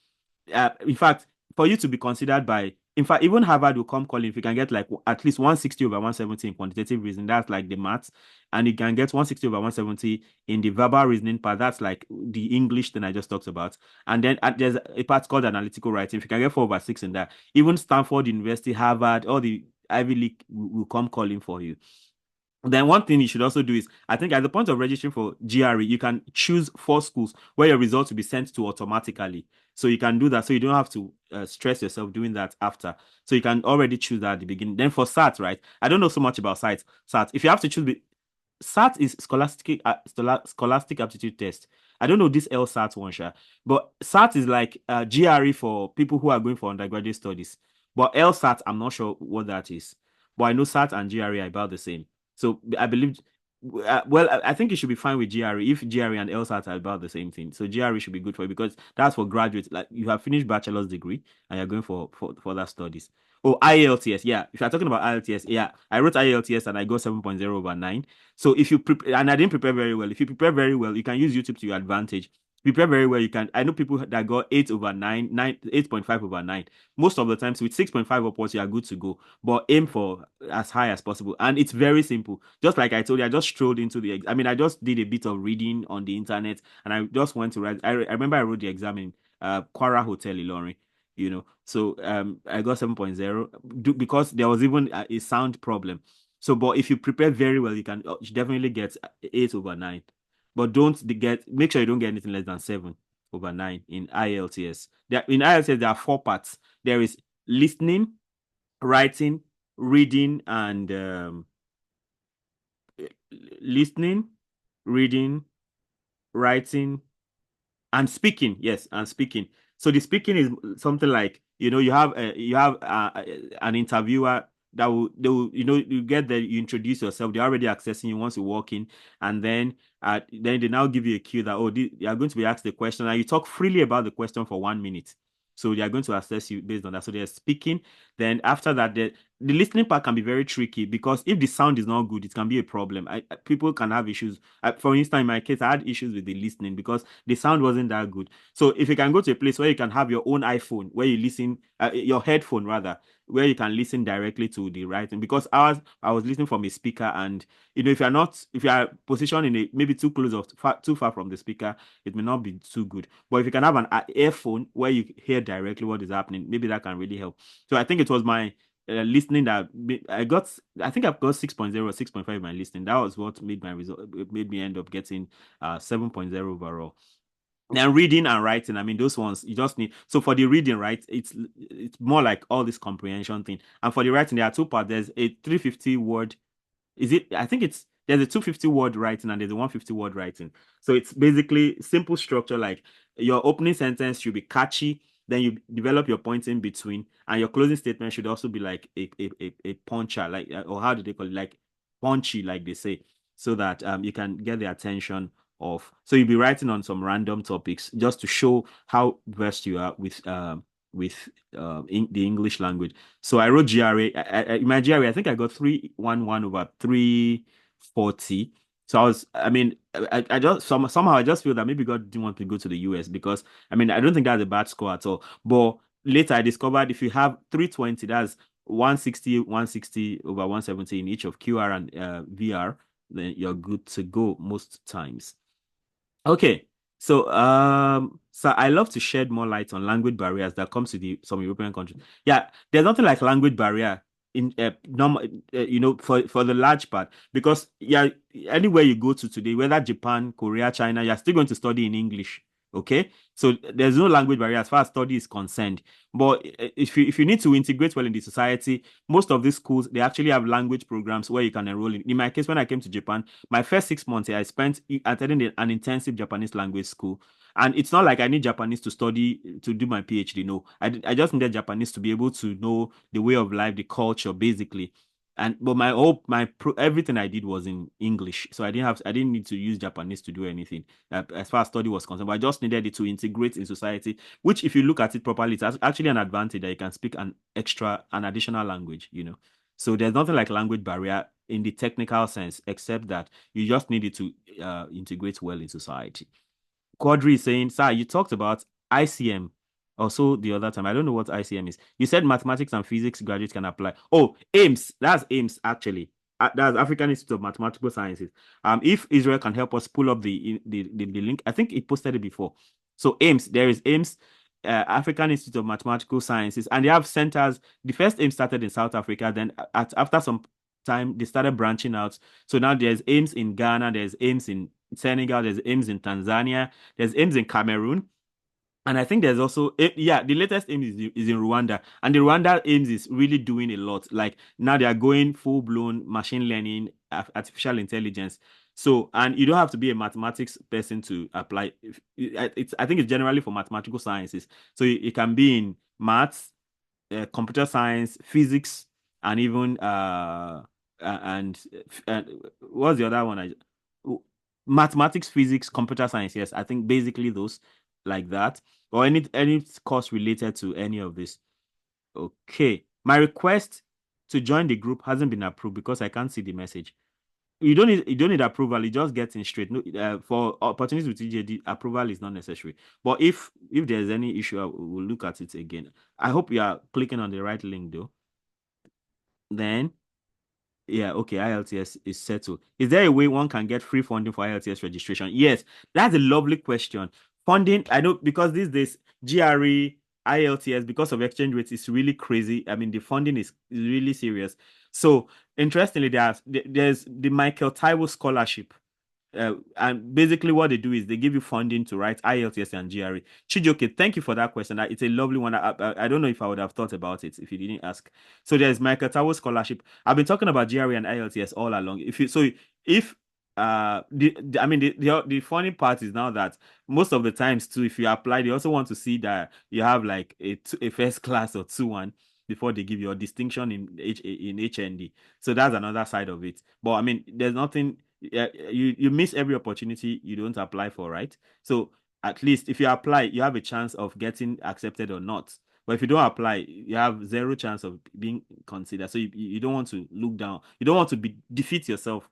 in fact, for you to be considered by, in fact, even Harvard will come calling if you can get like at least 160 over 170 in quantitative reasoning, that's like the maths, and you can get 160 over 170 in the verbal reasoning part, that's like the English thing I just talked about. And then there's a part called analytical writing. If you can get 4 over 6 in that, even Stanford University, Harvard, all the Ivy League will come calling for you. Then one thing you should also do is, I think at the point of registering for GRE, you can choose 4 schools where your results will be sent to automatically. So you can do that. So you don't have to stress yourself doing that after. So you can already choose that at the beginning. Then for SAT, right? I don't know so much about SAT. If you have to choose, SAT is Scholastic Aptitude Test. I don't know this LSAT one, sure, but SAT is like GRE for people who are going for undergraduate studies. But LSAT, I'm not sure what that is. But I know SAT and GRE are about the same. So I believe, I think it should be fine with GRE if GRE and LSAT are about the same thing. So GRE should be good for you because that's for graduates. Like you have finished bachelor's degree and you're going for further studies. Oh, IELTS, yeah. If you're talking about IELTS, yeah, I wrote IELTS and I got 7.0 over 9. So if you prepare, and I didn't prepare very well. If you prepare very well, you can use YouTube to your advantage. Prepare very well, you can. I know people that got 8 over 9, 8.5 over 9. Most of the times with 6.5 upwards, you are good to go. But aim for as high as possible. And it's very simple. Just like I told you, I just strolled into I just did a bit of reading on the internet and I just went to write. I remember I wrote the exam in Quara Hotel Ilorin. So I got 7.0 because there was even a sound problem. So, but if you prepare very well, you can definitely get 8 over 9. But make sure you don't get anything less than 7 over 9 in IELTS. In IELTS, there are 4 parts. There is listening, writing, reading, and listening, reading, writing, and speaking. Yes, and speaking. So the speaking is something like, you have an interviewer they will you get there, you introduce yourself, they're already accessing you once you walk in, and then they now give you a cue that you are going to be asked the question and you talk freely about the question for 1 minute. So they are going to assess you based on that. So they're speaking. Then after that, the listening part can be very tricky because if the sound is not good, it can be a problem. People can have issues. For instance, in my case, I had issues with the listening because the sound wasn't that good. So if you can go to a place where you can have your own iPhone, where you listen, your headphone rather, where you can listen directly to the writing, because I was listening from a speaker, and if you are positioned in maybe too close or too far from the speaker, it may not be too good. But if you can have an earphone where you hear directly what is happening, maybe that can really help. So I think it was my listening that I think I've got 6.0 or 6.5 in my listening. That was what made my result, made me end up getting 7.0 overall. Then reading and writing, I mean, those ones you just need. So for the reading, right, it's more like all this comprehension thing. And for the writing, there are 2 parts. There's a 350 word. I think there's a 250 word writing and there's a 150 word writing. So it's basically simple structure, like your opening sentence should be catchy, then you develop your points in between, and your closing statement should also be like a puncher, like, or how do they call it, like punchy, like they say, so that you can get the attention of. So you'll be writing on some random topics just to show how versed you are with the English language. So I wrote GRE. In my GRE, I think I got 311 over 340. So I just somehow I just feel that maybe God didn't want me to go to the US because I don't think that's a bad score at all. But later I discovered if you have 320, that's 160 over 170 in each of QR and VR, then you're good to go most times. Okay, So I love to shed more light on language barriers that comes to some European countries. Yeah, there's nothing like language barrier in normal, for the large part, because yeah, anywhere you go to today, whether Japan, Korea, China, you're still going to study in English. Okay, so there's no language barrier as far as study is concerned. But if you need to integrate well in the society, most of these schools, they actually have language programs where you can enroll in. In my case, when I came to Japan, my first 6 months here, I spent attending an intensive Japanese language school. And it's not like I need Japanese to study to do my PhD. No, I just needed Japanese to be able to know the way of life, the culture, basically. But everything I did was in English, so I didn't need to use Japanese to do anything as far as study was concerned. But I just needed it to integrate in society, which, if you look at it properly, it's actually an advantage that you can speak an additional language. So there's nothing like language barrier in the technical sense, except that you just need it to integrate well in society. Quadri is saying, sir, you talked about ICM also the other time. I don't know what ICM is. You said mathematics and physics graduates can apply. Oh, AIMS. That's AIMS, actually. That's African Institute of Mathematical Sciences. If Israel can help us pull up the link, I think it posted it before. So AIMS, there is AIMS, African Institute of Mathematical Sciences, and they have centers. The first AIMS started in South Africa. Then after some time, they started branching out. So now there's AIMS in Ghana, there's AIMS in Senegal, there's AIMS in Tanzania, there's AIMS in Cameroon. And I think there's also, the latest AIMS is in Rwanda. And the Rwanda AIMS is really doing a lot. Like now they are going full-blown machine learning, artificial intelligence. So, and you don't have to be a mathematics person to apply. I think it's generally for mathematical sciences. So it can be in maths, computer science, physics, and even and what's the other one? Mathematics, physics, computer science. Yes, I think basically those, like that, or any course related to any of this. Okay, my request to join the group hasn't been approved because I can't see the message. You don't need approval. It just gets in straight. No, for opportunities with TJD, approval is not necessary. But if there's any issue, we'll look at it again. I hope you are clicking on the right link though. Then, yeah, okay, IELTS is settled. Is there a way one can get free funding for IELTS registration? Yes, that's a lovely question. Funding, I know, because these days GRE, IELTS, because of exchange rates, is really crazy. I mean, the funding is really serious. So interestingly, there's the Michael Taiwo scholarship. And basically what they do is they give you funding to write IELTS and GRE. Chijoke, thank you for that question. It's a lovely one. I don't know if I would have thought about it if you didn't ask. So there's Michael Taiwo scholarship. I've been talking about GRE and IELTS all along. The funny part is now that most of the times too, if you apply, they also want to see that you have like a first class or 2-1 before they give you a distinction in HND. So that's another side of it. But I mean, there's nothing. You miss every opportunity you don't apply for, right? So at least if you apply, you have a chance of getting accepted or not. But if you don't apply, you have zero chance of being considered. So you don't want to look down. You don't want to defeat yourself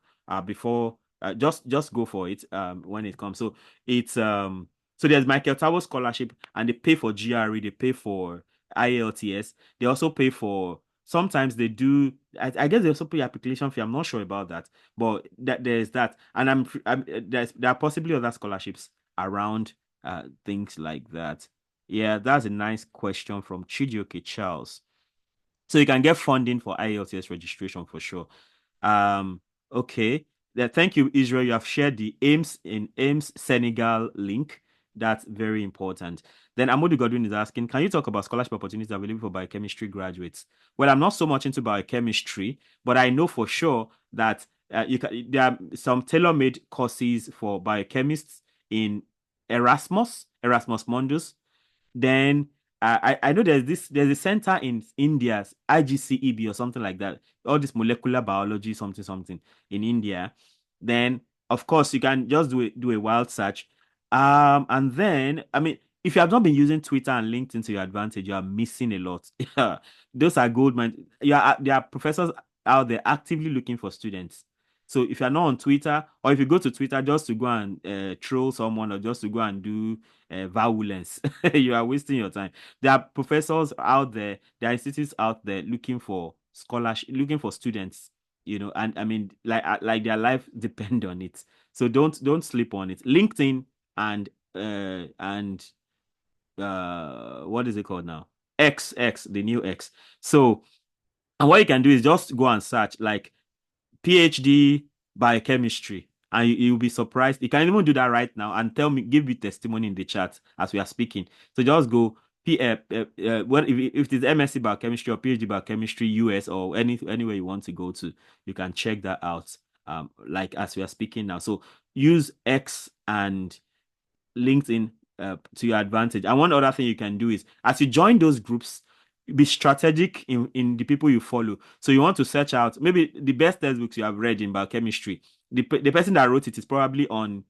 before. Just go for it when it comes. So it's so there's Michael Taiwo scholarship, and they pay for GRE, they pay for IELTS, they also pay for. Sometimes they do. I guess they also pay application fee. I'm not sure about that, but there's that, and there are possibly other scholarships around things like that. Yeah, that's a nice question from Chijioke Charles. So you can get funding for IELTS registration for sure. Okay. Thank you, Israel. You have shared the AIMS Senegal link. That's very important. Then Amadou Godwin is asking, can you talk about scholarship opportunities available for biochemistry graduates? Well, I'm not so much into biochemistry, but I know for sure that there are some tailor-made courses for biochemists in Erasmus Mundus. Then I know there's a center in India's IGCEB or something like that. All this molecular biology, something in India. Then of course you can just do a wild search. And then I mean, if you have not been using Twitter and LinkedIn to your advantage, you are missing a lot. Those are gold mine. There are professors out there actively looking for students. So if you're not on Twitter, or if you go to Twitter just to go and troll someone, or just to go and do violence, you are wasting your time. There are professors out there, there are institutes out there looking for scholarship, looking for students, and I mean, like their life depend on it. So don't sleep on it. LinkedIn and and what is it called now? X, the new X. So, and what you can do is just go and search like PhD biochemistry, and you'll be surprised. You can even do that right now and give me testimony in the chat as we are speaking. So just go what if it is MSc biochemistry or PhD biochemistry US or anywhere you want to go to, you can check that out. Like as we are speaking now. So use X and LinkedIn to your advantage. And one other thing you can do is as you join those groups, be strategic in the people you follow. So you want to search out maybe the best textbooks you have read in biochemistry. The person that wrote it is probably on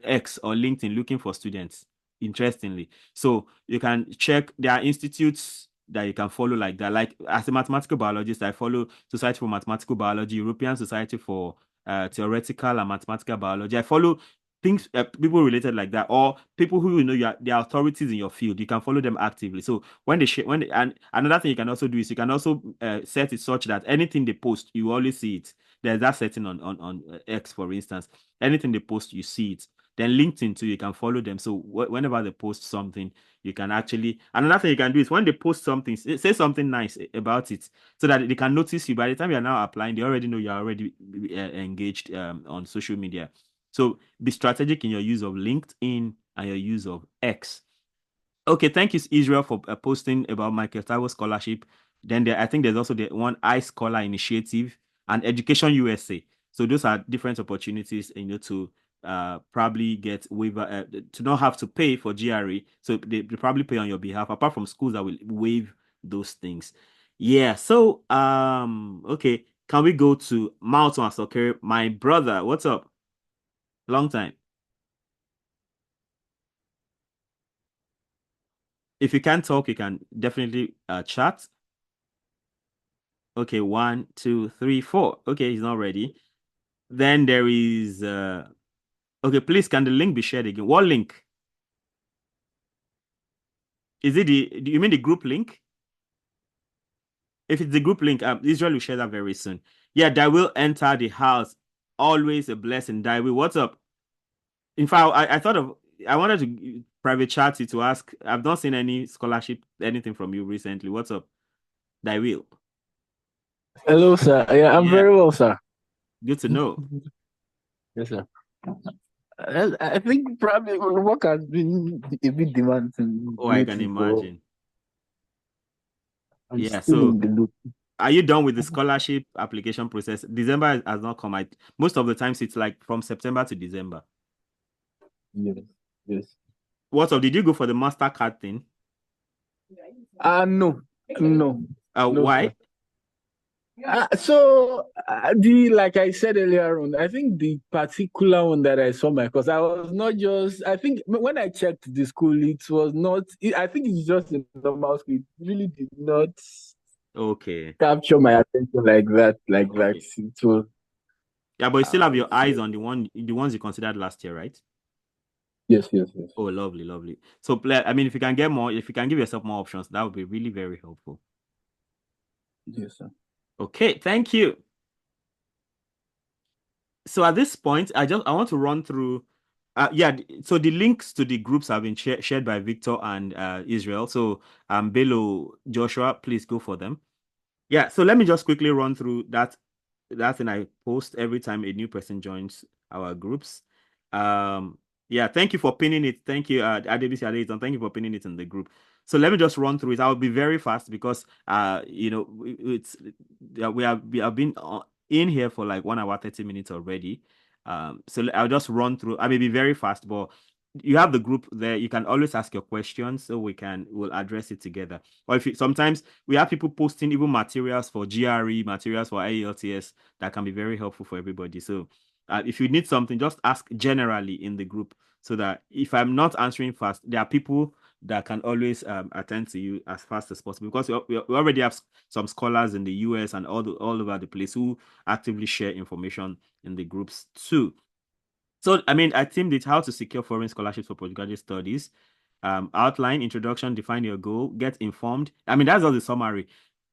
X or LinkedIn looking for students, interestingly. So you can check, there are institutes that you can follow like that. Like as a mathematical biologist, I follow Society for Mathematical Biology, European Society for Theoretical and Mathematical Biology. I follow things, people related like that, or people who they are authorities in your field. You can follow them actively. So when they share, and another thing you can also do is you can also set it such that anything they post, you always see it. There's that setting on X, for instance. Anything they post, you see it. Then LinkedIn too, you can follow them. So whenever they post something, you can actually. Another thing you can do is when they post something, say something nice about it, so that they can notice you. By the time you're now applying, they already know you're already engaged on social media. So be strategic in your use of LinkedIn and your use of X. Okay, thank you, Israel, for posting about Michael Taiwo scholarship. Then I think there's also the one iScholar initiative and Education USA. So those are different opportunities, to probably get waiver, to not have to pay for GRE. So they probably pay on your behalf, apart from schools that will waive those things. Yeah. So okay, can we go to Malton Asokere? My brother, what's up? Long time. If you can't talk, you can definitely chat. Okay, 1, 2, 3, 4. Okay, he's not ready. Then there is okay, please can the link be shared again? What link? Is it do you mean the group link? If it's the group link, Israel will share that very soon. Yeah, that will enter the house. Always a blessing. Daiwi, what's up? In fact, I wanted to private chat you to ask. I've not seen any scholarship, anything from you recently. What's up? Daiwi. Hello, sir. Yeah, I'm very well, sir. Good to know. Yes, sir. I think probably work has been a bit demanding. Oh, I can imagine. I'm yeah, still so in the loop. Are you done with the scholarship application process? December has not come. Most of the times it's like from September to December. Yes. Did you go for the MasterCard thing? No. No, why? sir. Like I said earlier on, I think the particular one that I saw because I was not just, I think when I checked the school, it was not, I think it's just a normal school. It really did not capture my attention like that. It was. Yeah, but you still have your eyes on the ones you considered last year, right? Yes. Oh, lovely. So, I mean, if you can give yourself more options, that would be really very helpful. Yes, sir. Okay, thank you. So at this point, I want to run through. So the links to the groups have been shared by Victor and Israel. So Bello, Joshua, please go for them. Yeah, so let me just quickly run through that thing I post every time a new person joins our groups. Yeah, thank you for pinning it. Thank you, Adebisi Adeyton. Thank you for pinning it in the group. So let me just run through it. I'll be very fast because we have been in here for like 1 hour 30 minutes already. So I'll just run through. I may be very fast, but you have the group there. You can always ask your questions, so we'll address it together. Or sometimes we have people posting even materials for GRE, materials for IELTS that can be very helpful for everybody. So if you need something, just ask generally in the group, so that if I'm not answering fast, there are people that can always attend to you as fast as possible, because we already have some scholars in the US and all over the place who actively share information in the groups too. So, I mean, I themed it how to secure foreign scholarships for postgraduate studies. Outline, introduction, define your goal, get informed. I mean, that's all the summary.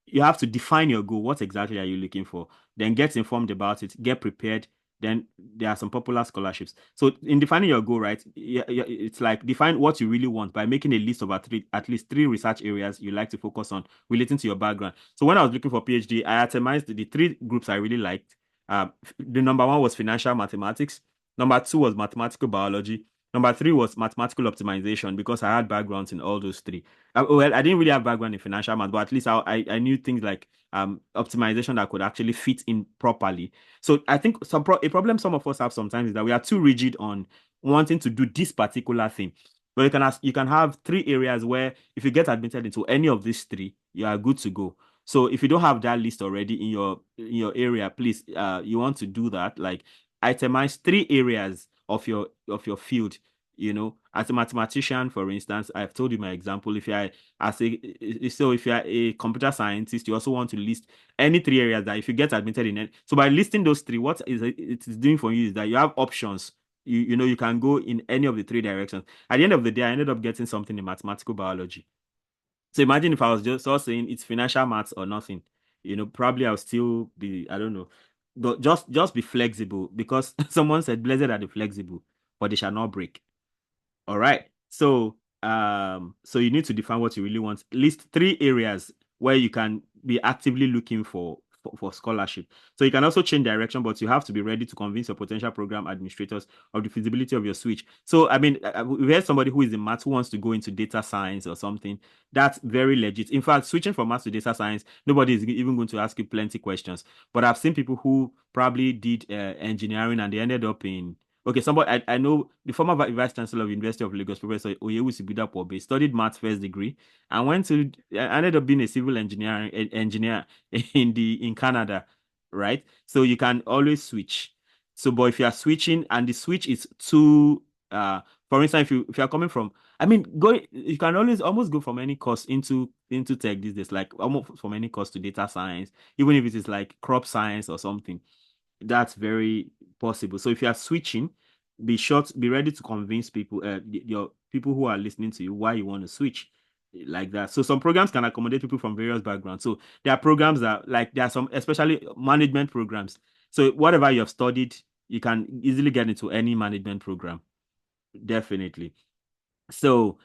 You have to define your goal. What exactly are you looking for? Then get informed about it, get prepared, then there are some popular scholarships. So in defining your goal, right, it's like define what you really want by making a list of at least 3 research areas you like to focus on relating to your background. So when I was looking for PhD, I itemized the 3 groups I really liked. The number 1 was financial mathematics. Number 2 was mathematical biology. Number 3 was mathematical optimization, because I had backgrounds in all those 3. Well, I didn't really have background in financial math, but at least I knew things like optimization that could actually fit in properly. So I think a problem some of us have sometimes is that we are too rigid on wanting to do this particular thing. But you can have 3 areas where if you get admitted into any of these 3, you are good to go. So if you don't have that list already in your area, please, you want to do that. Like, itemize 3 areas of your field. As a mathematician, for instance, I've told you my example. If you're a computer scientist, you also want to list any 3 areas that if you get admitted in it. So by listing those 3, what it is doing for you is that you have options. You can go in any of the 3 directions. At the end of the day, I ended up getting something in mathematical biology. So imagine if I was just all saying it's financial maths or nothing. Probably I'll still be, I don't know. But just be flexible, because someone said, "Blessed are the flexible, for they shall not break." All right. So you need to define what you really want. List 3 areas where you can be actively looking for scholarship. So you can also change direction, but you have to be ready to convince your potential program administrators of the feasibility of your switch. So I mean, we had somebody who is in math who wants to go into data science or something. That's very legit. In fact, switching from math to data science, nobody is even going to ask you plenty questions. But I've seen people who probably did engineering and they ended up in. Okay, somebody I know the former vice chancellor of University of Lagos, Professor Oyewusi Bidapobe, studied maths first degree and ended up being a civil engineer in Canada, right? So you can always switch. So, but if you are switching and the switch is too, for instance, if you are coming from, I mean, you can almost go from any course into tech these days, like almost from any course to data science, even if it is like crop science or something. That's very possible. So if you are switching, be ready to convince people, your people who are listening to you, why you want to switch like that. So some programs can accommodate people from various backgrounds. So there are programs there are some, especially management programs. So whatever you have studied, you can easily get into any management program. Definitely. So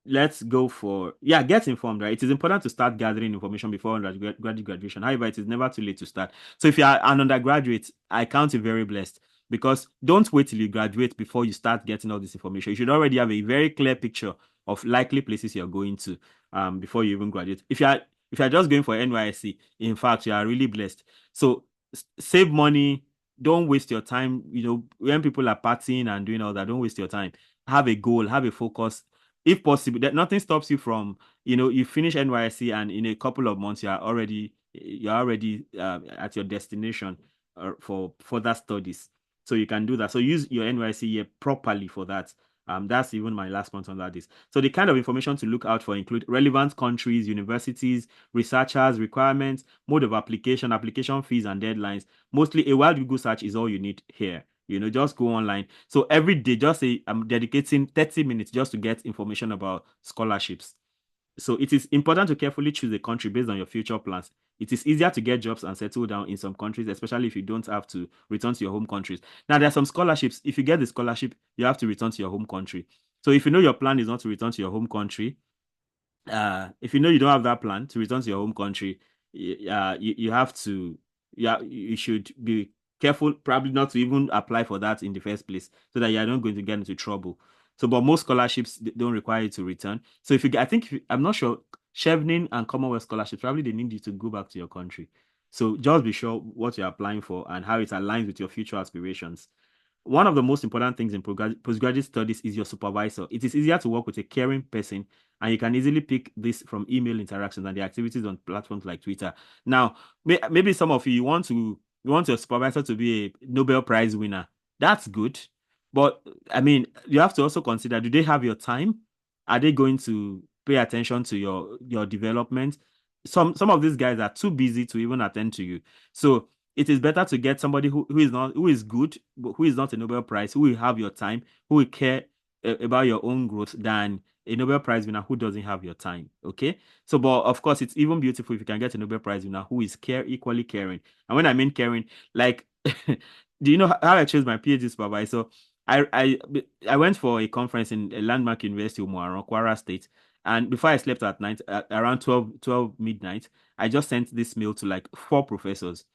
let's go for get informed, right? It is important to start gathering information before undergraduate graduation. However, it is never too late to start. So if you are an undergraduate, I count you very blessed, because don't wait till you graduate before you start getting all this information. You should already have a very clear picture of likely places you're going to before you even graduate. If you're just going for NYSC, in fact, you are really blessed. So save money. Don't waste your time. When people are partying and doing all that, don't waste your time. Have a goal, have a focus. If possible, that nothing stops you from, you finish NYSC and in a couple of months you're already at your destination for further studies. So you can do that. So use your NYSC year properly for that. That's even my last point on that is. So the kind of information to look out for include relevant countries, universities, researchers, requirements, mode of application fees, and deadlines. Mostly a wild Google search is all you need here. Just go online. So every day, just say I'm dedicating 30 minutes just to get information about scholarships. So it is important to carefully choose a country based on your future plans. It is easier to get jobs and settle down in some countries, especially if you don't have to return to your home countries. Now, there are some scholarships. If you get the scholarship, you have to return to your home country. So if you know your plan is not to return to your home country, if you know you don't have that plan to return to your home country, you have to, you should be careful, probably not to even apply for that in the first place, so that you're not going to get into trouble. So, but most scholarships don't require you to return. So I'm not sure, Chevening and Commonwealth scholarships, probably they need you to go back to your country. So just be sure what you're applying for and how it aligns with your future aspirations. One of the most important things in postgraduate studies is your supervisor. It is easier to work with a caring person, and you can easily pick this from email interactions and the activities on platforms like Twitter. Now, maybe some of you want your supervisor to be a Nobel Prize winner. That's good. But I mean, you have to also consider, do they have your time? Are they going to pay attention to your development? Some of these guys are too busy to even attend to you. So it is better to get somebody who is good, but who is not a Nobel Prize, who will have your time, who will care about your own growth, than a Nobel Prize winner who doesn't have your time. Okay. So, but of course, it's even beautiful if you can get a Nobel Prize winner who is equally caring. And when I mean caring, like Do you know how I chose my PhD supervisor? I went for a conference in a landmark university, Umuaran, Kwara State. And before I slept at night, around 12 midnight, I just sent this mail to like 4 professors.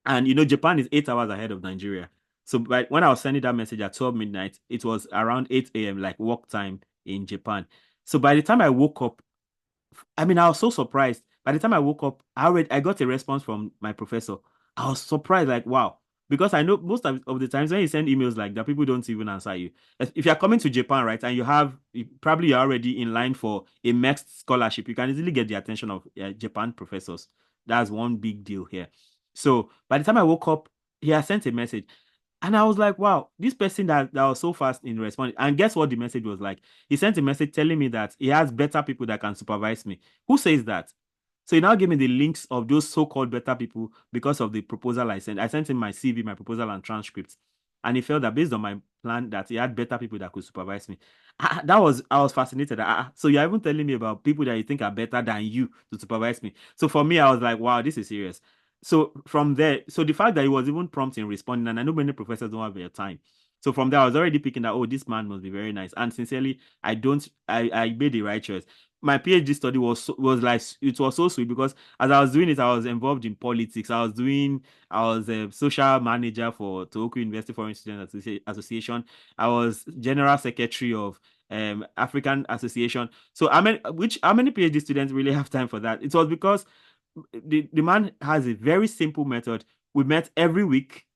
And Japan is 8 hours ahead of Nigeria. So when I was sending that message at 12 midnight, it was around 8 a.m., like work time in Japan. So by the time I woke up, I mean, I was so surprised. By the time I woke up, I got a response from my professor. I was surprised, like, wow. Because I know most of the times when you send emails like that, people don't even answer you. If you're coming to Japan, right, and probably you're already in line for a next scholarship, you can easily get the attention of Japan professors. That's one big deal here. So by the time I woke up, he had sent a message. And I was like, wow, this person that was so fast in responding. And guess what the message was like? He sent a message telling me that he has better people that can supervise me. Who says that? So he now gave me the links of those so-called better people because of the proposal I sent. I sent him my CV, my proposal, and transcripts. And he felt that based on my plan that he had better people that could supervise me. I was fascinated. So you're even telling me about people that you think are better than you to supervise me. So for me, I was like, wow, this is serious. So from there, so the fact that he was even prompt in responding, and I know many professors don't have their time. So from there, I was already picking that, oh, this man must be very nice. And sincerely, I made the right choice. My PhD study was like, it was so sweet because as I was doing it, I was involved in politics. I was a social manager for Tohoku University Foreign Students Association. I was general secretary of African Association. So how many PhD students really have time for that? It was because the man has a very simple method. We met every week,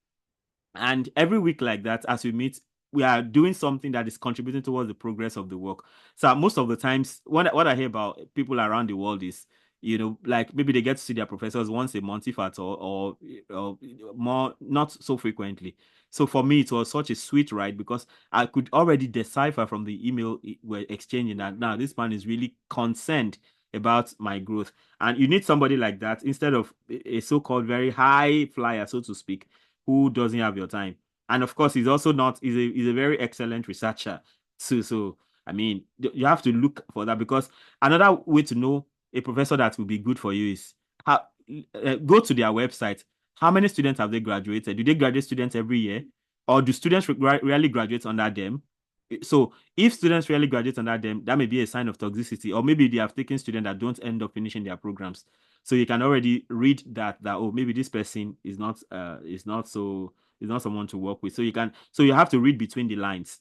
and every week like that, as we meet, we are doing something that is contributing towards the progress of the work. So most of the times, what I hear about people around the world is, like maybe they get to see their professors once a month, if at all, or more, not so frequently. So for me, it was such a sweet ride because I could already decipher from the email we're exchanging that now this man is really concerned about my growth. And you need somebody like that instead of a so-called very high flyer, so to speak, who doesn't have your time. And of course, he's also not, he's a very excellent researcher. So I mean, you have to look for that because another way to know a professor that will be good for you is go to their website. How many students have they graduated? Do they graduate students every year? Or do students rarely graduate under them? So if students really graduate under them, that may be a sign of toxicity, or maybe they have taken students that don't end up finishing their programs. So you can already read that oh, maybe this person is not someone to work with. So you have to read between the lines.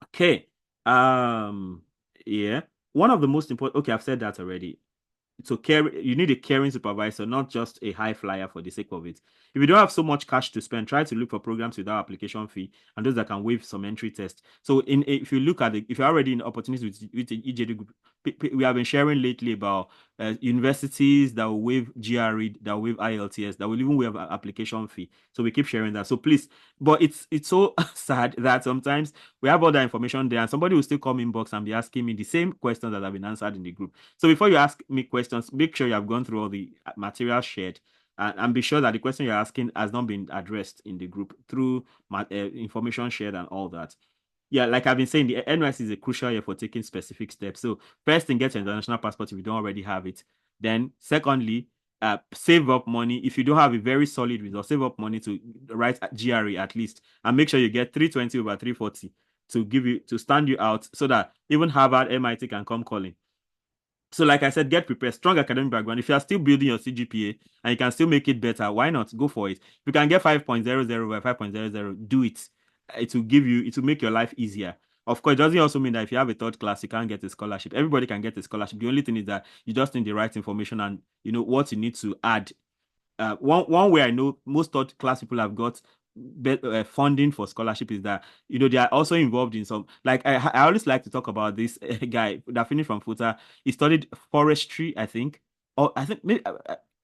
Okay. Yeah. One of the most important, okay, I've said that already. You need a caring supervisor, not just a high flyer for the sake of it. If you don't have so much cash to spend, try to look for programs without application fee and those that can waive some entry test. So if you look at if you're already in opportunities with the EJD group, we have been sharing lately about universities that will waive GRE, that will waive IELTS, that will even waive application fee. So we keep sharing that. So please, but it's so sad that sometimes we have all that information there and somebody will still come inbox and be asking me the same questions that have been answered in the group. So before you ask me questions, make sure you have gone through all the material shared and be sure that the question you're asking has not been addressed in the group through information shared and all that. Yeah, like I've been saying, the NYC is a crucial year for taking specific steps. So first thing, get your international passport if you don't already have it. Then secondly, save up money. If you don't have a very solid result, save up money to write GRE at least, and make sure you get 320 over 340 to stand you out so that even Harvard, MIT can come calling. So like I said, get prepared, strong academic background. If you are still building your CGPA and you can still make it better, why not? Go for it. If you can get 5.00 by 5.00, do it. It will make your life easier. Of course, it doesn't also mean that if you have a third class, you can't get a scholarship. Everybody can get a scholarship. The only thing is that you just need the right information and what you need to add. One way I know most third class people have got funding for scholarship is that they are also involved in some, like I always like to talk about this guy that finished from FUTA. He studied forestry, I think, or I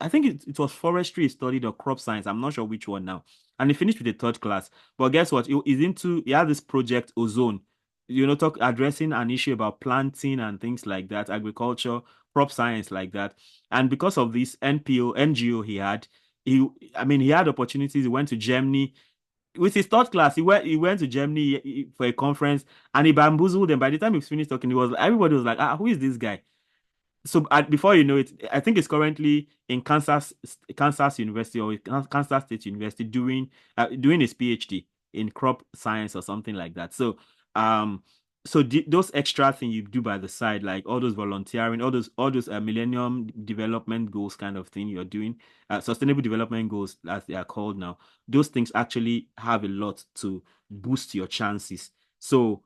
think it was forestry he studied, or crop science. I'm not sure which one now. And he finished with a third class. But guess what? He has this project Ozone, addressing an issue about planting and things like that, agriculture, crop science like that. And because of this NGO he had, he had opportunities. He went to Germany with his third class. He went to Germany for a conference and he bamboozled them. By the time he finished talking, everybody was like, who is this guy? So before you know it, I think it's currently in Kansas University or Kansas State University doing his PhD in crop science or something like that. So those extra things you do by the side, like all those volunteering, all those Millennium Development Goals kind of thing you're doing, Sustainable Development Goals as they are called now. Those things actually have a lot to boost your chances. So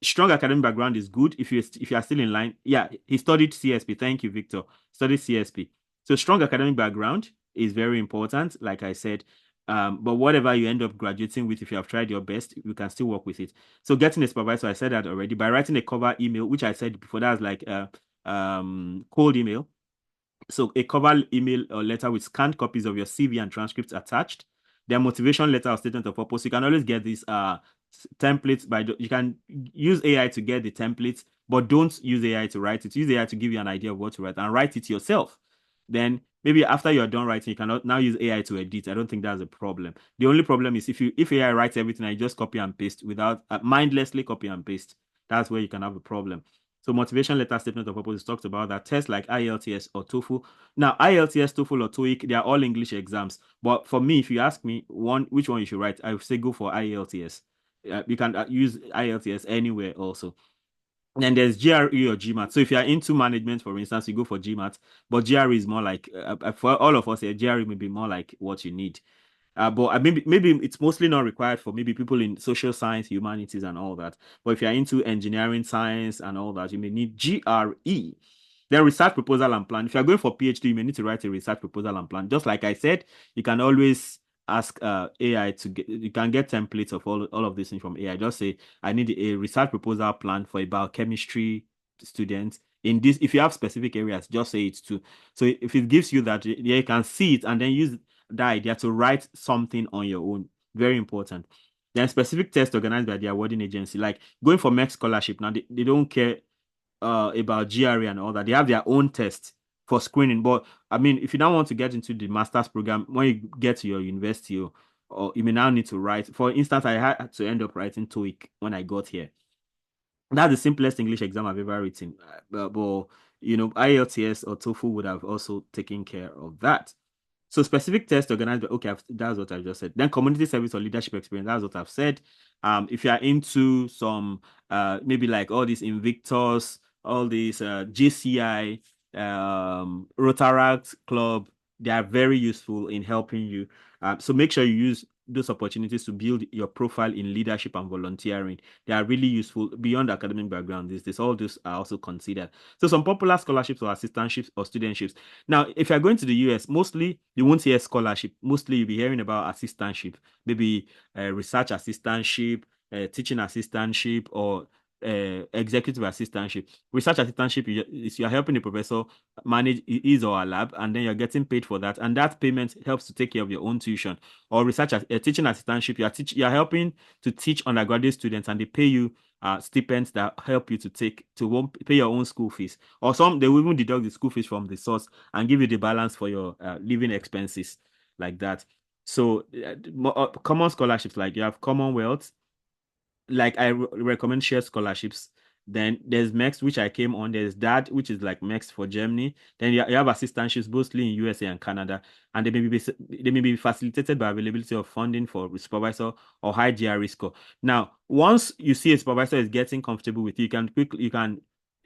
strong academic background is good if you are still in line. Yeah, he studied CSP. Thank you, Victor. Studied CSP. So strong academic background is very important, like I said. But whatever you end up graduating with, if you have tried your best, you can still work with it. So getting a supervisor, I said that already, by writing a cover email, which I said before, that's like a cold email. So a cover email or letter with scanned copies of your CV and transcripts attached. Their motivation letter or statement of purpose. You can always get these templates you can use AI to get the templates, but don't use AI to write it. Use AI to give you an idea of what to write and write it yourself. Then maybe after you're done writing, you can now use AI to edit. I don't think that's a problem. The only problem is if AI writes everything and you just copy and paste without mindlessly copy and paste, that's where you can have a problem. So motivation letter, statement of purpose, talked about that. Tests like IELTS or TOEFL. Now, IELTS, TOEFL, or TOEIC, they are all English exams. But for me, if you ask me which one you should write, I would say go for IELTS. You can use IELTS anywhere also. And there's GRE or GMAT. So if you are into management, for instance, you go for GMAT. But GRE is more like, for all of us here, GRE may be more like what you need. But maybe it's mostly not required for maybe people in social science, humanities, and all that. But if you're into engineering, science, and all that, you may need GRE. Then research proposal and plan. If you're going for PhD, you may need to write a research proposal and plan. Just like I said, you can always ask AI you can get templates of all of this things from AI. Just say, I need a research proposal plan for a biochemistry student. In this, if you have specific areas, just say it too. So if it gives you that, you can see it and then use that idea to write something on your own. Very important. Then specific tests organized by the awarding agency, like going for MEC scholarship. Now they don't care about GRE and all that. They have their own test for screening. But I mean, if you don't want to get into the master's program, when you get to your university, or you may now need to write. For instance, I had to end up writing TOEIC when I got here. That's the simplest English exam I've ever written. But IELTS or TOEFL would have also taken care of that. So specific tests organized, okay, that's what I just said. Then community service or leadership experience, that's what I've said. If you are into some, maybe like all these Invictus, all these JCI, Rotaract Club, they are very useful in helping you. So make sure you use those opportunities to build your profile in leadership and volunteering. They are really useful beyond academic background. All those are also considered. So some popular scholarships or assistantships or studentships. Now, if you're going to the US, mostly you won't hear scholarship. Mostly you'll be hearing about assistantship, maybe research assistantship, teaching assistantship, or executive assistantship. Research assistantship is you're helping the professor manage his or her lab, and then you're getting paid for that, and that payment helps to take care of your own tuition. Or research teaching assistantship, you're helping to teach undergraduate students, and they pay you stipends that help you to pay your own school fees. Or some they will even deduct the school fees from the source and give you the balance for your living expenses, like that. So common scholarships, like you have Commonwealth, like I recommend shared scholarships. Then there's MEX, which I came on. There's DAD, which is like MEX for Germany. Then you have assistantships mostly in USA and Canada, and they may be facilitated by availability of funding for supervisor or high GRE score. Now, once you see a supervisor is getting comfortable with you, you can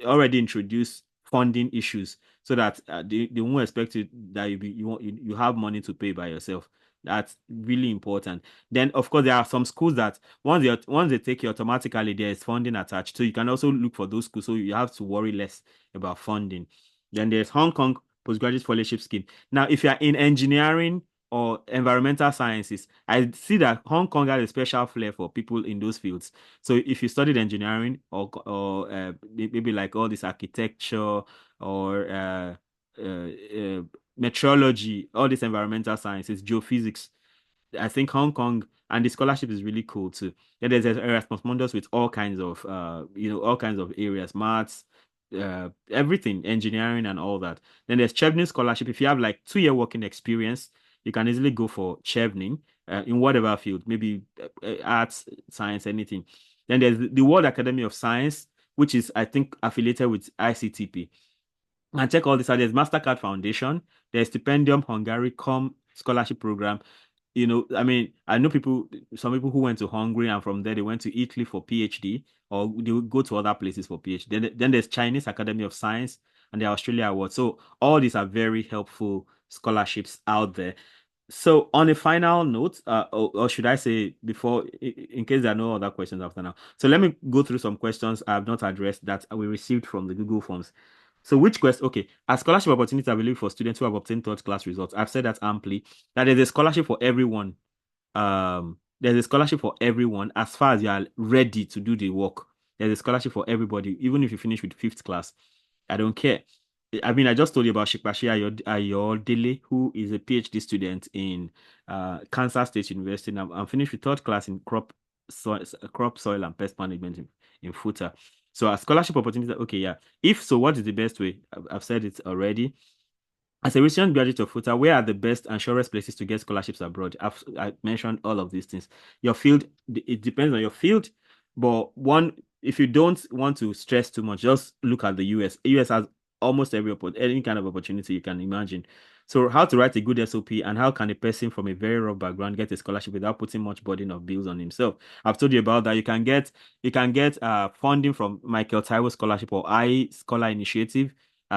already introduce funding issues so that they won't expect that you have money to pay by yourself. That's really important. Then, of course, there are some schools that once they take you automatically, there is funding attached. So you can also look for those schools, so you have to worry less about funding. Then there's Hong Kong Postgraduate Scholarship Scheme. Now, if you are in engineering or environmental sciences, I see that Hong Kong has a special flair for people in those fields. So if you studied engineering or maybe like all this architecture or meteorology, all these environmental sciences, geophysics, I think Hong Kong and the scholarship is really cool too. Yeah, there's Erasmus Mundus with all kinds of all kinds of areas, maths, everything, engineering and all that. Then there's Chevening scholarship. If you have like 2-year working experience, you can easily go for Chevening in whatever field, maybe arts, science, anything. Then there's the World Academy of Science, which is I think affiliated with ICTP. And check all this out. There's MasterCard Foundation, there's Stipendium Hungaricum Scholarship Program. You know, I mean, I know some people who went to Hungary and from there they went to Italy for PhD, or they would go to other places for PhD. Then there's Chinese Academy of Science and the Australia Award. So all these are very helpful scholarships out there. So on a final note, or should I say before, in case there are no other questions after now. So let me go through some questions I have not addressed that we received from the Google Forms. So which question? Okay, are scholarship opportunities available for students who have obtained third class results? I've said that amply. That there's a scholarship for everyone. There's a scholarship for everyone as far as you are ready to do the work. There's a scholarship for everybody, even if you finish with fifth class. I don't care. I mean, I just told you about Shikbashi Ayodele, who is a PhD student in Kansas State University. Now, I'm finished with third class in crop soil and pest management in FUTA. So a scholarship opportunity, okay, yeah. If so, what is the best way? I've said it already. As a recent graduate of FUTA, where are the best and surest places to get scholarships abroad? I mentioned all of these things. Your field, it depends on your field, but if you don't want to stress too much, just look at the US. US has almost any kind of opportunity you can imagine. So how to write a good SOP and how can a person from a very rough background get a scholarship without putting much burden of bills on himself? I've told you about that. You can get funding from Michael Taiwo Scholarship or I Scholar Initiative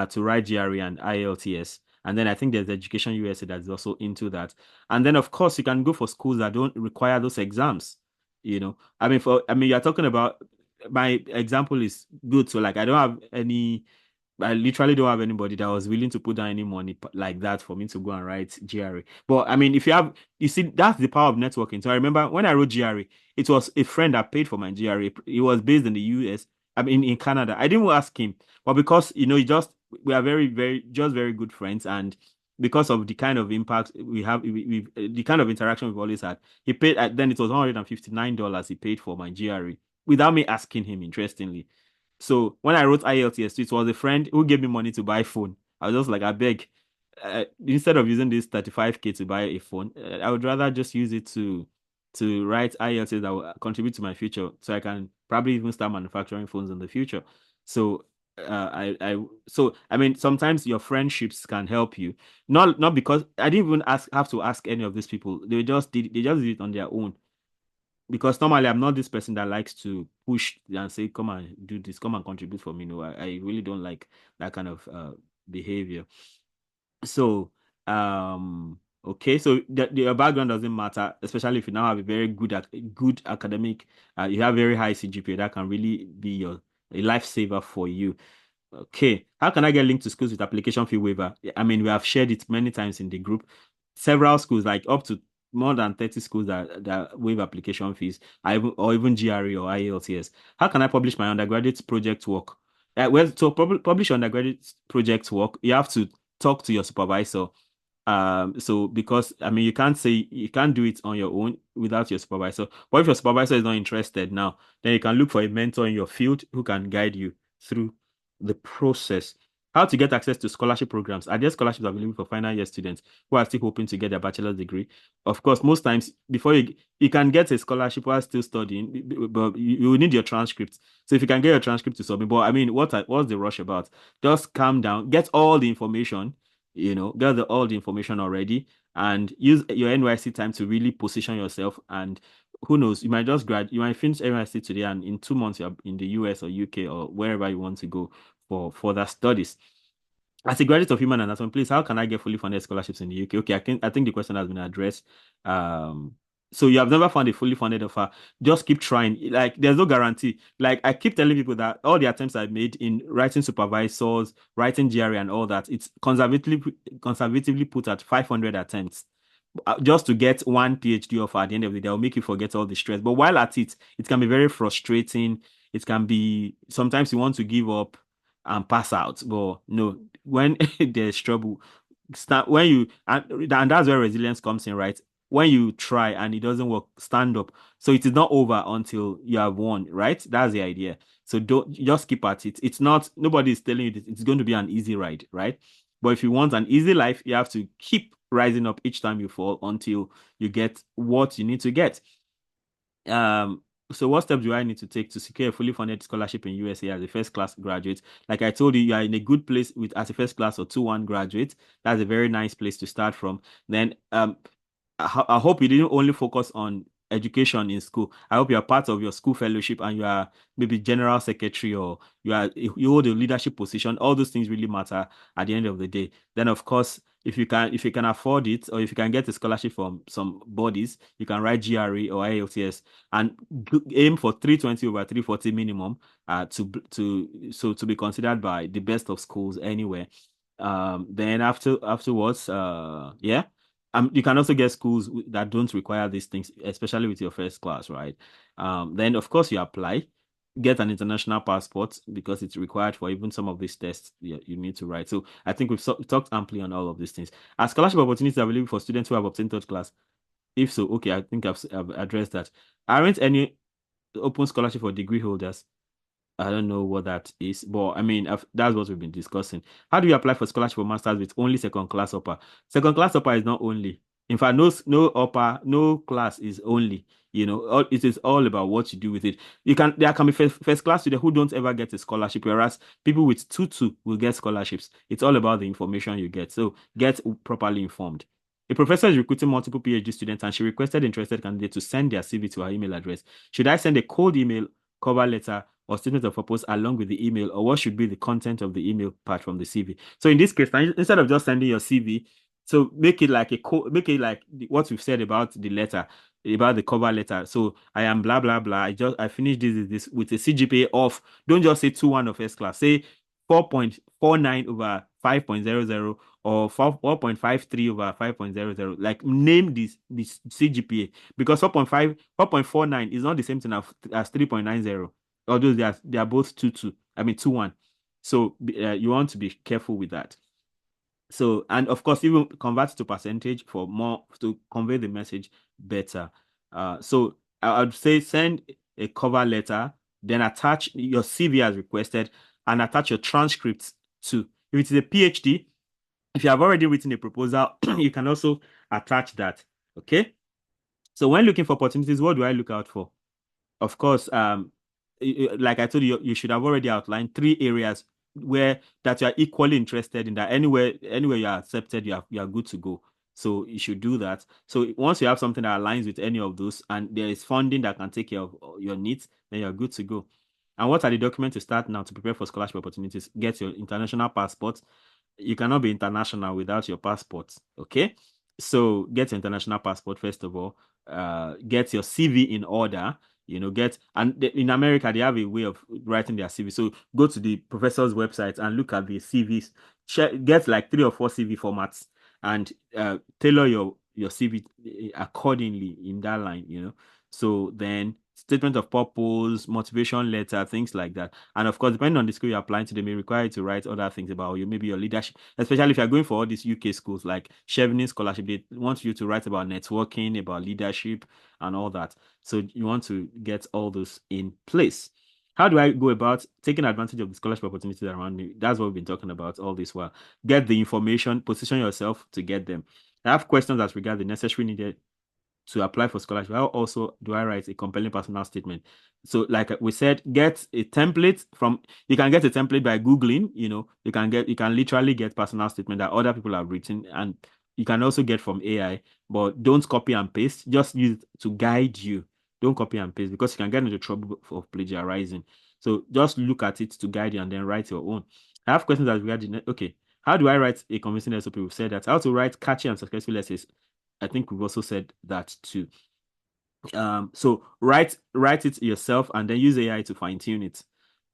to write GRE and IELTS. And then I think there's Education USA that's also into that. And then of course you can go for schools that don't require those exams. You know, I mean you're talking about, my example is good. So like I literally don't have anybody that was willing to put down any money like that for me to go and write GRE. But I mean, you see, that's the power of networking. So I remember when I wrote GRE, it was a friend that paid for my GRE. It was based in the US, I mean, in Canada. I didn't ask him, but because, we are very, very, just very good friends. And because of the kind of impact we have, the kind of interaction we've always had, he paid, then it was $159 he paid for my GRE without me asking him, interestingly. So when I wrote IELTS, it was a friend who gave me money to buy a phone. I was just like, I beg, instead of using this 35K to buy a phone, I would rather just use it to write IELTS that will contribute to my future, so I can probably even start manufacturing phones in the future. So I mean, sometimes your friendships can help you. Not because I didn't even have to ask any of these people. They just did it on their own, because normally I'm not this person that likes to push and say, come and do this, come and contribute for me. No, I really don't like that kind of behavior. So, okay, so your background doesn't matter, especially if you now have a very good academic, you have very high CGPA, that can really be a lifesaver for you. Okay, how can I get linked to schools with application fee waiver? I mean, we have shared it many times in the group. Several schools, like up to more than 30 schools that waive application fees, or even GRE or IELTS. How can I publish my undergraduate project work? To publish undergraduate project work, you have to talk to your supervisor. So because I mean, you can't do it on your own without your supervisor. But if your supervisor is not interested now, then you can look for a mentor in your field who can guide you through the process. How to get access to scholarship programs? Are there scholarships available for final year students who are still hoping to get their bachelor's degree? Of course, most times before you can get a scholarship while still studying, but you need your transcript. So if you can get your transcript to submit, but I mean, what's the rush about? Just calm down, get all the information, gather all the information already, and use your NYC time to really position yourself. And who knows, you might finish NYC today, and in 2 months you're in the US or UK or wherever you want to go for further studies. As a graduate of human anatomy, please, how can I get fully funded scholarships in the UK? Okay, I think the question has been addressed. So you have never found a fully funded offer. Just keep trying. Like, there's no guarantee. Like, I keep telling people that all the attempts I've made in writing supervisors, writing GRE and all that, it's conservatively put at 500 attempts. Just to get one PhD offer at the end of the day, will make you forget all the stress. But while at it, it can be very frustrating. It can be, sometimes you want to give up and pass out. But no, when there's trouble, and that's where resilience comes in, right? When you try and it doesn't work, stand up. So it is not over until you have won, right? That's the idea. So don't just keep at it. It's not, nobody is telling you that it's going to be an easy ride, right? But if you want an easy life, you have to keep rising up each time you fall until you get what you need to get. So what steps do I need to take to secure a fully funded scholarship in USA as a first class graduate? Like I told you, you are in a good place with as a first class or 2-1 graduate. That's a very nice place to start from. Then I hope you didn't only focus on education in school. I hope you are part of your school fellowship and you are maybe general secretary or you hold a leadership position. All those things really matter at the end of the day. Then of course, if you can afford it, or if you can get a scholarship from some bodies, you can write GRE or IELTS and aim for 320 over 340 minimum to be considered by the best of schools anywhere. Then afterwards, yeah. You can also get schools that don't require these things, especially with your first class, right? Then of course you apply, get an international passport because it's required for even some of these tests you need to write. So I think we've talked amply on all of these things. Are scholarship opportunities available for students who have obtained third class? If so, okay, I think I've addressed that. Aren't any open scholarship for degree holders? I don't know what that is, but I mean, that's what we've been discussing. How do you apply for scholarship for masters with only second class upper? Second class upper is not only. In fact, no upper, no class is only. It is all about what you do with it. There can be first class students who don't ever get a scholarship, whereas people with 2-2 will get scholarships. It's all about the information you get. So get properly informed. A professor is recruiting multiple PhD students, and she requested interested candidates to send their CV to her email address. Should I send a cold email, cover letter, or statement of purpose along with the email, or what should be the content of the email part from the CV? So in this case, instead of just sending your CV, so make it like what we've said about the letter, about the cover letter. So I am blah blah blah. I finished this with a CGPA of, don't just say 2-1 of first class. Say 4.49 over 5.00 or 4.53 over 5.00. Like name this CGPA, because 4.49 is not the same thing as 3.90. Although they are both 2-2. I mean 2-1. So you want to be careful with that. So, and of course, even convert to percentage for more to convey the message better. So I would say send a cover letter, then attach your CV as requested, and attach your transcripts too. If it is a PhD, if you have already written a proposal, you can also attach that. Okay. So when looking for opportunities, what do I look out for? Of course, like I told you, you should have already outlined 3 areas that you are equally interested in. That anywhere you are accepted, you are good to go. So you should do that. So once you have something that aligns with any of those, and there is funding that can take care of your needs, then you're good to go. And what are the documents to start now to prepare for scholarship opportunities? Get your international passport. You cannot be international without your passport. Okay, so get your international passport first of all. Get your CV in order. In America, they have a way of writing their CV. So go to the professor's website and look at the CVs. Get like 3 or 4 CV formats and tailor your CV accordingly in that line. So then statement of purpose, motivation letter, things like that. And of course, depending on the school you're applying to, they may require you to write other things about you, maybe your leadership, especially if you're going for all these UK schools like Chevening Scholarship. They want you to write about networking, about leadership, and all that. So you want to get all those in place. How do I go about taking advantage of the scholarship opportunities around me? That's what we've been talking about all this while. Get the information, position yourself to get them. I have questions as regard the necessary needed to apply for scholarship. How also do I write a compelling personal statement? So like we said, get a template you can get a template by Googling, you can literally get personal statement that other people have written, and you can also get from AI, but don't copy and paste. Just use it to guide you. Don't copy and paste because you can get into trouble of plagiarizing. So just look at it to guide you and then write your own. I have questions as regarding, okay, how do I write a convincing SOP? We've said that. How to write catchy and successful essays. I think we've also said that too. So write it yourself and then use AI to fine tune it.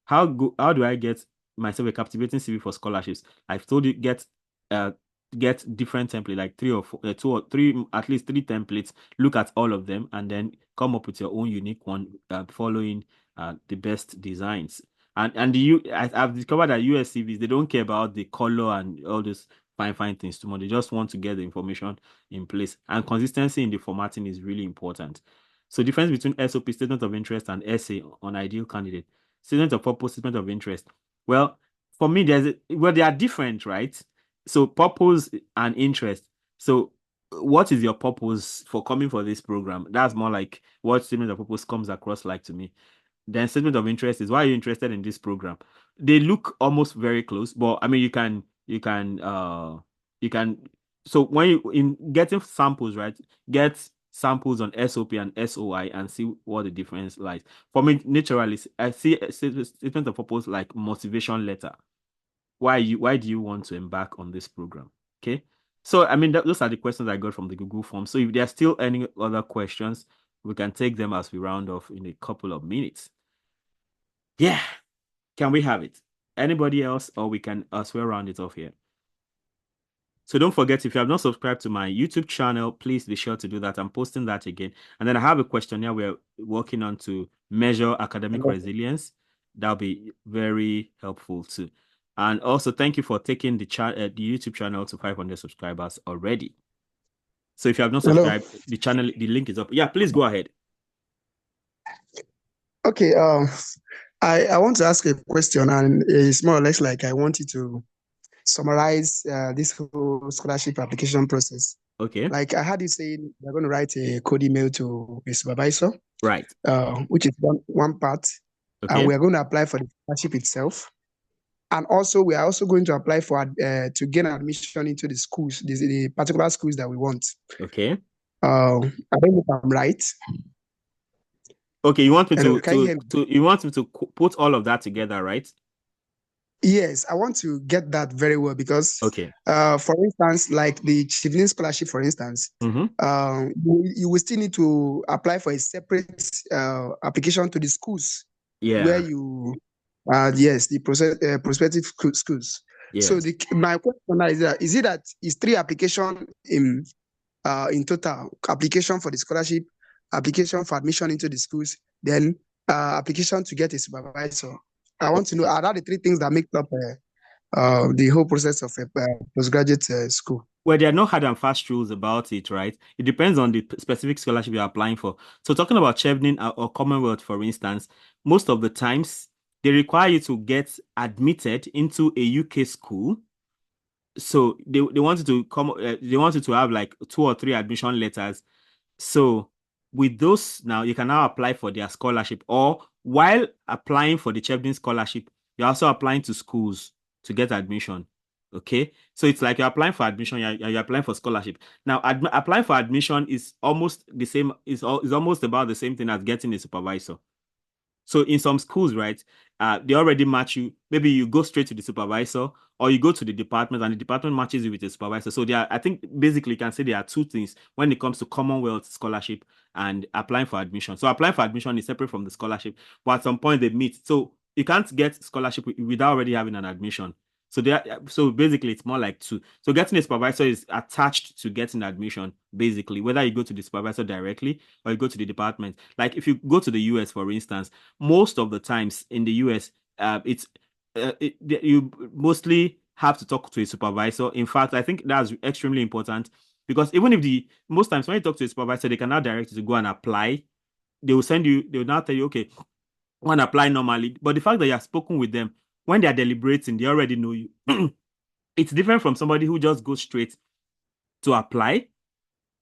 How do I get myself a captivating CV for scholarships? I've told you get different templates, like 3 or 4, 2 or 3, at least 3 templates. Look at all of them and then come up with your own unique one, following the best designs. And I've discovered that US CVs, they don't care about the color and all those fine things too much. They just want to get the information in place, and consistency in the formatting is really important. So difference between SOP, statement of interest, and essay on ideal candidate. Statement of purpose, statement of interest. Well, for me, they are different, right? So purpose and interest. So what is your purpose for coming for this program? That's more like what statement of purpose comes across like to me. Then statement of interest is why are you interested in this program? They look almost very close, but I mean you can so when you in getting samples, right? Get samples on SOP and SOI and see what the difference lies. For me, naturally, I see a statement of purpose like motivation letter. Why do you want to embark on this program? Okay. So I mean those are the questions I got from the Google form. So if there are still any other questions, we can take them as we round off in a couple of minutes. Yeah. Can we have it? Anybody else, or we can as well round it off here. So don't forget, if you have not subscribed to my YouTube channel, please be sure to do that. I'm posting that again. And then I have a questionnaire we're working on to measure academic resilience. That'll be very helpful too. And also, thank you for taking the YouTube channel to 500 subscribers already. So if you have not subscribed, the channel, the link is up. Yeah, please go ahead. Okay. I want to ask a question, and it's more or less like I want you to summarize this whole scholarship application process. Okay. Like I heard you saying you're going to write a code email to a supervisor. Right. Which is one part. Okay. And we are going to apply for the scholarship itself. And also, we are also going to apply for to gain admission into the schools, the particular schools that we want. Okay. I don't know if I'm right. Okay, you want me you want me to put all of that together, right? Yes, I want to get that very well because, okay. For instance, like the Chivlin scholarship, for instance, you will still need to apply for a separate application to the schools where you, the prospective schools. Yes. So my question is it that is 3 applications in total? Application for the scholarship, application for admission into the schools, then application to get a supervisor. I want to know, are that the 3 things that make up the whole process of a postgraduate school? Well, there are no hard and fast rules about it, right? It depends on the specific scholarship you're applying for. So talking about Chevening or Commonwealth, for instance, most of the times they require you to get admitted into a UK school. So they want you to come. They want you to have like 2 or 3 admission letters. So with those now, you can now apply for their scholarship, or while applying for the Chevening scholarship, you're also applying to schools to get admission. Okay, so it's like you're applying for admission, you're applying for scholarship. Now, applying for admission is almost the same. Is almost about the same thing as getting a supervisor. So in some schools, right, they already match you. Maybe you go straight to the supervisor, or you go to the department, and the department matches you with a supervisor. So I think basically you can say there are 2 things when it comes to Commonwealth scholarship and applying for admission. So applying for admission is separate from the scholarship, but at some point they meet. So you can't get scholarship without already having an admission. So basically it's more like 2. So getting a supervisor is attached to getting admission, basically, whether you go to the supervisor directly or you go to the department. Like if you go to the US, for instance, most of the times in the US, you mostly have to talk to a supervisor. In fact, I think that's extremely important because even if most times when you talk to a supervisor, they can now direct you to go and apply. They will now tell you, okay, want to apply normally. But the fact that you have spoken with them, when they are deliberating, they already know you. It's different from somebody who just goes straight to apply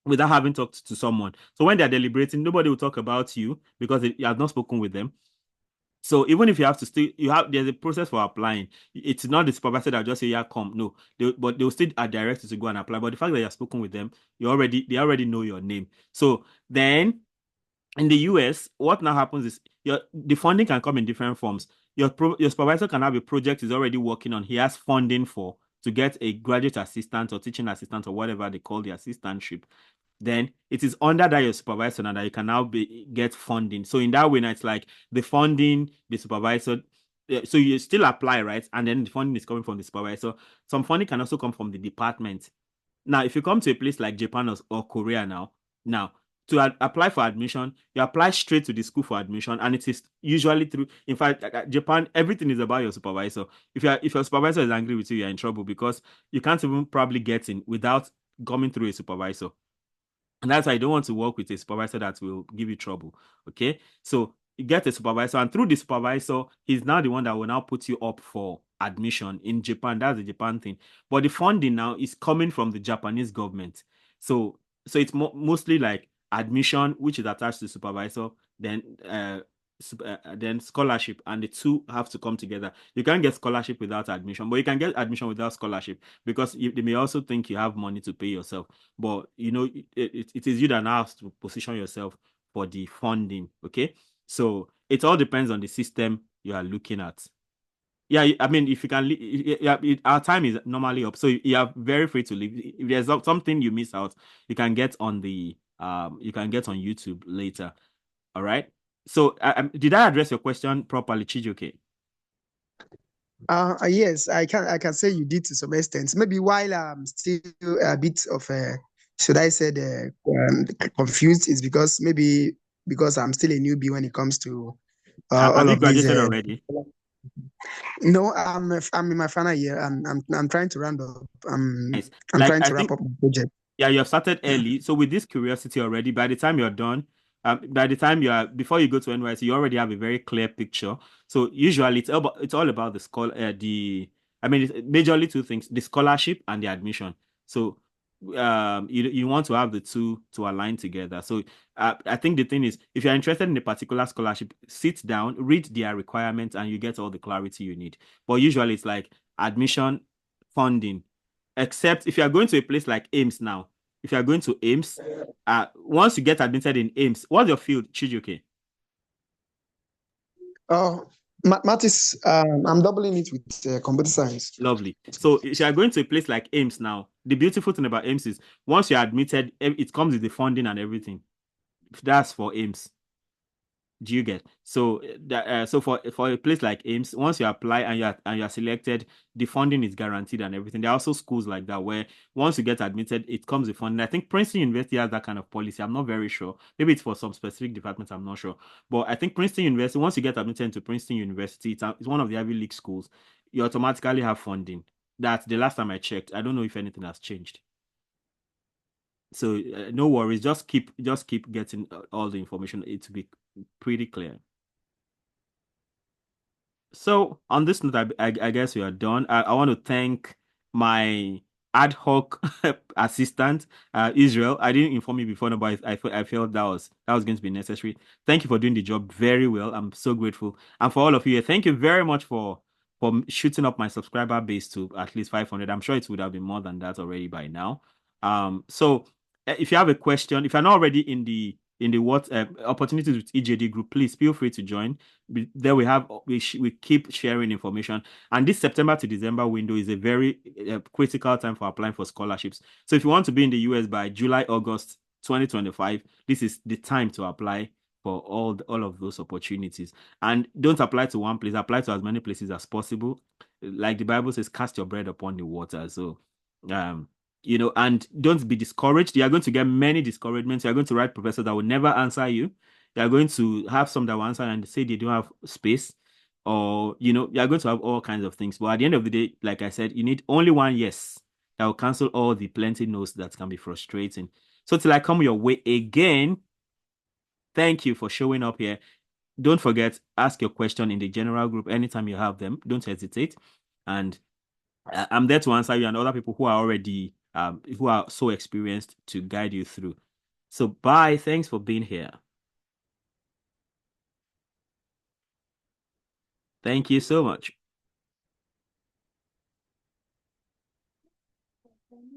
without having talked to someone. So when they're deliberating, nobody will talk about you because you have not spoken with them. So even if you have to there's a process for applying. It's not the supervisor that just say, yeah, come. No, but they'll still are directed to go and apply. But the fact that you have spoken with them, they already know your name. So then in the US, what now happens is the funding can come in different forms. Your supervisor can have a project he's already working on. He has funding to get a graduate assistant or teaching assistant or whatever they call the assistantship. Then it is under that your supervisor now that you can now get funding. So in that way, now it's like the funding, the supervisor. So you still apply, right? And then the funding is coming from the supervisor. Some funding can also come from the department. Now, if you come to a place like Japan or Korea now, to apply for admission, you apply straight to the school for admission, and it is usually through. In fact, Japan, everything is about your supervisor. If your supervisor is angry with you, you're in trouble because you can't even probably get in without coming through a supervisor. And that's why you don't want to work with a supervisor that will give you trouble. Okay, so you get a supervisor, and through the supervisor, he's now the one that will now put you up for admission in Japan. That's the Japan thing. But the funding now is coming from the Japanese government. So it's mostly like admission, which is attached to supervisor, then then scholarship, and the two have to come together. You can't get scholarship without admission, but you can get admission without scholarship because they may also think you have money to pay yourself. But it is you that now has to position yourself for the funding. Okay, so it all depends on the system you are looking at. Yeah, I mean, if you can, our time is normally up, so you are very free to leave. If there's something you miss out, you can get on you can get on YouTube later. All right. So, did I address your question properly, Chijoke? Yes, I can say you did to some extent. Maybe while I'm still a bit of should I say confused, is because I'm still a newbie when it comes to Have all you of these. graduated already? No, I'm in my final year. I'm trying to round up. Nice. I'm Like, trying I to wrap think, up my project. yeah, you have started early. So with this curiosity already, by the time you're done, by the time before you go to NYC, you already have a very clear picture. So usually it's all about the I mean, it's majorly two things: the scholarship and the admission. So you want to have the two to align together. So I think the thing is, if you're interested in a particular scholarship, sit down, read their requirements, and you get all the clarity you need. But usually it's like admission, funding. Except if you are going to a place like Ames now, if you are going to Ames, once you get admitted in Ames, what's your field, Chijuke? Oh, Mathis, I'm doubling it with computer science. Lovely. So if you are going to a place like Ames now, the beautiful thing about Ames is once you're admitted, it comes with the funding and everything. That's for Ames. Do you get? So so for a place like Ames, once you apply and you're selected, the funding is guaranteed and everything. There are also schools like that where once you get admitted, it comes with funding. I think Princeton University has that kind of policy. I'm not very sure. Maybe it's for some specific departments. I'm not sure. But I think Princeton University, once you get admitted into Princeton University, it's one of the Ivy League schools. You automatically have funding. That's the last time I checked. I don't know if anything has changed. So no worries. Just keep getting all the information. It will be pretty clear. So on this note, I guess we are done. I want to thank my ad hoc assistant, Israel. I didn't inform you before, no, but I felt that was going to be necessary. Thank you for doing the job very well. I'm so grateful. And for all of you, thank you very much for shooting up my subscriber base to at least 500. I'm sure it would have been more than that already by now. So if you have a question, if you're not already in the what opportunities with EJD group, please feel free to join. There we keep sharing information, and this September to December window is a very critical time for applying for scholarships. So if you want to be in the US by July, August 2025, this is the time to apply for all of those opportunities. And don't apply to one place, apply to as many places as possible. Like the Bible says, cast your bread upon the water. So and don't be discouraged. You are going to get many discouragements. You are going to write professors that will never answer you. You are going to have some that will answer and say they don't have space, or you are going to have all kinds of things. But at the end of the day, like I said, you need only one yes that will cancel all the plenty no's that can be frustrating. So till I come your way again, thank you for showing up here. Don't forget, ask your question in the general group anytime you have them. Don't hesitate. And I'm there to answer you and other people who are already who are so experienced to guide you through. So bye. Thanks for being here. Thank you so much.